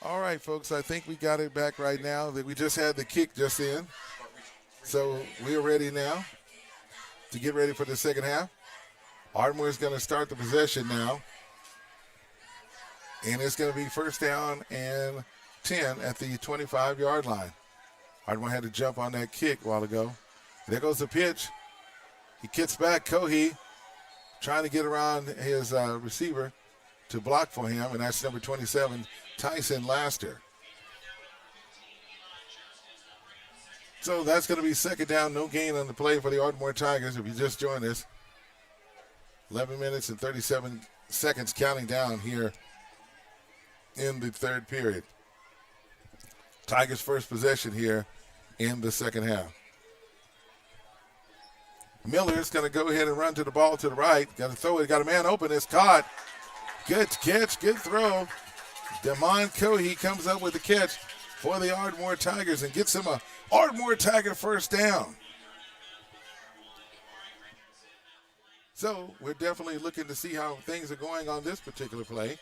All right, folks, I think we got it back right now. We just had the kick just in. So we're ready now to get ready for the second half. Ardmore is going to start the possession now. And it's going to be first down and 10 at the 25-yard line. Ardmore had to jump on that kick a while ago. There goes the pitch. He kicks back. Cohee trying to get around his receiver to block for him, and that's number 27, Tyson Laster. So that's going to be second down, no gain on the play for the Ardmore Tigers if you just joined us. 11 minutes and 37 seconds counting down here in the third period. Tigers' first possession here in the second half. Miller's going to go ahead and run to the ball to the right. Got to throw it. Got a man open. It's caught. Good catch. Good throw. Damon Cohey comes up with the catch for the Ardmore Tigers and gets him a Ardmore Tiger first down. So we're definitely looking to see how things are going on this particular play.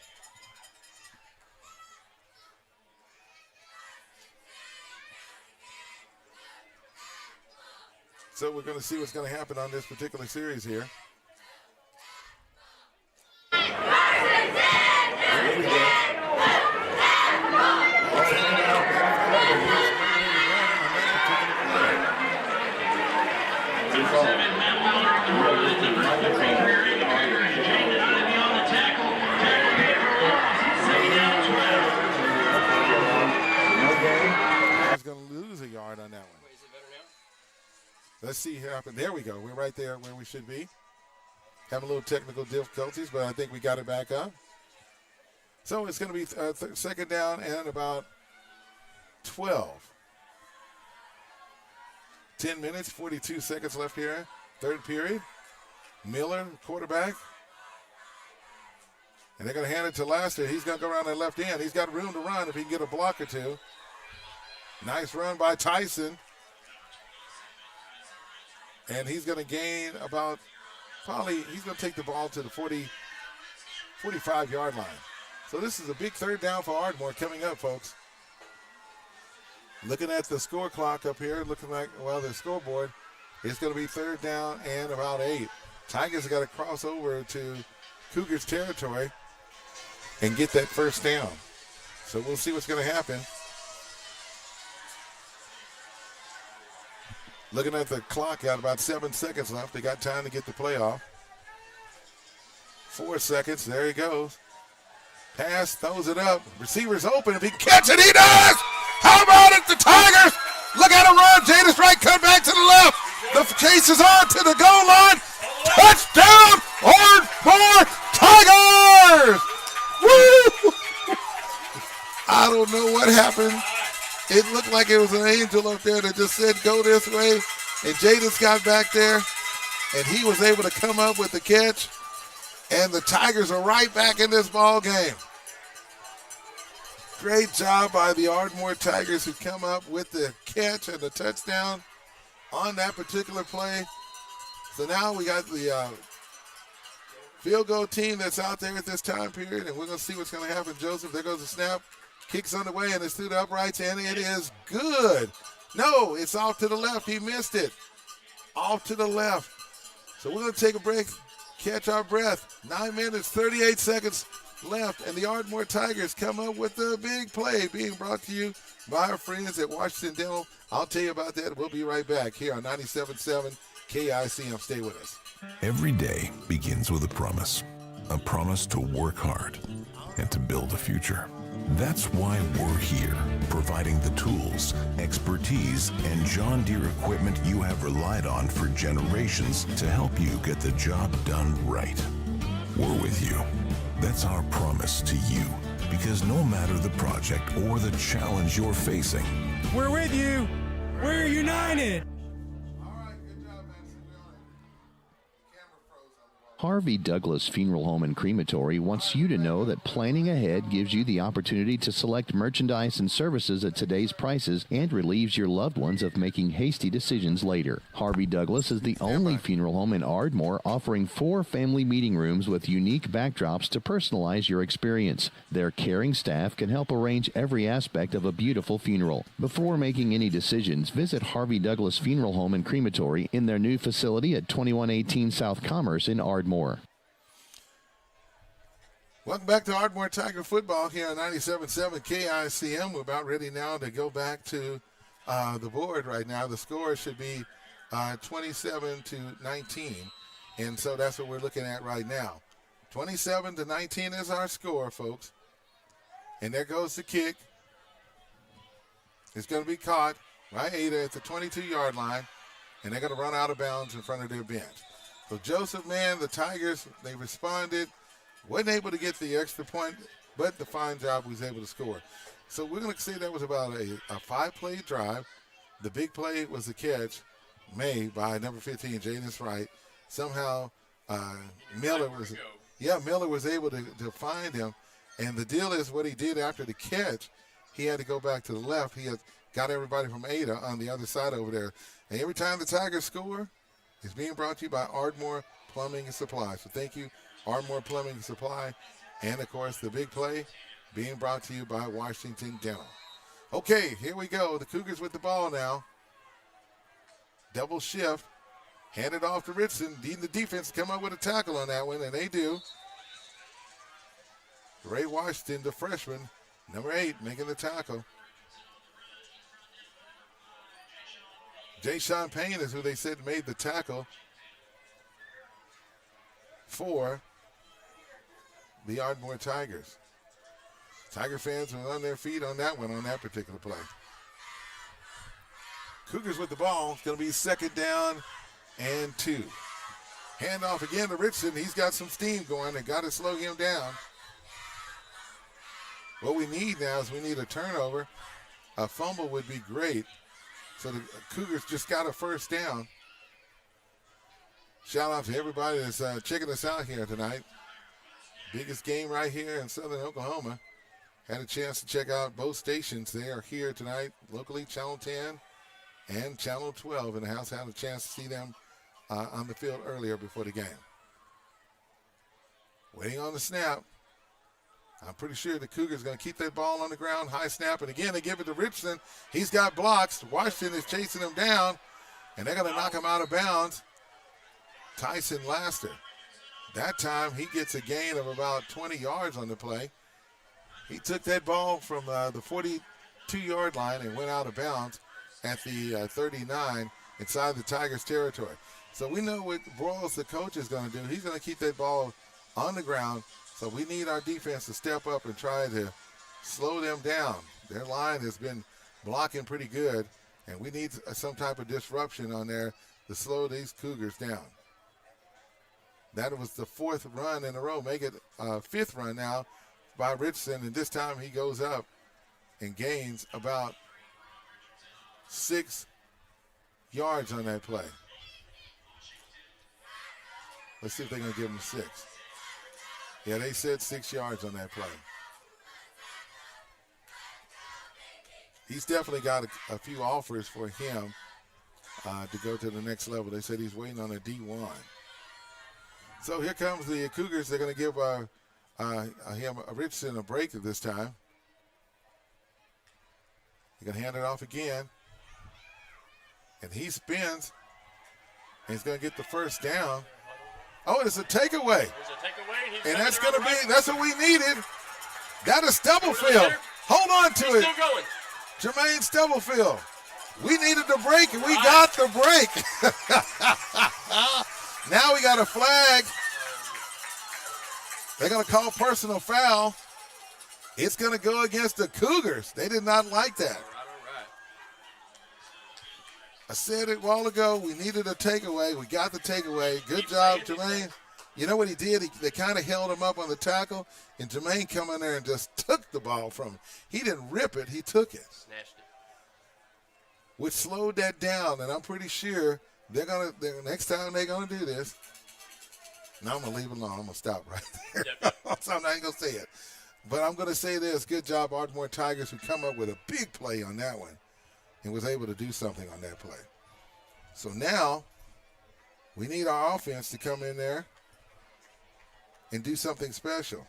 So we're going to see what's going to happen on this particular series here. He's going to lose a yard on that one. Let's see what happens. There we go. We're right there where we should be. Having a little technical difficulties, but I think we got it back up. So it's going to be second down and about 12. 10 minutes, 42 seconds left here. Third period. Miller, quarterback. And they're going to hand it to Laster. He's going to go around that left end. He's got room to run if he can get a block or two. Nice run by Tyson. And he's going to gain about, he's going to take the ball to the 45-yard line. So this is a big third down for Ardmore coming up, folks. Looking at the score clock up here, looking like, the scoreboard, it's going to be third down and about 8. Tigers have got to cross over to Cougars territory and get that first down. So we'll see what's going to happen. Looking at the clock, got about 7 seconds left. They got time to get the play off. 4 seconds. There he goes. Pass, throws it up. Receiver's open. If he can catch it, he does! How about it, the Tigers? Look at him run. Jada's right, cut back to the left. The chase is on to the goal line. Touchdown, Ardmore Tigers! Woo! I don't know what happened. It looked like it was an angel up there that just said, go this way. And Jadis got back there, and he was able to come up with the catch. And the Tigers are right back in this ball game. Great job by the Ardmore Tigers who come up with the catch and the touchdown on that particular play. So now we got the field goal team that's out there at this time period, and we're going to see what's going to happen. Joseph, there goes the snap. Kicks underway, and it's through the uprights, and it is good. No, it's off to the left. He missed it. Off to the left. So we're going to take a break, catch our breath. 9 minutes, 38 seconds left, and the Ardmore Tigers come up with a big play being brought to you by our friends at Washington Dental. I'll tell you about that. We'll be right back here on 97.7 KICM. Stay with us. Every day begins with a promise to work hard and to build a future. That's why we're here, providing the tools, expertise, and John Deere equipment you have relied on for generations to help you get the job done right. We're with you. That's our promise to you, because no matter the project or the challenge you're facing, we're with you. We're united. Harvey Douglas Funeral Home and Crematory wants you to know that planning ahead gives you the opportunity to select merchandise and services at today's prices and relieves your loved ones of making hasty decisions later. Harvey Douglas is the only funeral home in Ardmore offering 4 family meeting rooms with unique backdrops to personalize your experience. Their caring staff can help arrange every aspect of a beautiful funeral. Before making any decisions, visit Harvey Douglas Funeral Home and Crematory in their new facility at 2118 South Commerce in Ardmore. Welcome back to Ardmore Tiger football here on 97.7 KICM. We're about ready now to go back to the board right now. The score should be 27-19, and so that's what we're looking at right now. 27-19 is our score, folks. And there goes the kick. It's going to be caught by Ada at the 22-yard line, and they're going to run out of bounds in front of their bench. So Joseph, man, the Tigers, they responded, wasn't able to get the extra point, but the fine job was able to score. So we're going to say that was about a 5-play drive. The big play was the catch, made by number 15, Jaden Wright. Somehow Miller was able to find him. And the deal is what he did after the catch, he had to go back to the left. He had got everybody from Ada on the other side over there. And every time the Tigers score, it's being brought to you by Ardmore Plumbing and Supply. So thank you, Ardmore Plumbing and Supply. And, of course, the big play being brought to you by Washington Dental. Okay, here we go. The Cougars with the ball now. Double shift. Hand it off to Richardson. Needing the defense to come up with a tackle on that one, and they do. Ray Washington, the freshman, number 8, making the tackle. Jay Sean Payne is who they said made the tackle for the Ardmore Tigers. Tiger fans were on their feet on that one, on that particular play. Cougars with the ball. It's going to be 2nd down and 2. Handoff again to Richardson. He's got some steam going. They got to slow him down. What we need now is we need a turnover. A fumble would be great. So the Cougars just got a 1st down. Shout out to everybody that's checking us out here tonight. Biggest game right here in Southern Oklahoma. Had a chance to check out both stations. They are here tonight locally, Channel 10 and Channel 12 in the house. Had a chance to see them on the field earlier before the game. Waiting on the snap. I'm pretty sure the Cougars going to keep that ball on the ground, high snap, and again they give it to Richardson. He's got blocks. Washington is chasing him down, and they're going to knock him out of bounds. Tyson Laster. That time he gets a gain of about 20 yards on the play. He took that ball from the 42-yard line and went out of bounds at the 39 inside the Tigers' territory. So we know what Broyles, the coach, is going to do. He's going to keep that ball on the ground. So we need our defense to step up and try to slow them down. Their line has been blocking pretty good, and we need some type of disruption on there to slow these Cougars down. That was the 4th run in a row. Make it a 5th run now by Richardson, and this time he goes up and gains about 6 yards on that play. Let's see if they're going to give him 6. Yeah, they said 6 yards on that play. He's definitely got a few offers for him to go to the next level. They said he's waiting on a D1. So here comes the Cougars. They're going to give Richardson a break at this time. He's going to hand it off again. And he spins. And he's going to get the 1st down. Oh, it's a takeaway. And that's going to be, that's what we needed. That is Stubblefield. Hold on to it. Still going. Jermaine Stubblefield. We needed the break, and we got the break. Now we got a flag. They're going to call personal foul. It's going to go against the Cougars. They did not like that. All right. I said it a while ago. We needed a takeaway. We got the takeaway. Good job, Jermaine. You know what he did? They kind of held him up on the tackle, and Jermaine come in there and just took the ball from him. He didn't rip it. He took it. Snatched it. Which slowed that down, and I'm pretty sure next time they're going to do this. Now I'm going to leave it alone. I'm going to stop right there. Yep. So I'm not going to say it. But I'm going to say this. Good job, Ardmore Tigers, who come up with a big play on that one and was able to do something on that play. So now we need our offense to come in there and do something special.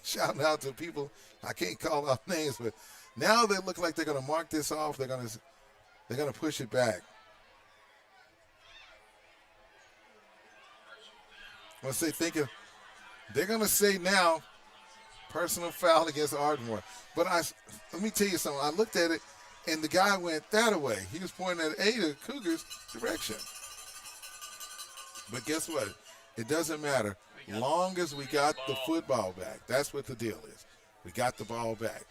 Shouting out to people, I can't call out names, but now they look like they're going to mark this off. They're going to push it back. I'm going to say, they're going to say now, personal foul against Ardmore. But let me tell you something. I looked at it, and the guy went that way. He was pointing at Ada Cougars' direction. But guess what? It doesn't matter. Long as we got the football back. That's what the deal is. We got the ball back.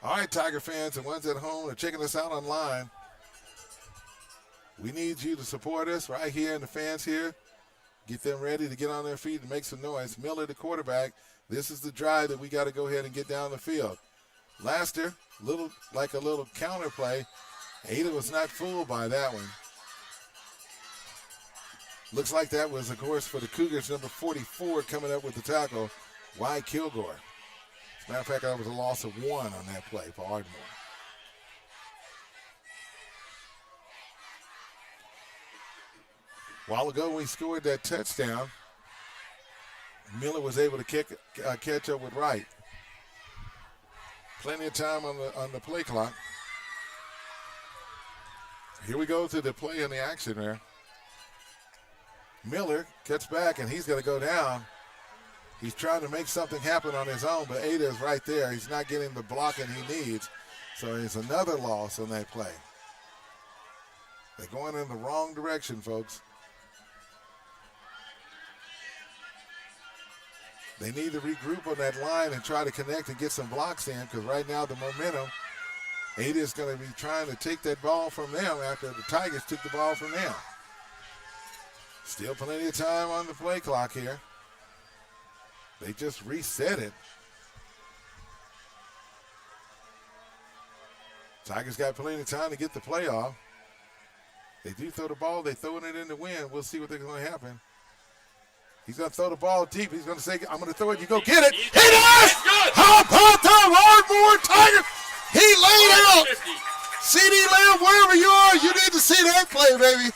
All right, Tiger fans, the ones at home are checking us out online. We need you to support us right here, and the fans here. Get them ready to get on their feet and make some noise. Miller, the quarterback. This is the drive that we got to go ahead and get down the field. Laster, like a little counter play. Ada was not fooled by that one. Looks like that was, of course, for the Cougars, number 44 coming up with the tackle, Y. Kilgore. As a matter of fact, that was a loss of 1 on that play for Ardmore. A while ago, we scored that touchdown. Miller was able to catch up with Wright. Plenty of time on the play clock. Here we go to the play in the action there. Miller cuts back, and he's going to go down. He's trying to make something happen on his own, but Ada is right there. He's not getting the blocking he needs, so it's another loss on that play. They're going in the wrong direction, folks. They need to regroup on that line and try to connect and get some blocks in, because right now the momentum, Ada is going to be trying to take that ball from them after the Tigers took the ball from them. Still plenty of time on the play clock here. They just reset it. Tigers got plenty of time to get the play off. They do throw the ball. They're throwing it in the wind. We'll see what's going to happen. He's going to throw the ball deep. He's going to say, I'm going to throw it. You go get it. He does! How about that, Ardmore Tigers? He laid out. CD Lamb, wherever you are, you need to see that play, baby.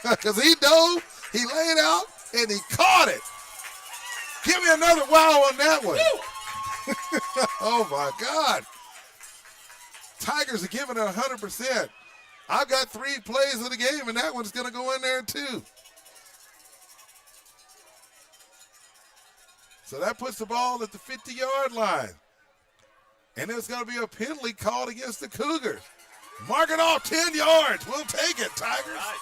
Because he dove, he laid out, and he caught it. Give me another wow on that one. Oh, my God. Tigers are giving it 100%. I've got 3 plays of the game, and that one's going to go in there, too. So that puts the ball at the 50-yard line. And there's going to be a penalty called against the Cougars. Mark it off, 10 yards. We'll take it, Tigers. Right.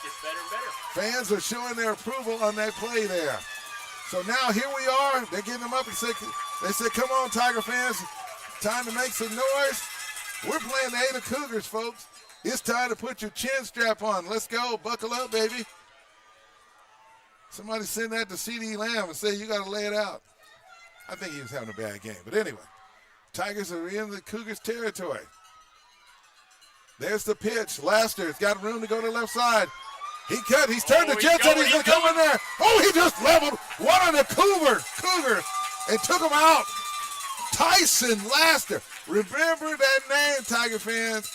Gets better and better. Fans are showing their approval on that play there. So now here we are. They're getting them up and they said, come on, Tiger fans. Time to make some noise. We're playing the Ada Cougars, folks. It's time to put your chin strap on. Let's go. Buckle up, baby. Somebody send that to CD Lamb and say, you got to lay it out. I think he was having a bad game. But anyway, Tigers are in the Cougars territory. There's the pitch. Laster's got room to go to the left side. He cut. He's turned the Jets and he's going to come in there. Oh, he just leveled one of the Cougars and took him out. Tyson Laster. Remember that name, Tiger fans.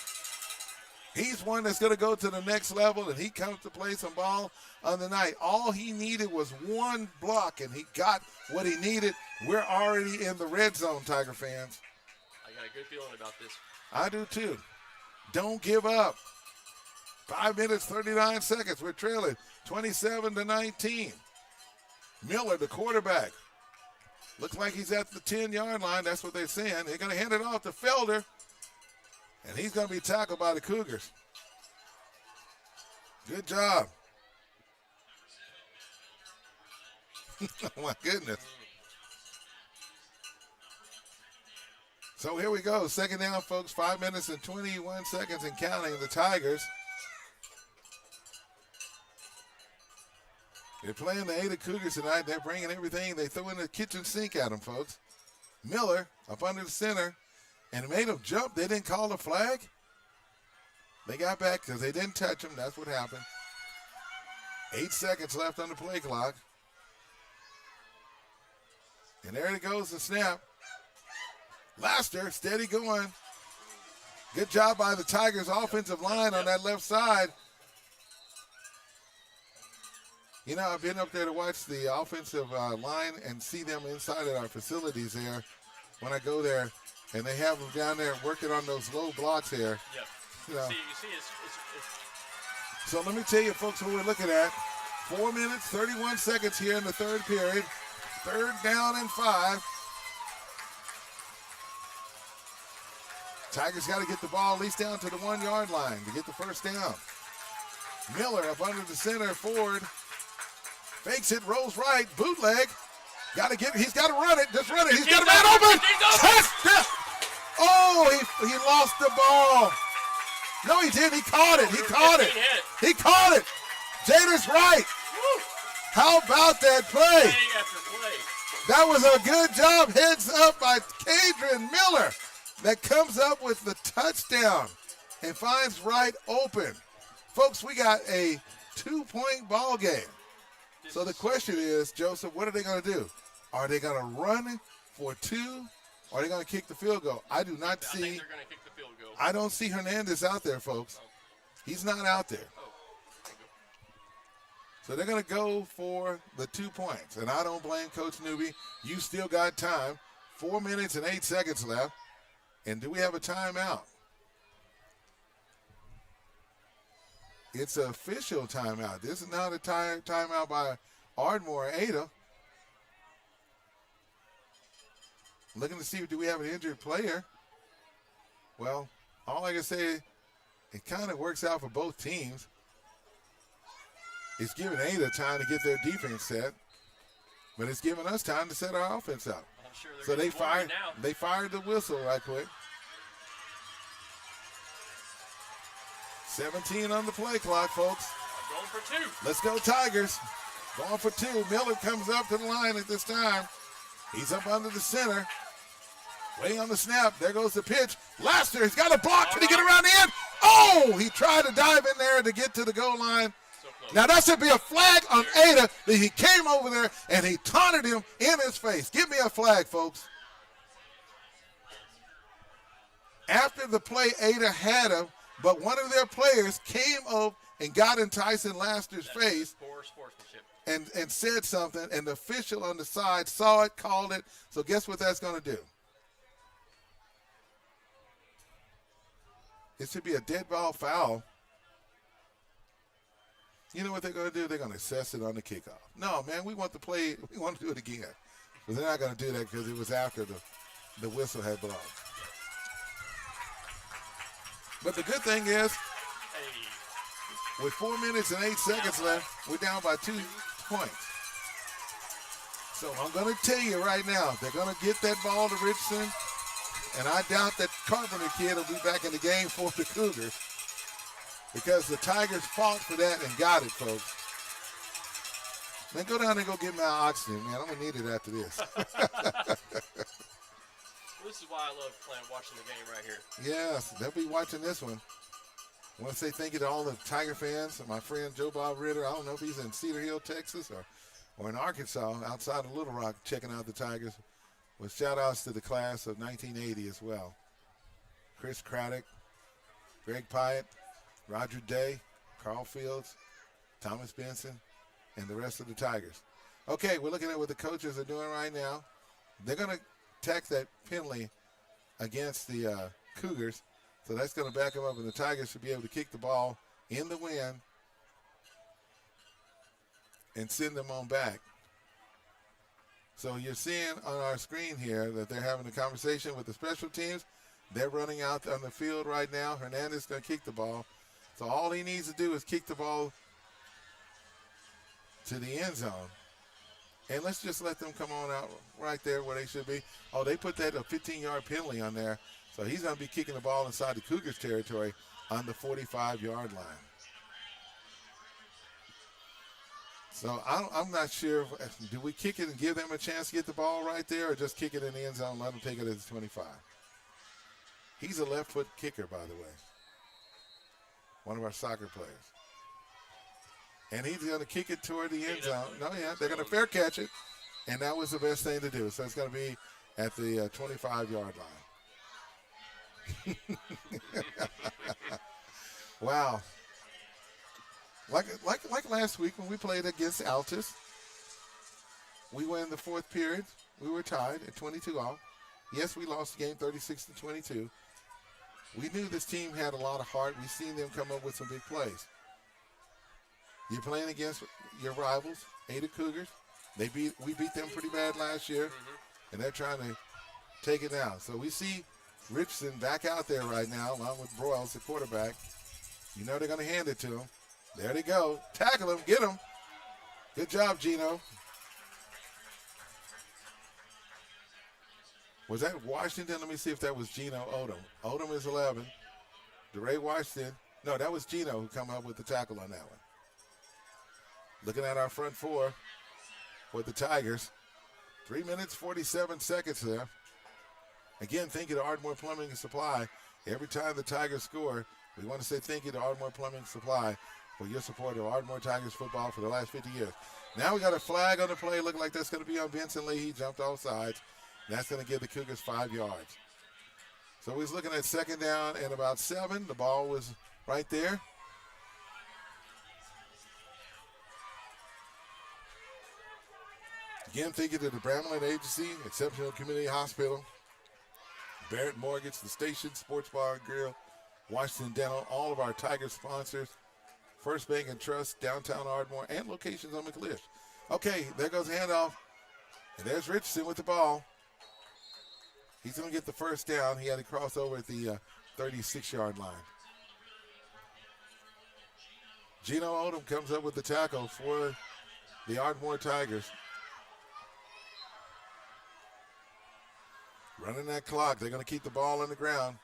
He's one that's going to go to the next level, and he comes to play some ball on the night. All he needed was one block, and he got what he needed. We're already in the red zone, Tiger fans. I got a good feeling about this. I do too. Don't give up. 5 minutes, 39 seconds. We're trailing 27-19. Miller, the quarterback. Looks like he's at the 10-yard line. That's what they're saying. They're going to hand it off to Felder. And he's going to be tackled by the Cougars. Good job. Oh, my goodness. So here we go. Second down, folks. 5 minutes and 21 seconds and counting. The Tigers. They're playing the Ada Cougars tonight. They're bringing everything. They throw in the kitchen sink at them, folks. Miller up under the center. And it made them jump. They didn't call the flag. They got back because they didn't touch him. That's what happened. 8 seconds left on the play clock. And there it goes, the snap. Laster, steady going. Good job by the Tigers' offensive line on that left side. You know, I've been up there to watch the offensive line and see them inside of our facilities there when I go there. And they have them down there working on those low blocks there. Yeah. You know. You see it's So let me tell you, folks, what we're looking at. 4 minutes, 31 seconds here in the third period. 3rd down and 5. Tigers got to get the ball at least down to the 1-yard line to get the first down. Miller up under the center, forward. Fakes it, rolls right, bootleg. Got to get it. He's got to run it. Just run it. He's got a man open. Touchdown. Oh, he lost the ball. No, he didn't. He caught it. He caught it. He caught it. Jada's right. How about that play? That was a good job. Heads up by Kadron Miller that comes up with the touchdown and finds Wright open. Folks, we got a 2-point ball game. So the question is, Joseph, what are they going to do? Are they going to run for 2, or are they going to kick the field goal? I do not see. I think they're going to kick the field goal. I don't see Hernandez out there, folks. He's not out there. So they're going to go for the 2 points. And I don't blame Coach Newby. You still got time. 4 minutes and 8 seconds left. And do we have a timeout? It's an official timeout. This is not a timeout by Ardmore Ada. Looking to see, do we have an injured player? Well, all I can say, it kind of works out for both teams. It's giving Ada time to get their defense set, but it's giving us time to set our offense up. Sure so they fired the whistle right quick. 17 on the play clock, folks. Going for 2. Let's go Tigers. Going for 2. Miller comes up to the line at this time. He's up under the center. Waiting on the snap. There goes the pitch. Laster, he's got a block. Can he get around the end? Oh, he tried to dive in there to get to the goal line. Now that should be a flag on Ada. He came over there and he taunted him in his face. Give me a flag, folks. After the play, Ada had him, but one of their players came up and got in Tyson Laster's face Poor sportsmanship. and said something, and the official on the side saw it, called it. So guess what that's going to do? It should be a dead ball foul. You know what they're going to do? They're going to assess it on the kickoff. No, man, we want to play. We want to do it again. But they're not going to do that because it was after the whistle had blown. But the good thing is, with 4 minutes and 8 seconds left, we're down by 2 points. So I'm going to tell you right now, they're going to get that ball to Richardson, and I doubt that Carpenter kid will be back in the game for the Cougars because the Tigers fought for that and got it, folks. Man, go down and go get my oxygen, man. I'm going to need it after this. This is why I love watching the game right here. Yes, they'll be watching this one. I want to say thank you to all the Tiger fans. My friend Joe Bob Ritter, I don't know if he's in Cedar Hill, Texas, or in Arkansas, outside of Little Rock, checking out the Tigers. With shout-outs to the class of 1980 as well. Chris Craddock, Greg Pyatt, Roger Day, Carl Fields, Thomas Benson, and the rest of the Tigers. Okay, we're looking at what the coaches are doing right now. They're going to tack that penalty against the Cougars. So that's going to back them up, and the Tigers should be able to kick the ball in the wind and send them on back. So you're seeing on our screen here that they're having a conversation with the special teams. They're running out on the field right now. Hernandez is going to kick the ball. So all he needs to do is kick the ball to the end zone. And let's just let them come on out right there where they should be. Oh, they put that a 15-yard penalty on there. So he's going to be kicking the ball inside the Cougars territory on the 45-yard line. So I'm not sure. Do we kick it and give them a chance to get the ball right there, or just kick it in the end zone and let them take it at the 25? He's a left-foot kicker, by the way. One of our soccer players. And he's going to kick it toward the end zone. No, yeah, they're going to fair catch it, and that was the best thing to do. So it's going to be at the 25-yard line. Wow. Like last week when we played against Altus, we went in the fourth period. We were tied at 22 all. Yes, we lost the game 36-22. We knew this team had a lot of heart. We've seen them come up with some big plays. You're playing against your rivals, Ada Cougars. We beat them pretty bad last year, and they're trying to take it down. So we see Richardson back out there right now, along with Broyles, the quarterback. You know they're going to hand it to him. There they go. Tackle him. Get him. Good job, Gino. Was that Washington? Let me see if that was Gino Odom. Odom is 11. DeRay Washington. No, that was Gino who come up with the tackle on that one. Looking at our front four with the Tigers. 3 minutes, 47 seconds there. Again, thank you to Ardmore Plumbing and Supply. Every time the Tigers score, we want to say thank you to Ardmore Plumbing and Supply. for your support of Ardmore Tigers football for the last 50 years. Now we got a flag on the play. Looking like that's going to be on Benson Lee. He jumped off sides. That's going to give the Cougars 5 yards. So we was looking at second down and about 7. The ball was right there. Again, thank you to the Bramlett Agency, Exceptional Community Hospital, Barrett Mortgage, the Station, Sports Bar and Grill, Washington Dental, all of our Tiger sponsors, First Bank and Trust, downtown Ardmore, and locations on McLish. Okay, there goes the handoff. And there's Richardson with the ball. He's going to get the first down. He had to cross over at the 36-yard line. Gino Odom comes up with the tackle for the Ardmore Tigers. Running that clock. They're going to keep the ball on the ground.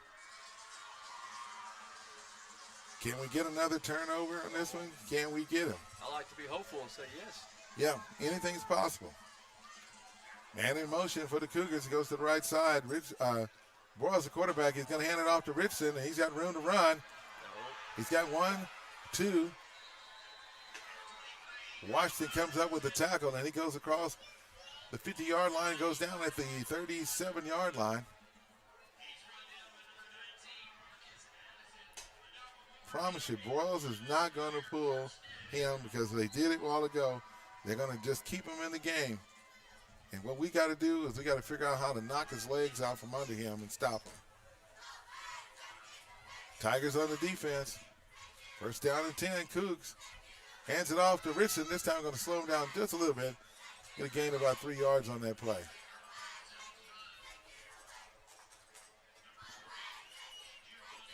Can we get another turnover on this one? Can we get him? I like to be hopeful and say yes. Yeah, anything's possible. Man in motion for the Cougars. He goes to the right side. Boyle's the quarterback. He's going to hand it off to Richardson, and he's got room to run. He's got 1, 2. Washington comes up with the tackle, and he goes across the 50-yard line, goes down at the 37-yard line. Promise you, Broyles is not going to pull him because they did it a while ago. They're going to just keep him in the game. And what we got to do is we got to figure out how to knock his legs out from under him and stop him. Tigers on the defense. First down and 10, Cougs. Hands it off to Richardson. This time going to slow him down just a little bit. Going to gain about 3 yards on that play.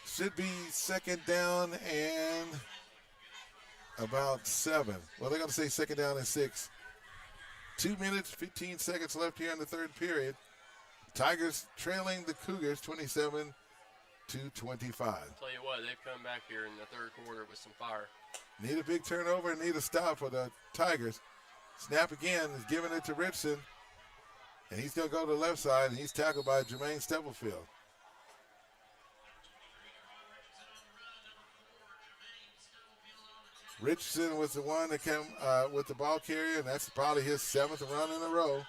Should be second down and about 7. Well, they're going to say second down and 6. 2 minutes, 15 seconds left here in the third period. Tigers trailing the Cougars 27-25. Tell you what, they've come back here in the third quarter with some fire. Need a big turnover and need a stop for the Tigers. Snap again is giving it to Richardson. And he's going to go to the left side, and he's tackled by Jermaine Stubblefield. Richardson was the one that came with the ball carrier, and that's probably his 7th run in a row.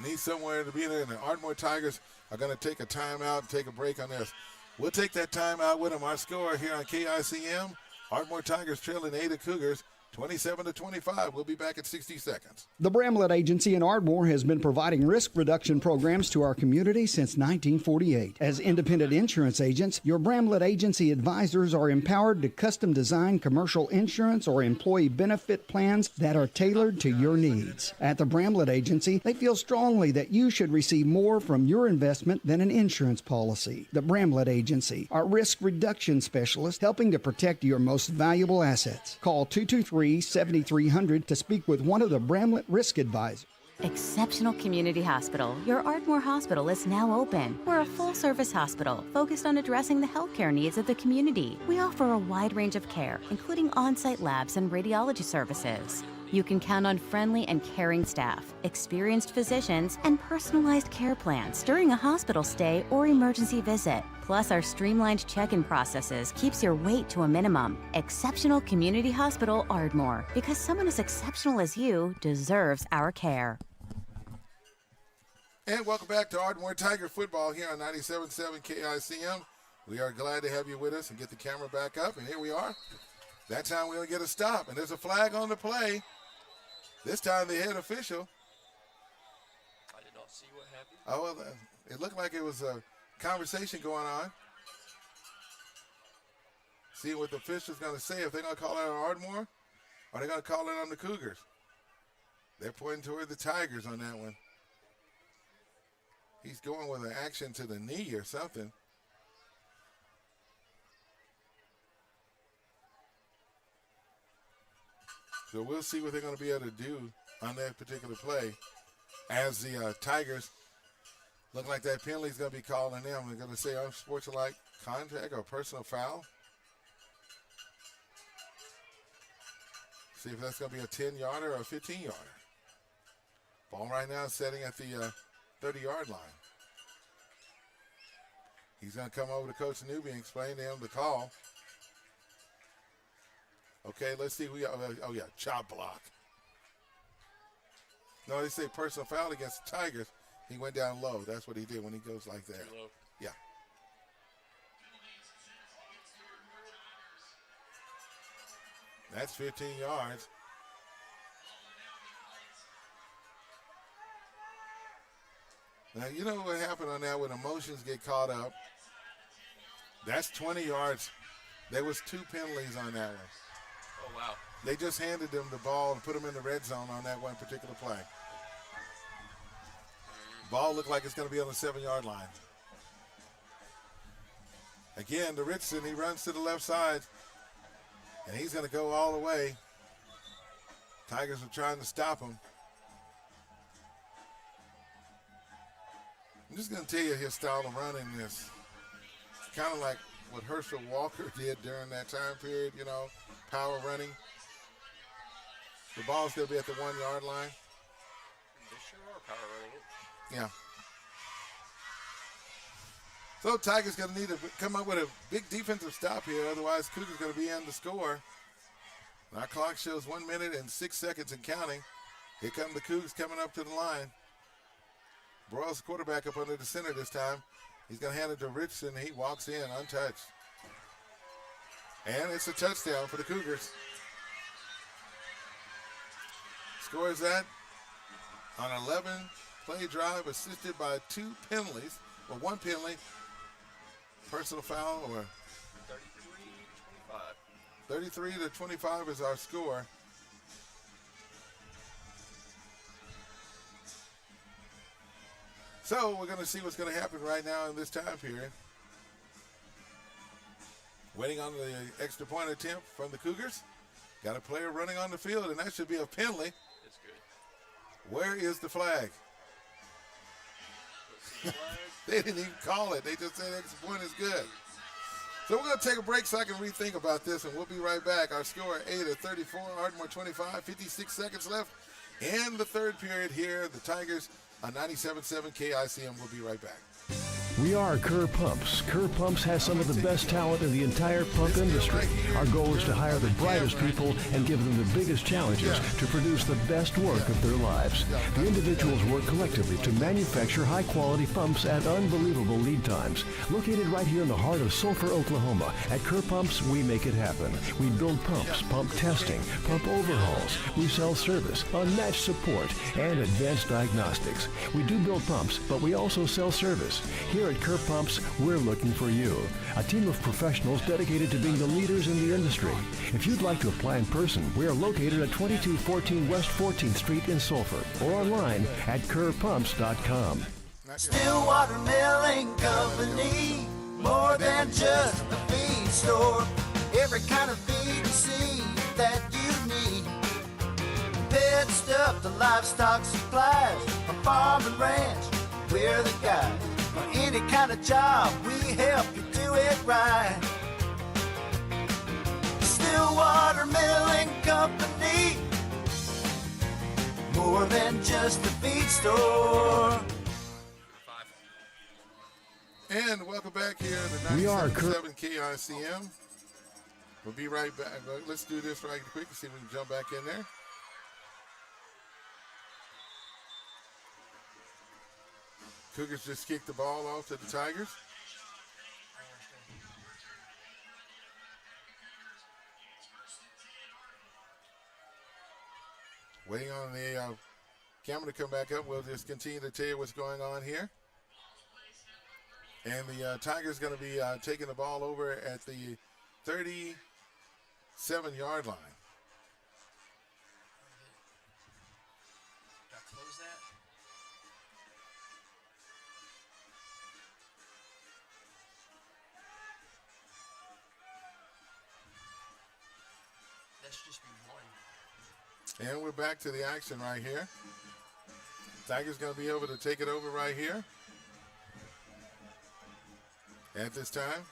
Needs somewhere to be there, and the Ardmore Tigers are going to take a timeout and take a break on this. We'll take that timeout with them. Our score here on KICM, Ardmore Tigers trailing Ada Cougars 27-25. We'll be back in 60 seconds. The Bramlett Agency in Ardmore has been providing risk reduction programs to our community since 1948. As independent insurance agents, your Bramlett Agency advisors are empowered to custom design commercial insurance or employee benefit plans that are tailored to your needs. At the Bramlett Agency, they feel strongly that you should receive more from your investment than an insurance policy. The Bramlett Agency, our risk reduction specialist, helping to protect your most valuable assets. Call 223-7300 to speak with one of the Bramlett Risk Advisors. Exceptional Community Hospital. Your Ardmore Hospital is now open. We're a full-service hospital focused on addressing the healthcare needs of the community. We offer a wide range of care, including on-site labs and radiology services. You can count on friendly and caring staff, experienced physicians, and personalized care plans during a hospital stay or emergency visit. Plus, our streamlined check-in processes keeps your wait to a minimum. Exceptional Community Hospital Ardmore, because someone as exceptional as you deserves our care. And welcome back to Ardmore Tiger Football here on 97.7 KICM. We are glad to have you with us and get the camera back up. And here we are. That time we'll get a stop. And there's a flag on the play. This time the head official. I did not see what happened. Oh, well, it looked like it was a conversation going on. See what the official's going to say. If they're going to call it on Ardmore, or they're going to call it on the Cougars. They're pointing toward the Tigers on that one. He's going with an action to the knee or something. So we'll see what they're going to be able to do on that particular play. As the Tigers look like that penalty is going to be called on them. They're going to say unsportsmanlike contact or personal foul. See if that's going to be a 10-yarder or a 15-yarder. Ball right now is setting at the 30-yard line. He's going to come over to Coach Newby and explain to him the call. Okay, let's see. Oh, yeah, chop block. No, they say personal foul against the Tigers. He went down low. That's what he did when he goes like that. Too low. Yeah. That's 15 yards. Now, you know what happened on that when emotions get caught up? That's 20 yards. There was 2 penalties on that one. Oh, wow. They just handed them the ball and put them in the red zone on that one particular play. Ball looked like it's going to be on the 7-yard line. Again, the Richardson, he runs to the left side, and he's going to go all the way. Tigers are trying to stop him. I'm just going to tell you his style of running is kind of like what Herschel Walker did during that time period, you know, power running. The ball's going to be at the 1-yard line. They sure are power running it. Yeah. So Tigers going to need to come up with a big defensive stop here, otherwise Cougars going to be in to score. Our clock shows 1 minute and 6 seconds and counting. Here come the Cougars coming up to the line. Broyles, quarterback, up under the center this time. He's going to hand it to Richardson. He walks in untouched. And it's a touchdown for the Cougars. Scores that on 11-play drive, assisted by 2 penalties. Well, 1 penalty, personal foul, or 33-25. 33-25 is our score. So we're going to see what's going to happen right now in this time period. Waiting on the extra point attempt from the Cougars. Got a player running on the field, and that should be a penalty. It's good. Where is the flag? They didn't even call it. They just said extra point is good. So we're going to take a break so I can rethink about this, and we'll be right back. Our score, Ada 34, Ardmore 25, 56 seconds left in the third period here. The Tigers on 97.7 KICM. We'll be right back. We are Kerr Pumps. Kerr Pumps has some of the best talent in the entire pump industry. Our goal is to hire the brightest people and give them the biggest challenges to produce the best work of their lives. The individuals work collectively to manufacture high-quality pumps at unbelievable lead times. Located right here in the heart of Sulphur, Oklahoma, at Kerr Pumps, we make it happen. We build pumps, pump testing, pump overhauls. We sell service, unmatched support, and advanced diagnostics. We do build pumps, but we also sell service. Here at Kerr Pumps, we're looking for you. A team of professionals dedicated to being the leaders in the industry. If you'd like to apply in person, we are located at 2214 West 14th Street in Sulphur or online at kerrpumps.com. Stillwater Milling Company, more than just a feed store. Every kind of feed and seed that you need. Pet stuff to livestock supplies, from farm and ranch, we're the guys. For any kind of job, we help you do it right. Stillwater Milling Company, more than just a feed store. And welcome back here to 97.7 KICM. We'll be right back. Let's do this right quick and see if we can jump back in there. Cougars just kicked the ball off to the Tigers. Waiting on the camera to come back up. We'll just continue to tell you what's going on here. And the Tigers going to be taking the ball over at the 37-yard line. Got to close that. That should just be 1. And we're back to the action right here. Tigers going to be able to take it over right here at this time.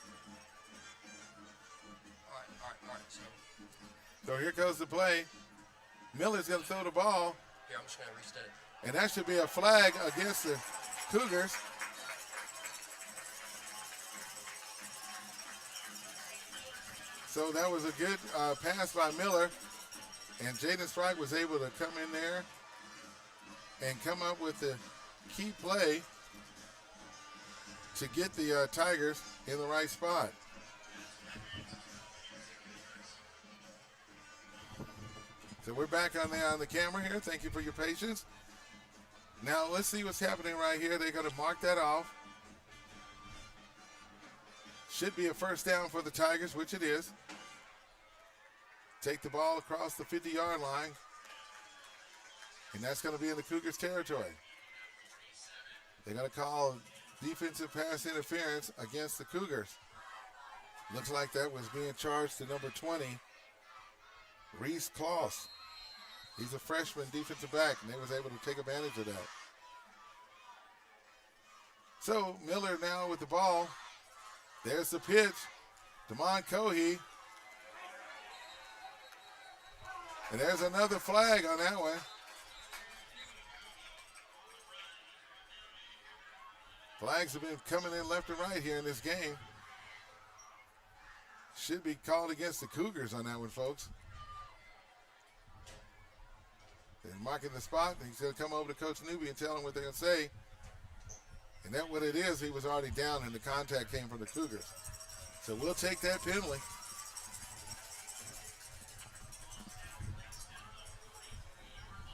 All right. So here goes the play. Miller's going to throw the ball. Here, I'm just going to reset it. And that should be a flag against the Cougars. So that was a good pass by Miller. And Jaden Sprite was able to come in there and come up with the key play to get the Tigers in the right spot. So we're back on the camera here. Thank you for your patience. Now let's see what's happening right here. They're going to mark that off. Should be a first down for the Tigers, which it is. Take the ball across the 50-yard line. And that's going to be in the Cougars' territory. They're going to call defensive pass interference against the Cougars. Looks like that was being charged to number 20, Reese Kloss. He's a freshman defensive back, and they was able to take advantage of that. So Miller now with the ball. There's the pitch. Damon Cohey. And there's another flag on that one. Flags have been coming in left and right here in this game. Should be called against the Cougars on that one, folks. They're marking the spot. He's going to come over to Coach Newby and tell him what they're going to say. And that's what it is. He was already down and the contact came from the Cougars. So we'll take that penalty.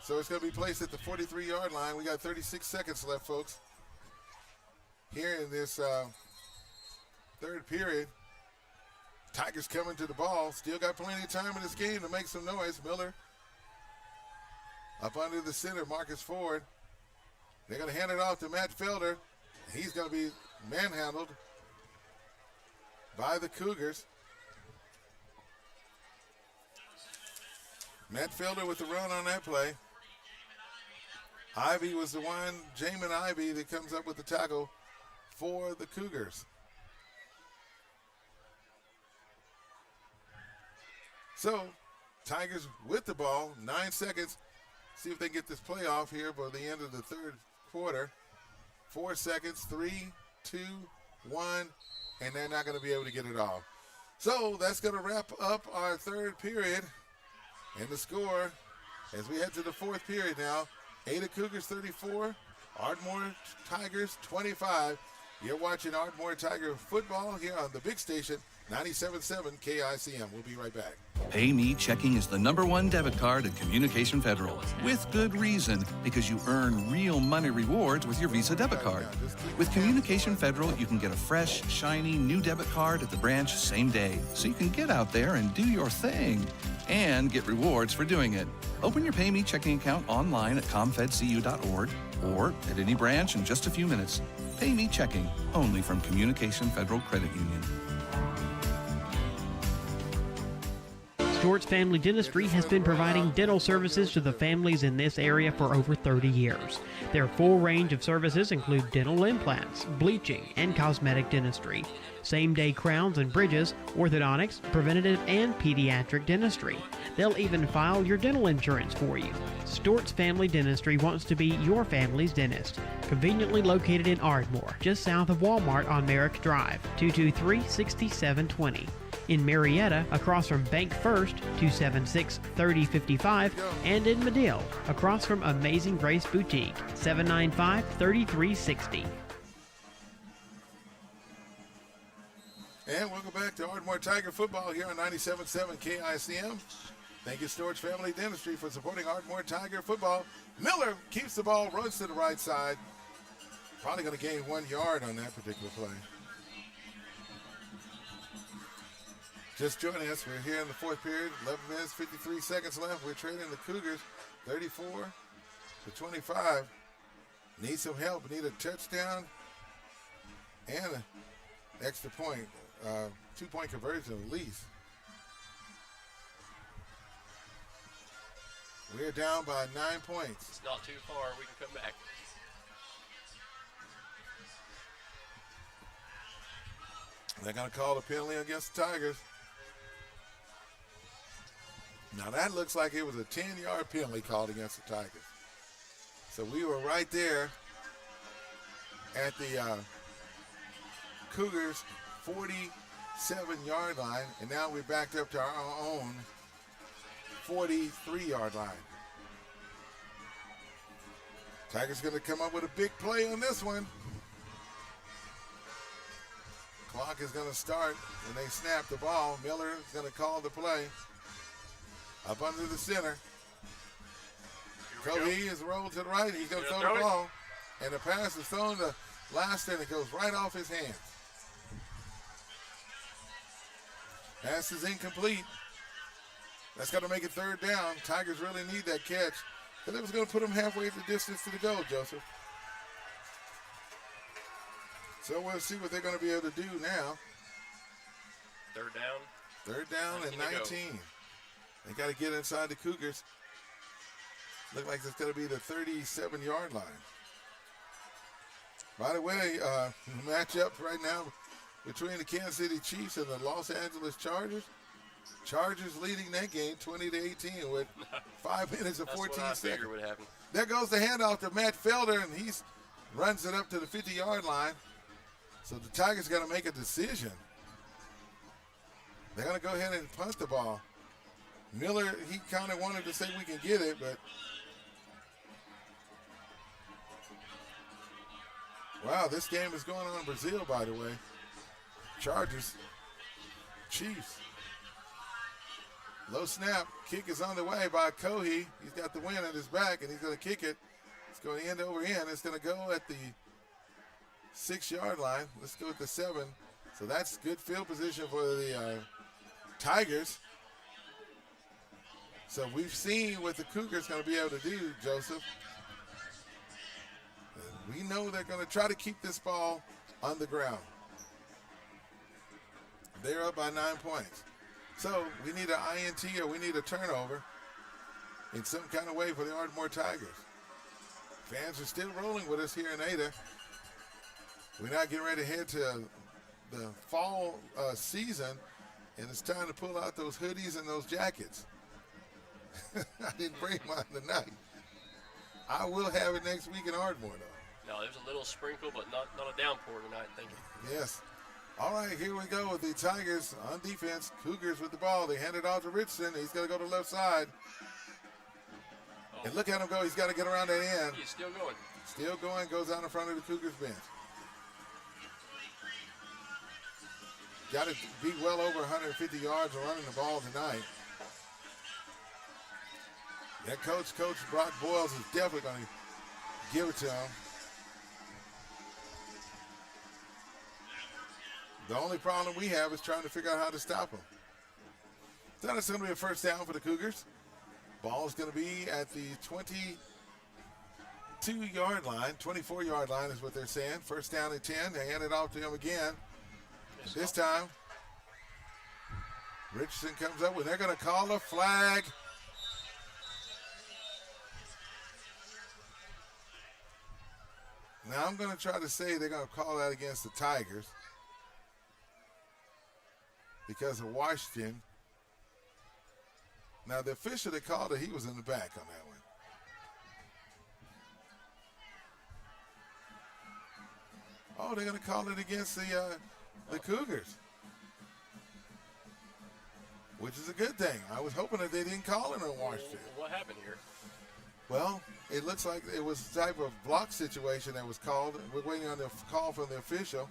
So it's going to be placed at the 43-yard line. We got 36 seconds left, folks. Here in this third period, Tigers coming to the ball. Still got plenty of time in this game to make some noise. Miller up under the center, Marcus Ford. They're going to hand it off to Matt Felder. He's going to be manhandled by the Cougars. Matt Felder with the run on that play. Ivy was the one, Jamin Ivy, that comes up with the tackle for the Cougars. So, Tigers with the ball, 9 seconds. See if they get this play off here by the end of the third quarter. 4 seconds, 3, 2, 1, and they're not going to be able to get it off. So that's going to wrap up our third period. And the score, as we head to the fourth period now, Ada Cougars 34, Ardmore Tigers 25. You're watching Ardmore Tiger football here on the big station, 97.7 KICM. We'll be right back. PayMe checking is the #1 debit card at Communication Federal. With good reason, because you earn real money rewards with your Visa debit card. With Communication Federal, you can get a fresh, shiny, new debit card at the branch same day, so you can get out there and do your thing and get rewards for doing it. Open your PayMe checking account online at comfedcu.org or at any branch in just a few minutes. PayMe checking, only from Communication Federal Credit Union. Stewart's Family Dentistry has been providing dental services to the families in this area for over 30 years. Their full range of services include dental implants, bleaching, and cosmetic dentistry, same-day crowns and bridges, orthodontics, preventative, and pediatric dentistry. They'll even file your dental insurance for you. Stewart's Family Dentistry wants to be your family's dentist. Conveniently located in Ardmore, just south of Walmart on Merrick Drive, 223-6720. In Marietta, across from Bank First, 276-3055, and in Medill, across from Amazing Grace Boutique, 795-3360. And welcome back to Ardmore Tiger football here on 97.7 KICM. Thank you, Stewart's Family Dentistry, for supporting Ardmore Tiger football. Miller keeps the ball, runs to the right side. Probably going to gain 1 yard on that particular play. Just joining us, we're here in the fourth period, 11 minutes, 53 seconds left. We're trailing the Cougars 34-25. Need some help, need a touchdown and an extra point, 2-point conversion at least. We're down by 9 points. It's not too far, we can come back. They're going to call the penalty against the Tigers. Now that looks like it was a 10-yard penalty called against the Tigers. So we were right there at the Cougars' 37-yard line, and now we're backed up to our own 43-yard line. Tigers going to come up with a big play on this one. Clock is going to start when they snap the ball. Miller is going to call the play. Up under the center. Kobe is rolled to the right. He's going to throw the ball. And the pass is thrown to Laster, and it goes right off his hands. Pass is incomplete. That's going to make it third down. Tigers really need that catch. But it was going to put them halfway the distance to the goal, Joseph. So we'll see what they're going to be able to do now. Third down. Third down and 19. They got to get inside the Cougars. Look like it's going to be the 37-yard line. By the way, matchup right now between the Kansas City Chiefs and the Los Angeles Chargers. Chargers leading that game 20-18 with 5 minutes and 14 seconds. Would happen. There goes the handoff to Matt Felder, and he runs it up to the 50-yard line. So the Tigers got to make a decision. They're going to go ahead and punt the ball. Miller, he kind of wanted to say we can get it, but wow, this game is going on in Brazil, by the way. Chargers, Chiefs. Low snap, kick is on the way by Cohee. He's got the wind at his back, and he's going to kick it. It's going to end over end. It's going to go at the 6-yard line. Let's go at the 7. So that's good field position for the Tigers. So we've seen what the Cougars going to be able to do, Joseph. And we know they're going to try to keep this ball on the ground. They're up by 9 points. So we need an INT or we need a turnover in some kind of way for the Ardmore Tigers. Fans are still rolling with us here in Ada. We're not getting ready to head to the fall season, and it's time to pull out those hoodies and those jackets. I didn't bring mine tonight. I will have it next week in Ardmore, though. No, there's a little sprinkle, but not a downpour tonight, thank you. Yes. All right, here we go with the Tigers on defense. Cougars with the ball. They hand it off to Richardson. He's going to go to the left side. And look at him go. He's got to get around that end. He's still going. Still going. Goes out in front of the Cougars bench. Got to be well over 150 yards running the ball tonight. That Coach Brock Boyles is definitely going to give it to him. The only problem we have is trying to figure out how to stop him. Then it's going to be a first down for the Cougars. Ball is going to be at the 22-yard line. 24-yard line is what they're saying. First down and 10. They hand it off to him again. This time, Richardson comes up with, they're going to call a flag. Now I'm going to try to say they're going to call that against the Tigers because of Washington. Now the official that called it, he was in the back on that one. Oh, they're going to call it against the Cougars, which is a good thing. I was hoping that they didn't call it on Washington. What happened here? Well, it looks like it was a type of block situation that was called. We're waiting on the call from the official.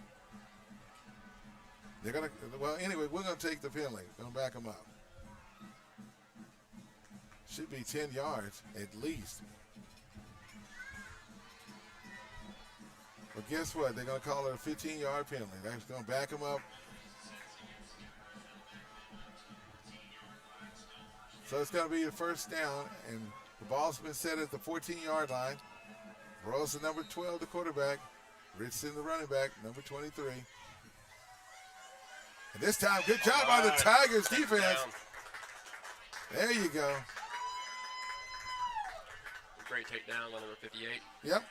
They're going to, well, anyway, we're going to take the penalty. We're going to back them up. Should be 10 yards at least. But guess what? They're going to call it a 15-yard penalty. That's going to back them up. So it's going to be the first down, and the ball's been set at the 14-yard line. Rose, the number 12, the quarterback. Richardson, the running back, number 23. And this time, good job by the Tigers defense. There you go. Great takedown on number 58. Yep.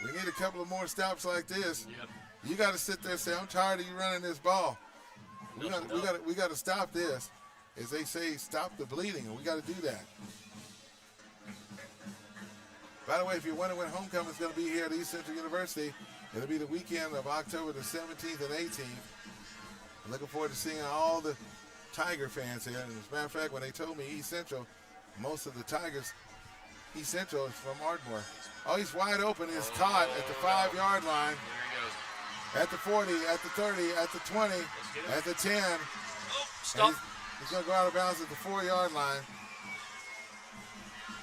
We need a couple of more stops like this. Yep. You got to sit there and say, I'm tired of you running this ball. We got to stop this. As they say, stop the bleeding, and we got to do that. By the way, if you're wondering when homecoming is going to be here at East Central University, it'll be the weekend of October the 17th and 18th. I'm looking forward to seeing all the Tiger fans here. And as a matter of fact, when they told me East Central, most of the Tigers, East Central is from Ardmore. Oh, he's wide open. He's caught at the 5-yard line. At the 40, at the 30, at the 20, at the 10. Oh, stop. He's going to go out of bounds at the 4-yard line.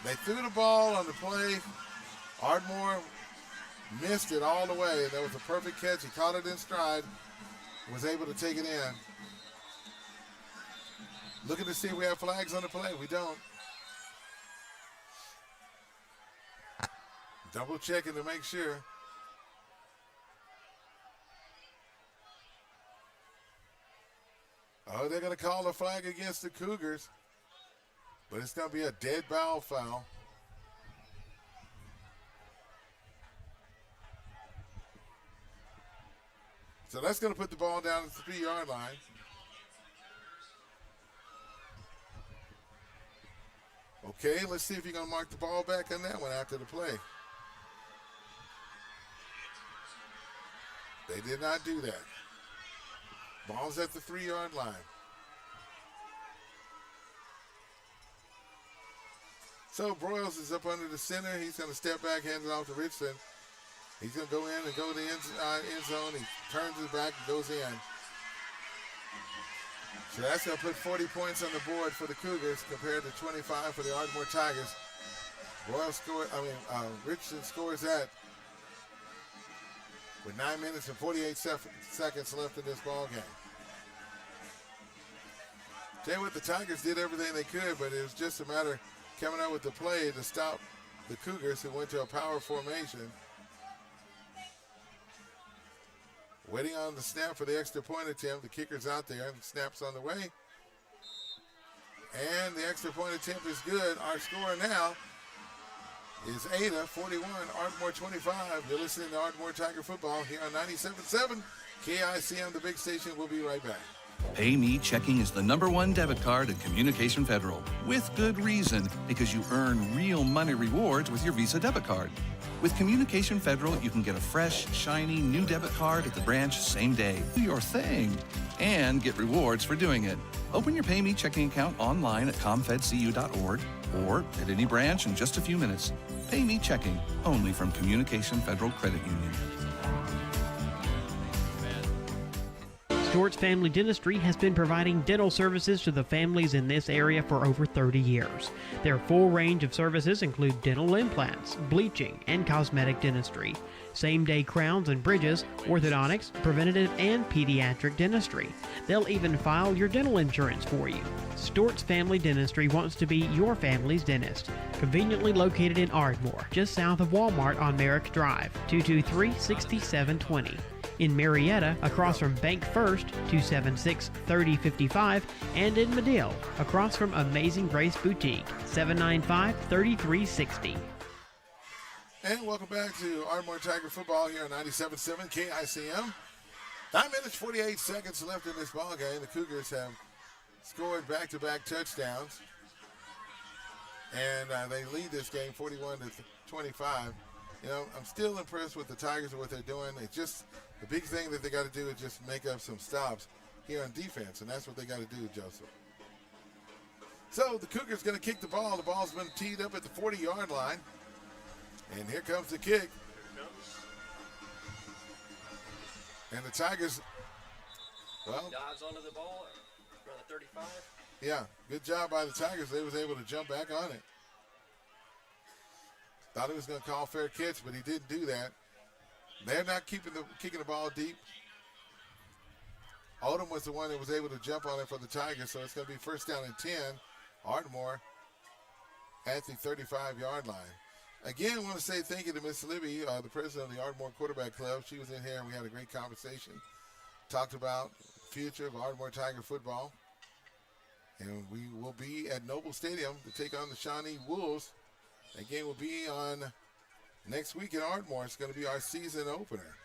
They threw the ball on the play. Ardmore missed it all the way. That was a perfect catch. He caught it in stride, was able to take it in. Looking to see if we have flags on the play. We don't. Double checking to make sure. Oh, they're going to call a flag against the Cougars. But it's going to be a dead ball foul. So that's going to put the ball down at the 3-yard line. Okay, let's see if you're going to mark the ball back on that one after the play. They did not do that. Ball's at the 3-yard line. So Broyles is up under the center. He's going to step back, hand it off to Richardson. He's going to go in and go to the end zone. He turns it back and goes in. So that's going to put 40 points on the board for the Cougars compared to 25 for the Ardmore Tigers. Richardson scores that with 9 minutes and 48 seconds left in this ball game. Tell you what, the Tigers did everything they could, but it was just a matter of coming out with the play to stop the Cougars, who went to a power formation. Waiting on the snap for the extra point attempt. The kicker's out there, and the snap's on the way. And the extra point attempt is good. Our score now is Ada 41, Ardmore 25. You're listening to Ardmore Tiger Football here on 97.7 KICM, the big station. We'll be right back. PayMe checking is the #1 debit card at Communication Federal. With good reason, because you earn real money rewards with your Visa debit card. With Communication Federal, you can get a fresh, shiny, new debit card at the branch same day. Do your thing. And get rewards for doing it. Open your PayMe checking account online at comfedcu.org or at any branch in just a few minutes. PayMe checking, only from Communication Federal Credit Union. Stewart's Family Dentistry has been providing dental services to the families in this area for over 30 years. Their full range of services include dental implants, bleaching, and cosmetic dentistry, same-day crowns and bridges, orthodontics, preventative and pediatric dentistry. They'll even file your dental insurance for you. Stewart's Family Dentistry wants to be your family's dentist. Conveniently located in Ardmore, just south of Walmart on Merrick Drive, 223-6720. In Marietta, across from Bank First, 276-3055, and in Medill, across from Amazing Grace Boutique, 795-3360. And welcome back to Ardmore Tiger Football here on 97.7 KICM. 9 minutes, 48 seconds left in this ball game. The Cougars have scored back-to-back touchdowns, and they lead this game 41-25. You know, I'm still impressed with the Tigers and what they're doing. It's just the big thing that they got to do is just make up some stops here on defense, and that's what they got to do, Joseph. So the Cougars going to kick the ball. The ball's been teed up at the 40-yard line, and here comes the kick. And the Tigers, well, dives onto the ball around the 35. Yeah, good job by the Tigers. They was able to jump back on it. Thought he was going to call fair catch, but he didn't do that. They're not kicking the ball deep. Odom was the one that was able to jump on it for the Tigers, so it's going to be first down and 10. Ardmore at the 35-yard line. Again, I want to say thank you to Miss Libby, the president of the Ardmore Quarterback Club. She was in here, and we had a great conversation. Talked about the future of Ardmore Tiger football. And we will be at Noble Stadium to take on the Shawnee Wolves. That game will be on next week in Ardmore. It's going to be our season opener.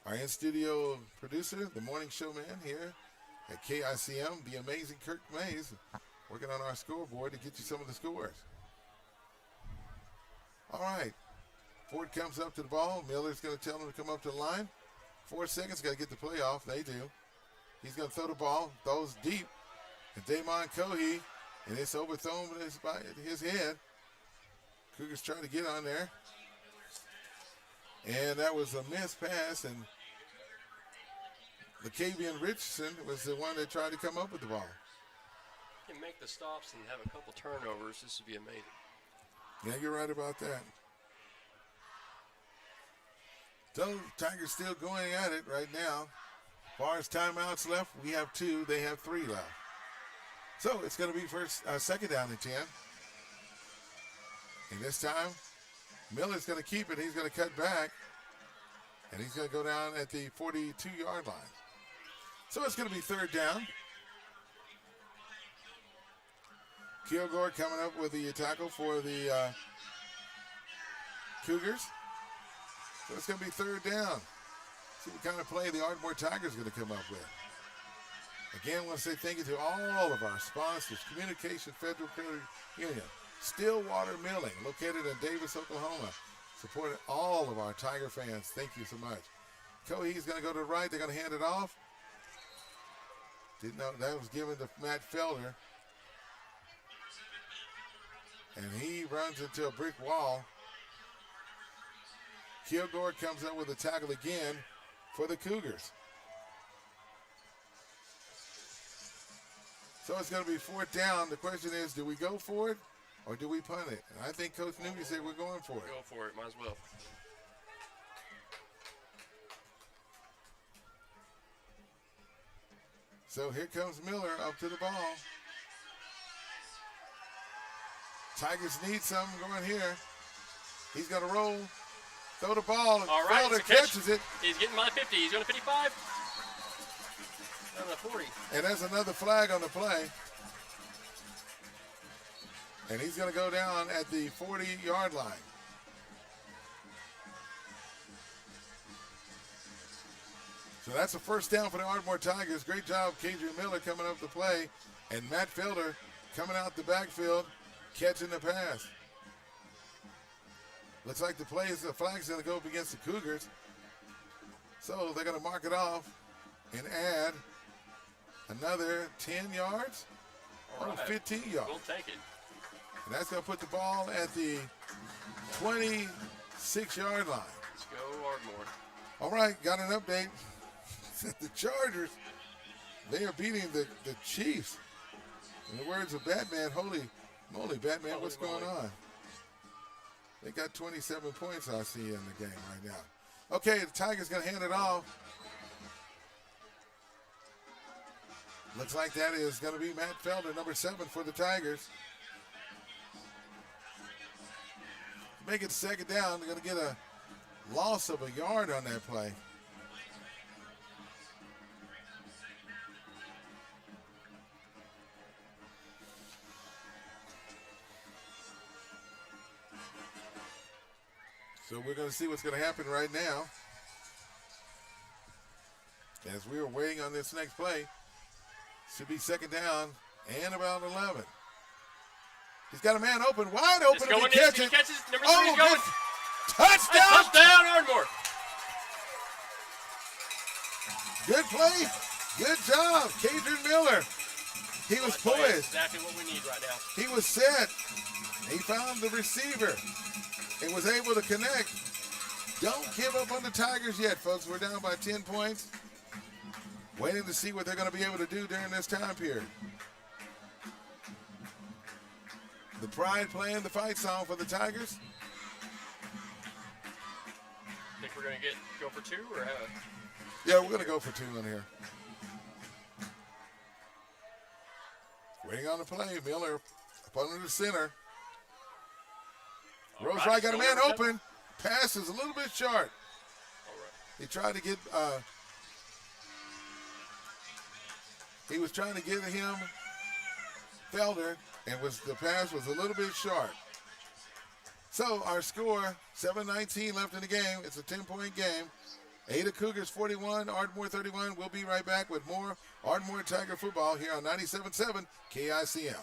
Our in-studio producer, the morning show man here at KICM, the amazing Kirk Mays, working on our scoreboard to get you some of the scores. All right. Ford comes up to the ball. Miller's going to tell him to come up to the line. 4 seconds, got to get the play off. They do. He's going to throw the ball. Throws deep. And Damon Cohey, and it's overthrown by his head. Cougars trying to get on there. And that was a missed pass, and LaCavian Richardson was the one that tried to come up with the ball. You can make the stops and have a couple turnovers. This would be amazing. Yeah, you're right about that. So, Tigers still going at it right now. As far as timeouts left, we have 2. They have 3 left. So, it's going to be second down and 10. And this time, Miller's going to keep it. He's going to cut back. And he's going to go down at the 42-yard line. So, it's going to be third down. Kilgore coming up with the tackle for the Cougars. So it's going to be third down. See what kind of play the Ardmore Tigers are going to come up with. Again, I want to say thank you to all of our sponsors. Communication Federal Credit Union. Stillwater Milling, located in Davis, Oklahoma. Supporting all of our Tiger fans. Thank you so much. Cohey's going to go to the right. They're going to hand it off. Didn't know that was given to Matt Felder. And he runs into a brick wall. Kilgore comes up with a tackle again for the Cougars. So it's going to be fourth down. The question is, do we go for it or do we punt it? And I think Coach Newby said we're going for it. Go for it. Might as well. So here comes Miller up to the ball. Tigers need something going here. He's going to roll. Throw the ball. All right, Felder catches it. He's getting my 50. He's going to 55. Down to 40. And there's another flag on the play. And he's going to go down at the 40-yard line. So that's a first down for the Ardmore Tigers. Great job, Kadrian Miller coming up the play. And Matt Felder coming out the backfield, catching the pass. Looks like the flag's going to go up against the Cougars. So they're going to mark it off and add another 10 yards or 15 yards. We'll take it. And that's going to put the ball at the 26-yard line. Let's go Ardmore. All right, got an update. The Chargers, they are beating the Chiefs. In the words of Batman, holy moly, Batman, what's going on? They got 27 points I see in the game right now. Okay, the Tigers going to hand it off. Looks like that is going to be Matt Felder, number 7 for the Tigers. Make it second down. They're going to get a loss of a yard on that play. So we're going to see what's going to happen right now. As we are waiting on this next play. Should be second down and about 11. He's got a man open, wide open. He catches. Number 3 is going. Touchdown! Touchdown, Ardmore. Good play. Good job, Kadrian Miller. He was poised. Exactly what we need right now. He was set. He found the receiver and was able to connect. Don't give up on the Tigers yet, folks. We're down by 10 points. Waiting to see what they're going to be able to do during this time period. The Pride playing the fight song for the Tigers. Think we're going to go for 2 or have Yeah, we're going to go for 2 in here. Waiting on the play. Miller up under the center. Rose Wright got a man open. Pass is a little bit short. He tried to get he was trying to get him Felder, and the pass was a little bit short. So our score, 7:19 left in the game. It's a 10-point game. Ada Cougars 41, Ardmore 31. We'll be right back with more Ardmore Tiger football here on 97.7 KICM.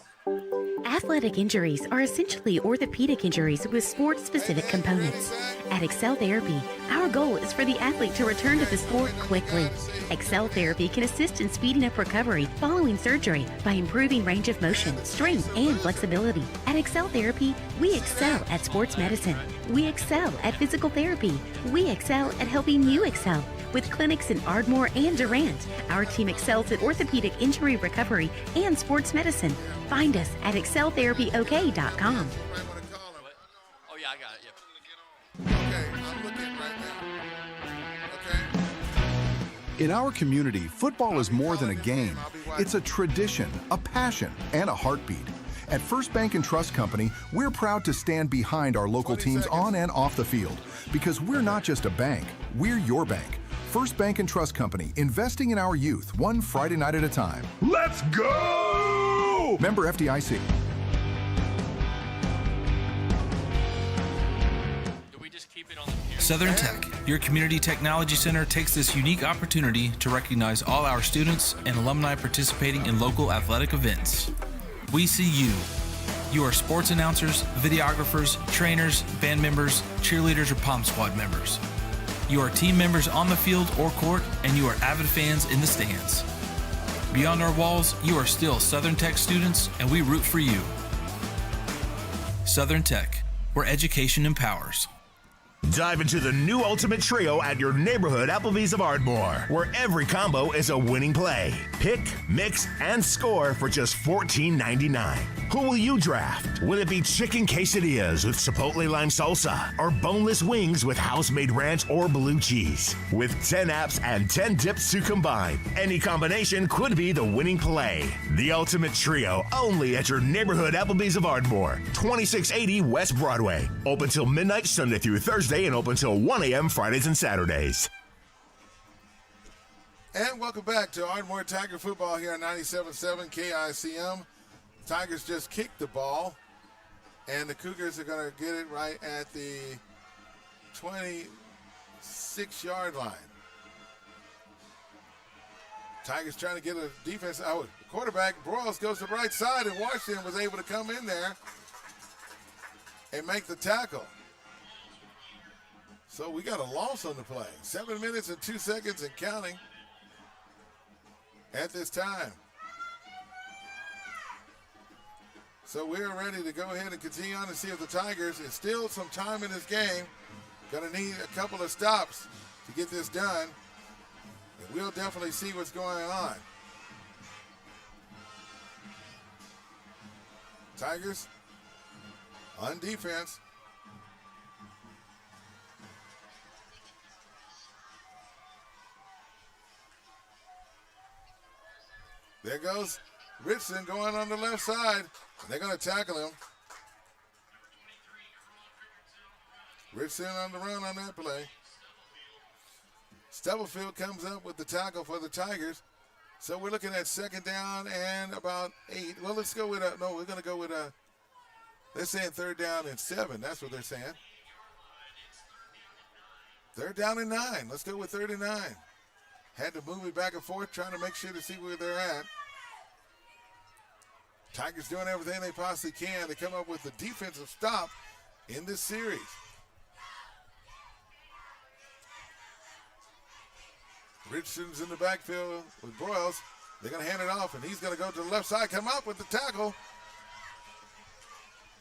Athletic injuries are essentially orthopedic injuries with sport-specific components. At Excel Therapy, our goal is for the athlete to return to the sport quickly. Excel Therapy can assist in speeding up recovery following surgery by improving range of motion, strength, and flexibility. At Excel Therapy, we excel at sports medicine. We excel at physical therapy. We excel at helping you excel. With clinics in Ardmore and Durant, our team excels at orthopedic injury recovery and sports medicine. Find us at exceltherapyok.com. Oh, yeah, I got it. Yep. Okay, I'm looking right now. Okay. In our community, football is more than a game. It's a tradition, a passion, and a heartbeat. At First Bank and Trust Company, we're proud to stand behind our local teams on and off the field because we're not just a bank, we're your bank. First Bank and Trust Company, investing in our youth, one Friday night at a time. Let's go! Member FDIC. Southern Tech, your community technology center, takes this unique opportunity to recognize all our students and alumni participating in local athletic events. We see you. You are sports announcers, videographers, trainers, band members, cheerleaders, or Pom Squad members. You are team members on the field or court, and you are avid fans in the stands. Beyond our walls, you are still Southern Tech students, and we root for you. Southern Tech, where education empowers. Dive into the new Ultimate Trio at your neighborhood Applebee's of Ardmore, where every combo is a winning play. Pick, mix, and score for just $14.99. Who will you draft? Will it be chicken quesadillas with chipotle lime salsa or boneless wings with house-made ranch or blue cheese? With 10 apps and 10 dips to combine, any combination could be the winning play. The Ultimate Trio, only at your neighborhood Applebee's of Ardmore, 2680 West Broadway. Open till midnight Sunday through Thursday and open till 1 a.m. Fridays and Saturdays. And welcome back to Ardmore Tiger football here on 97.7 KICM. Tigers just kicked the ball, and the Cougars are going to get it right at the 26-yard line. Tigers trying to get a defense. Oh, quarterback Broyles goes to the right side, and Washington was able to come in there and make the tackle. So we got a loss on the play. 7 minutes and 2 seconds and counting at this time. So we're ready to go ahead and continue on to see if the Tigers, it's still some time in this game, going to need a couple of stops to get this done. And we'll definitely see what's going on. Tigers on defense. There goes Richardson going on the left side. They're going to tackle him. Richardson on the run on that play. Stubblefield comes up with the tackle for the Tigers. So we're looking at second down and about 8. Well, let's go with we're going to go with they're saying third down and 7. That's what they're saying. Third down and 9. Let's go with 3rd and 9. Had to move it back and forth, trying to make sure to see where they're at. Tigers doing everything they possibly can to come up with a defensive stop in this series. Richardson's in the backfield with Broyles. They're going to hand it off, and he's going to go to the left side, come up with the tackle.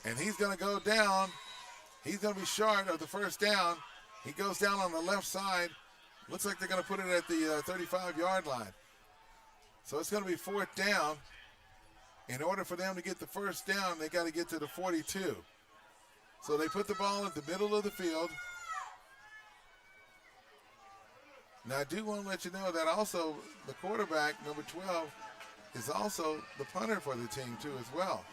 And he's going to go down. He's going to be short of the first down. He goes down on the left side. Looks like they're going to put it at the 35-yard line. So it's going to be 4th down. In order for them to get the first down, they got to get to the 42. So they put the ball at the middle of the field. Now, I do want to let you know that also the quarterback, number 12, is also the punter for the team, too, as well.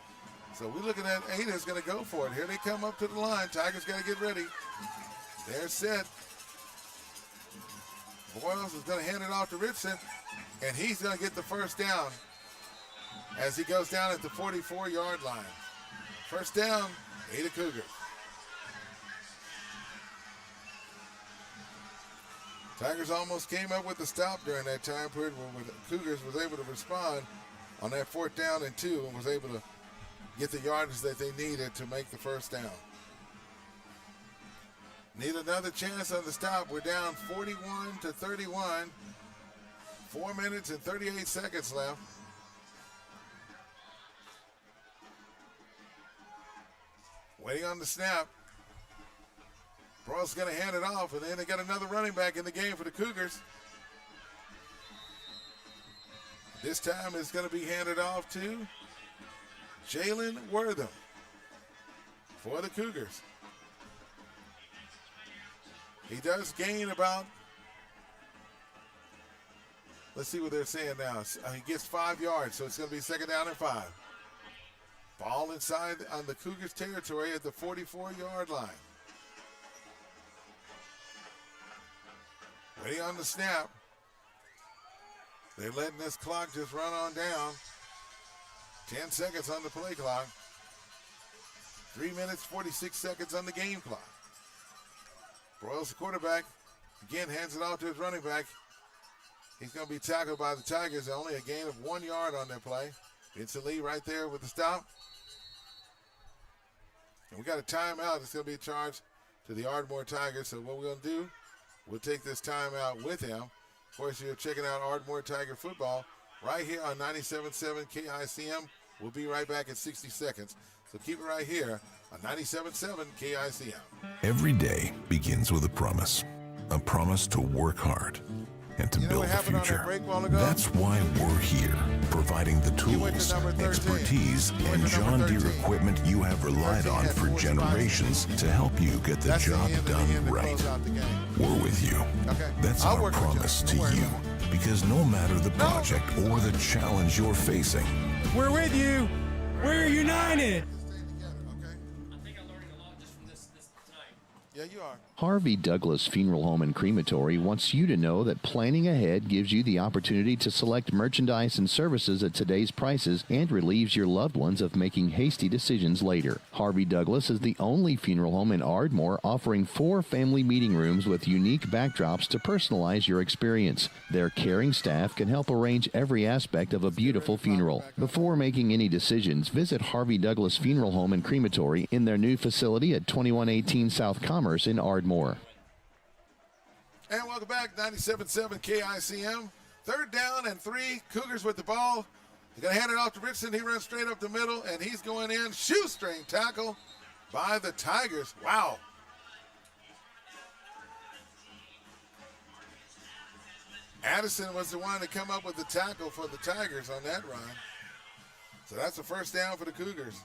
So we're looking at Ada's going to go for it. Here they come up to the line. Tigers got to get ready. They're set. Broyles is going to hand it off to Richardson, and he's going to get the first down as he goes down at the 44-yard line. First down, Ada Cougars. Tigers almost came up with the stop during that time period where the Cougars was able to respond on that 4th down and 2 and was able to get the yardage that they needed to make the first down. Need another chance on the stop. We're down 41-31. 4 minutes and 38 seconds left. Waiting on the snap. Broyles going to hand it off, and then they got another running back in the game for the Cougars. This time it's going to be handed off to Jalen Wortham for the Cougars. He does gain about, let's see what they're saying now. He gets 5 yards, so it's going to be 2nd down and 5. Ball inside on the Cougars' territory at the 44-yard line. Waiting on the snap. They're letting this clock just run on down. 10 seconds on the play clock. 3 minutes, 46 seconds on the game clock. Broyles, the quarterback, again hands it off to his running back. He's going to be tackled by the Tigers. Only a gain of 1 yard on their play. Vincent Lee right there with the stop. And we got a timeout. It's going to be charged to the Ardmore Tigers. So what we're going to do, we'll take this timeout with him. Of course, you're checking out Ardmore Tiger football right here on 97.7 KICM. We'll be right back in 60 seconds. So keep it right here on 97.7 KICM. Every day begins with a promise to work hard and to build a future. That's why we're here, providing the tools, expertise, and John Deere equipment you have relied on for generations to help you get the job done right. We're with you. That's our promise to you, because no matter the project or the challenge you're facing, we're with you. We're united. Yeah, you are. Harvey Douglas Funeral Home and Crematory wants you to know that planning ahead gives you the opportunity to select merchandise and services at today's prices and relieves your loved ones of making hasty decisions later. Harvey Douglas is the only funeral home in Ardmore offering 4 family meeting rooms with unique backdrops to personalize your experience. Their caring staff can help arrange every aspect of a beautiful funeral. Before making any decisions, visit Harvey Douglas Funeral Home and Crematory in their new facility at 2118 South Commerce in Ardmore. And welcome back, 97.7 KICM. 3rd down and 3. Cougars with the ball. They're going to hand it off to Richardson. He runs straight up the middle, and he's going in. Shoestring tackle by the Tigers. Wow. Addison was the one to come up with the tackle for the Tigers on that run. So that's a 1st down for the Cougars.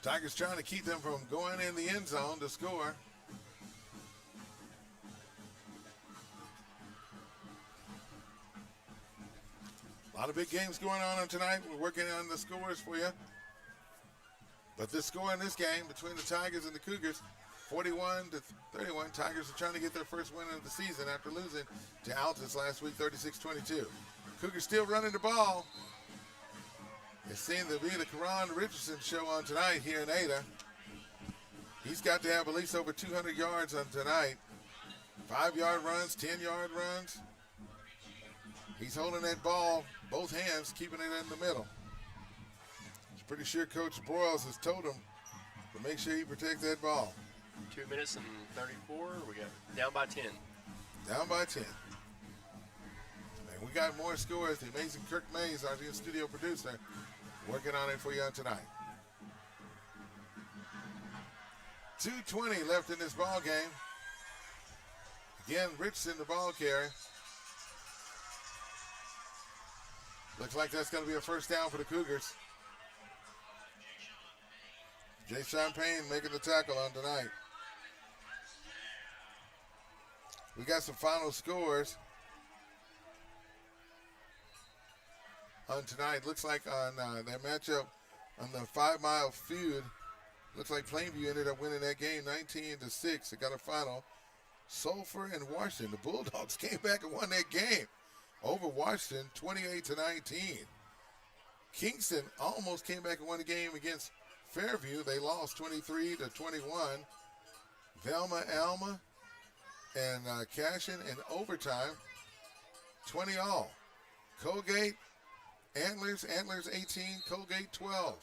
Tigers trying to keep them from going in the end zone to score. A lot of big games going on tonight. We're working on the scores for you. But this score in this game between the Tigers and the Cougars, 41-31. Tigers are trying to get their first win of the season after losing to Altus last week, 36-22. Cougars still running the ball. It seemed to be the Karan Richardson show on tonight here in Ada. He's got to have at least over 200 yards on tonight. 5-yard runs, 10-yard runs. He's holding that ball, both hands, keeping it in the middle. He's pretty sure Coach Broyles has told him to make sure he protects that ball. 2 minutes and 34. We got down by 10. Down by 10. And we got more scores. The amazing Kirk Mays, our studio producer, working on it for you tonight. 2:20 left in this ball game. Again, Richardson, the ball carrier. Looks like that's going to be a 1st down for the Cougars. Jay Champagne making the tackle on tonight. We got some final scores on tonight. Looks like on that matchup on the 5-mile feud, looks like Plainview ended up winning that game 19-6. It got a final. Sulphur and Washington, the Bulldogs came back and won that game over Washington 28-19. Kingston almost came back and won the game against Fairview. They lost 23-21. Velma, Alma, and Cashin in overtime, 20-all. Colgate, Antlers 18, Colgate 12.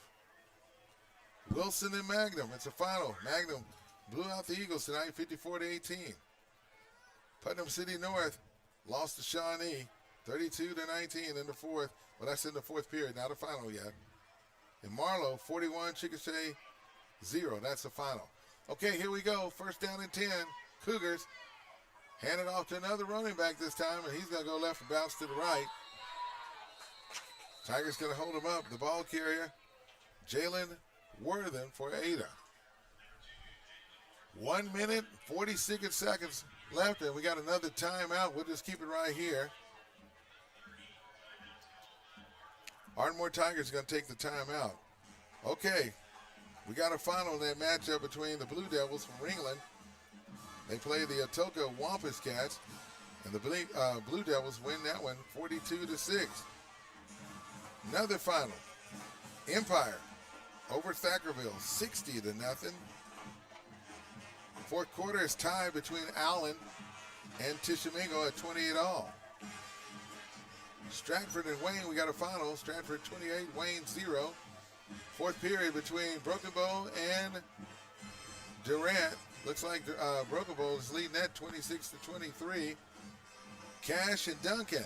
Wilson and Magnum, it's a final. Magnum blew out the Eagles tonight, 54-18. Putnam City North lost to Shawnee, 32-19 in the fourth. Well, that's in the fourth period, not a final yet. And Marlow, 41, Chickasha 0. That's the final. Okay, here we go. First down and 10. Cougars hand it off to another running back this time, and he's going to go left and bounce to the right. Tigers going to hold him up. The ball carrier, Jalen Worthen for Ada. 1 minute, 46 seconds left, and we got another timeout. We'll just keep it right here. Ardmore Tigers are going to take the timeout. Okay, we got a final in that matchup between the Blue Devils from Ringland. They play the Atoka Wampus Cats, and the Blue Devils win that one 42-6. Another final. Empire over Thackerville, 60-0. Fourth quarter is tied between Allen and Tishomingo at 28 all. Stratford and Wayne, we got a final. Stratford 28, Wayne 0. Fourth period between Broken Bow and Durant. Looks like Broken Bow is leading that 26-23. Cash and Duncan.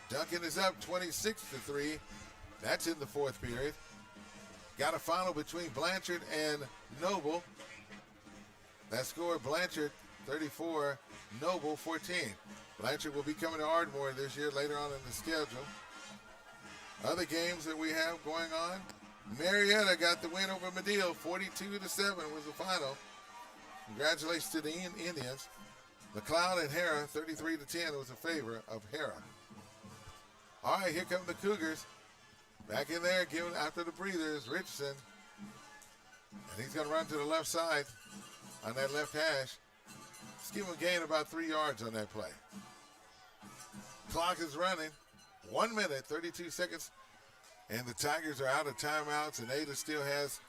Duncan is up 26-3. That's in the fourth period. Got a final between Blanchard and Noble. That score, Blanchard 34, Noble 14. Blanchard will be coming to Ardmore this year later on in the schedule. Other games that we have going on. Marietta got the win over Medill, 42-7 was the final. Congratulations to the Indians. McLeod and Hera, 33-10 was a favor of Hera. All right, here come the Cougars. Back in there, giving after the breathers, Richardson. And he's going to run to the left side on that left hash. Let's give him a gain about 3 yards on that play. Clock is running. 1 minute, 32 seconds. And the Tigers are out of timeouts, and Ada still has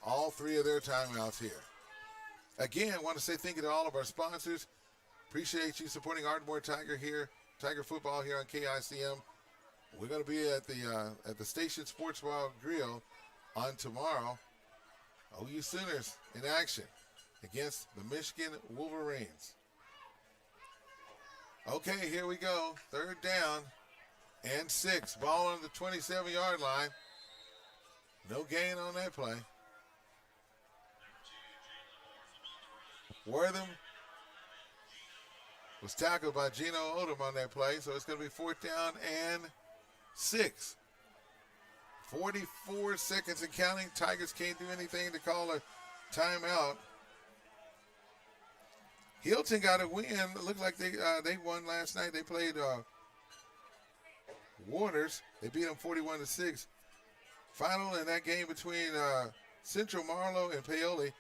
all 3 of their timeouts here. Again, I want to say thank you to all of our sponsors. Appreciate you supporting Ardmore Tiger football here on KICM. We're going to be at the Station Sports Bar Grill on tomorrow. OU Sooners in action against the Michigan Wolverines. Okay, here we go. Third down and 6. Ball on the 27-yard line. No gain on that play. Wortham was tackled by Gino Odom on that play, so it's going to be 4th down and 6. 44 seconds and counting. Tigers can't do anything to call a timeout. Hilton got a win. It looked like they won last night. They played Waters. They beat them 41-6. Final in that game between Central Marlow and Paoli,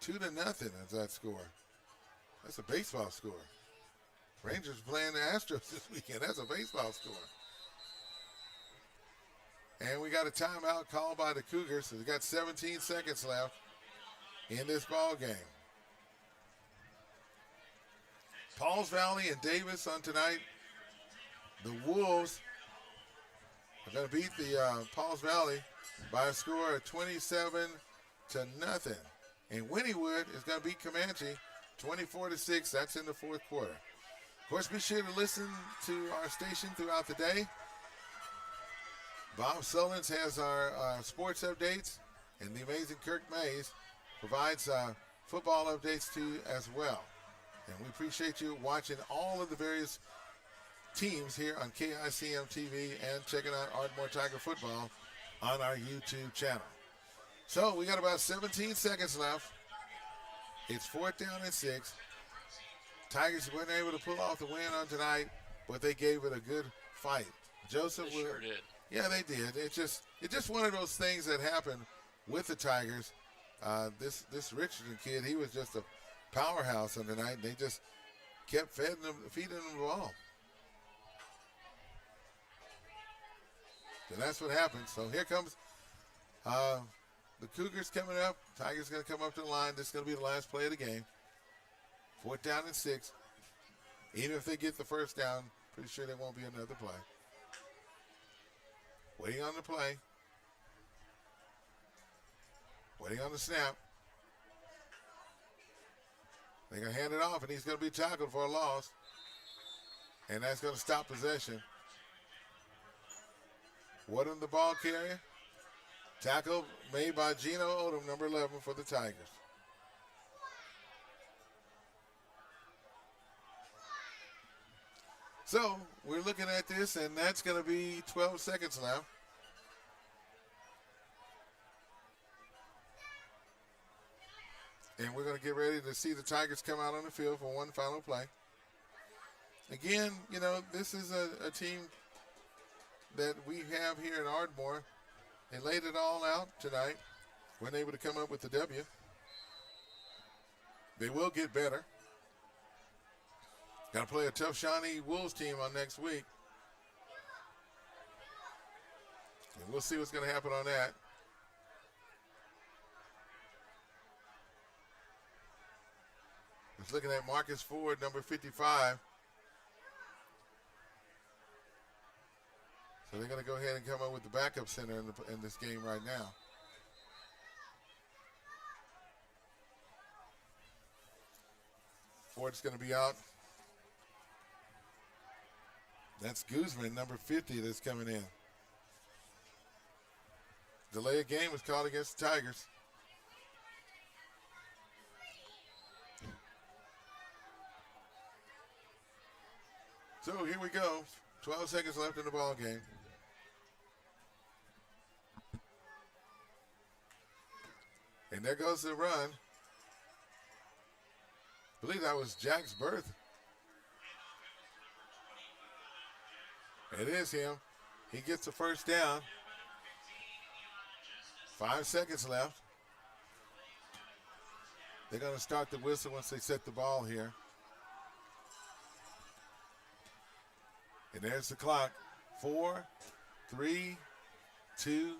2-0 is that score. That's a baseball score. Rangers playing the Astros this weekend. That's a baseball score. And we got a timeout called by the Cougars. So they got 17 seconds left in this ball game. Pauls Valley and Davis on tonight. The Wolves are going to beat the Pauls Valley by a score of 27-0. And Wynnewood is going to beat Comanche 24-6. That's in the fourth quarter. Of course, be sure to listen to our station throughout the day. Bob Sullins has our sports updates, and the amazing Kirk Mays provides football updates to you as well. And we appreciate you watching all of the various teams here on KICM TV and checking out Ardmore Tiger football on our YouTube channel. So we got about 17 seconds left. It's 4th down and 6. Tigers weren't able to pull off the win on tonight, but they gave it a good fight. Joseph, they sure did. Yeah, they did. It's just one of those things that happened with the Tigers. This Richardson kid, he was just a powerhouse on the night. They just kept feeding them the ball. So that's what happened. So here comes the Cougars coming up. Tigers going to come up to the line. This is going to be the last play of the game. 4th down and 6. Even if they get the first down, pretty sure there won't be another play. Waiting on the play. Waiting on the snap. They're going to hand it off, and he's going to be tackled for a loss. And that's going to stop possession. Woodham, the ball carrier. Tackle made by Gino Odom, number 11 for the Tigers. So we're looking at this, and that's going to be 12 seconds now. And we're going to get ready to see the Tigers come out on the field for one final play. Again, you know, this is a team that we have here in Ardmore. They laid it all out tonight. Weren't able to come up with the W. They will get better. Got to play a tough Shawnee Wolves team on next week. And we'll see what's going to happen on that. Just looking at Marcus Ford, number 55. So they're going to go ahead and come up with the backup center in this game right now. Ford's going to be out. That's Guzman, number 50, that's coming in. Delay of game was called against the Tigers. So here we go. 12 seconds left in the ball game. And there goes the run. I believe that was Jack's Berth. It is him. He gets the first down. 5 seconds left. They're going to start the whistle once they set the ball here. And there's the clock. 4, 3, 2,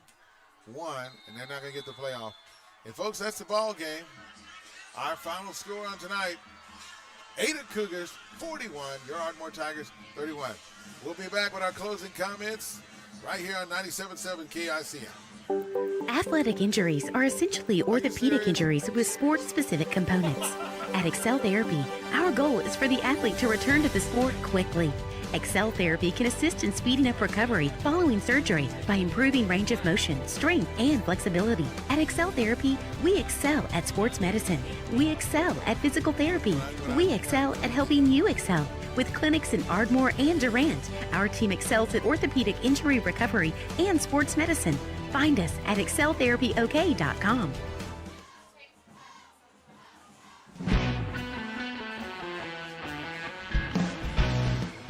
1. And they're not going to get the playoff. And, folks, that's the ball game. Our final score on tonight, Ada Cougars 41, your Ardmore Tigers 31. We'll be back with our closing comments right here on 97.7 KICM. Athletic injuries are essentially orthopedic injuries with sports-specific components. At Excel Therapy, our goal is for the athlete to return to the sport quickly. Excel Therapy can assist in speeding up recovery following surgery by improving range of motion, strength, and flexibility. At Excel Therapy, we excel at sports medicine. We excel at physical therapy. We excel at helping you excel. With clinics in Ardmore and Durant, our team excels at orthopedic injury recovery and sports medicine. Find us at exceltherapyok.com.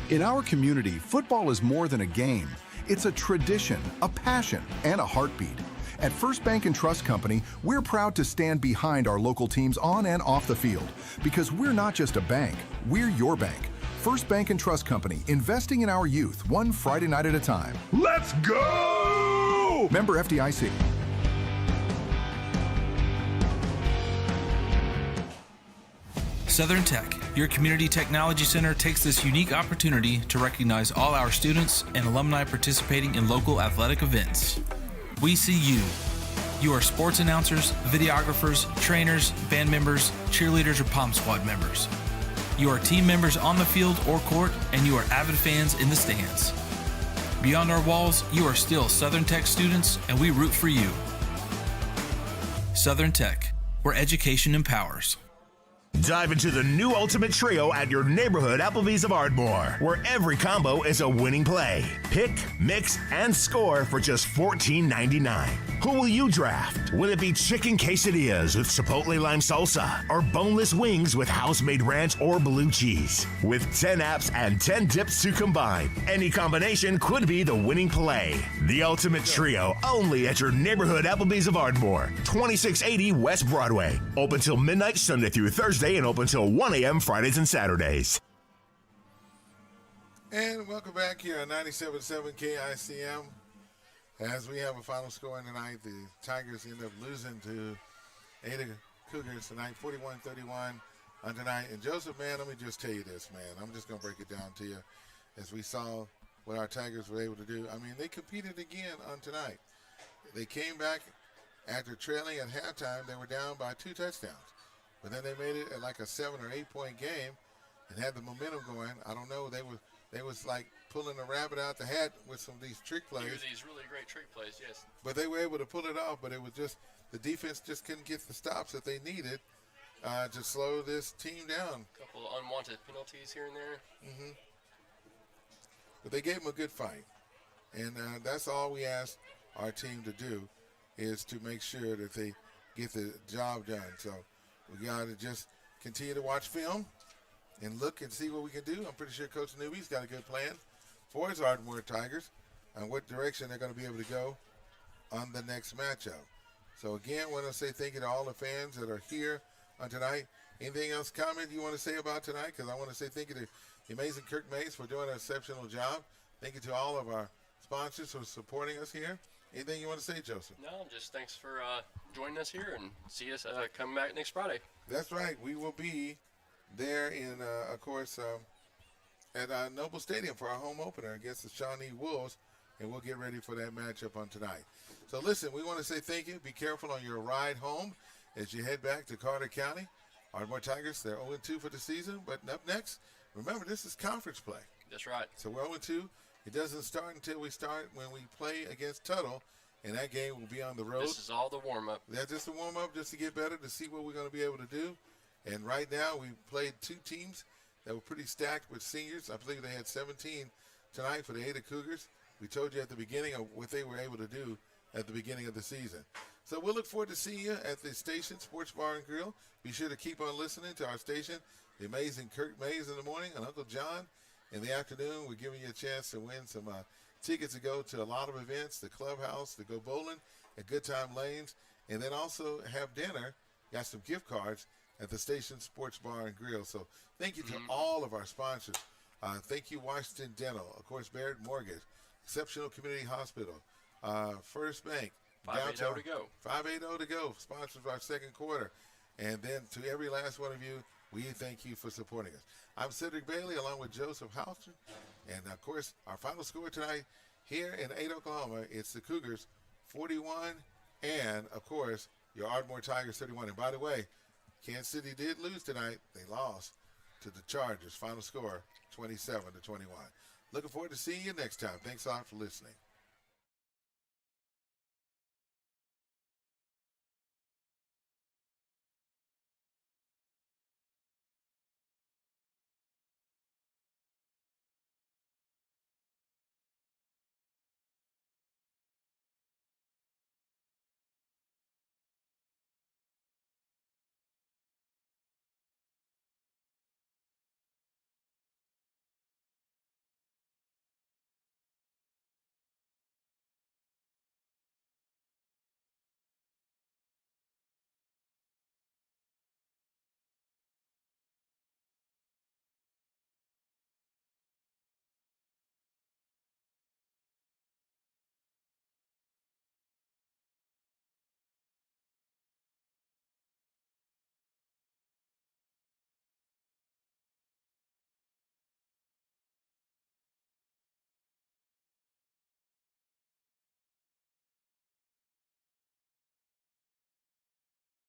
In our community, football is more than a game. It's a tradition, a passion, and a heartbeat. At First Bank and Trust Company, we're proud to stand behind our local teams on and off the field because we're not just a bank, we're your bank. First Bank and Trust Company, investing in our youth one Friday night at a time. Let's go! Member FDIC. Southern Tech, your community technology center, takes this unique opportunity to recognize all our students and alumni participating in local athletic events. We see you. You are sports announcers, videographers, trainers, band members, cheerleaders, or Pom Squad members. You are team members on the field or court, and you are avid fans in the stands. Beyond our walls, you are still Southern Tech students, and we root for you. Southern Tech, where education empowers. Dive into the new Ultimate Trio at your neighborhood Applebee's of Ardmore, where every combo is a winning play. Pick, mix, and score for just $14.99. Who will you draft? Will it be chicken quesadillas with chipotle lime salsa or boneless wings with house-made ranch or blue cheese? With 10 apps and 10 dips to combine, any combination could be the winning play. The Ultimate Trio, only at your neighborhood Applebee's of Ardmore, 2680 West Broadway. Open till midnight Sunday through Thursday and open till 1 a.m. Fridays and Saturdays. And welcome back here on 97.7 KICM. As we have a final score tonight, the Tigers end up losing to Ada Cougars tonight, 41-31 on tonight. And Joseph, man, let me just tell you this, man. I'm just going to break it down to you. As we saw what our Tigers were able to do. I mean, they competed again on tonight. They came back after trailing at halftime. They were down by 2 touchdowns. But then they made it at like a 7 or 8 point game and had the momentum going. I don't know. They was like pulling a rabbit out the hat with some of these trick plays. These really great trick plays, yes. But they were able to pull it off. But it was just the defense just couldn't get the stops that they needed to slow this team down. A couple of unwanted penalties here and there. Mm-hmm. But they gave them a good fight. And that's all we ask our team to do is to make sure that they get the job done. So we got to just continue to watch film and look and see what we can do. I'm pretty sure Coach Newby's got a good plan for his Ardmore Tigers and what direction they're going to be able to go on the next matchup. So, again, I want to say thank you to all the fans that are here on tonight. Anything else, comment you want to say about tonight? Because I want to say thank you to the amazing Kirk Mays for doing an exceptional job. Thank you to all of our sponsors for supporting us here. Anything you want to say, Joseph? No, just thanks for joining us here and see us come back next Friday. That's right. We will be there in, of course, at Noble Stadium for our home opener against the Shawnee Wolves, and we'll get ready for that matchup on tonight. So, listen, we want to say thank you. Be careful on your ride home as you head back to Carter County. Ardmore Tigers, they're 0-2 for the season, but up next, remember, this is conference play. That's right. So we're 0-2. It doesn't start until we start when we play against Tuttle, and that game will be on the road. This is all the warm-up. That's just a warm-up just to get better, to see what we're going to be able to do. And right now we played 2 teams that were pretty stacked with seniors. I believe they had 17 tonight for the Ada Cougars. We told you at the beginning of what they were able to do at the beginning of the season. So we'll look forward to seeing you at the station, Sports Bar and Grill. Be sure to keep on listening to our station, the amazing Kirk Mays in the morning and Uncle John in the afternoon. We're giving you a chance to win some tickets to go to a lot of events, the clubhouse, to go bowling at Good Time Lanes, and then also have dinner. Got some gift cards at the station, Sports Bar and Grill. So thank you to all of our sponsors. Thank you, Washington Dental, of course, Barrett Mortgage, Exceptional Community Hospital, First Bank, 580 to go. 580 to go, sponsors our second quarter. And then to every last one of you, we thank you for supporting us. I'm Cedric Bailey along with Joseph Houston. And, of course, our final score tonight here in Ada, Oklahoma, it's the Cougars 41 and, of course, your Ardmore Tigers 31. And, by the way, Kansas City did lose tonight. They lost to the Chargers. Final score 27-21. Looking forward to seeing you next time. Thanks a lot for listening.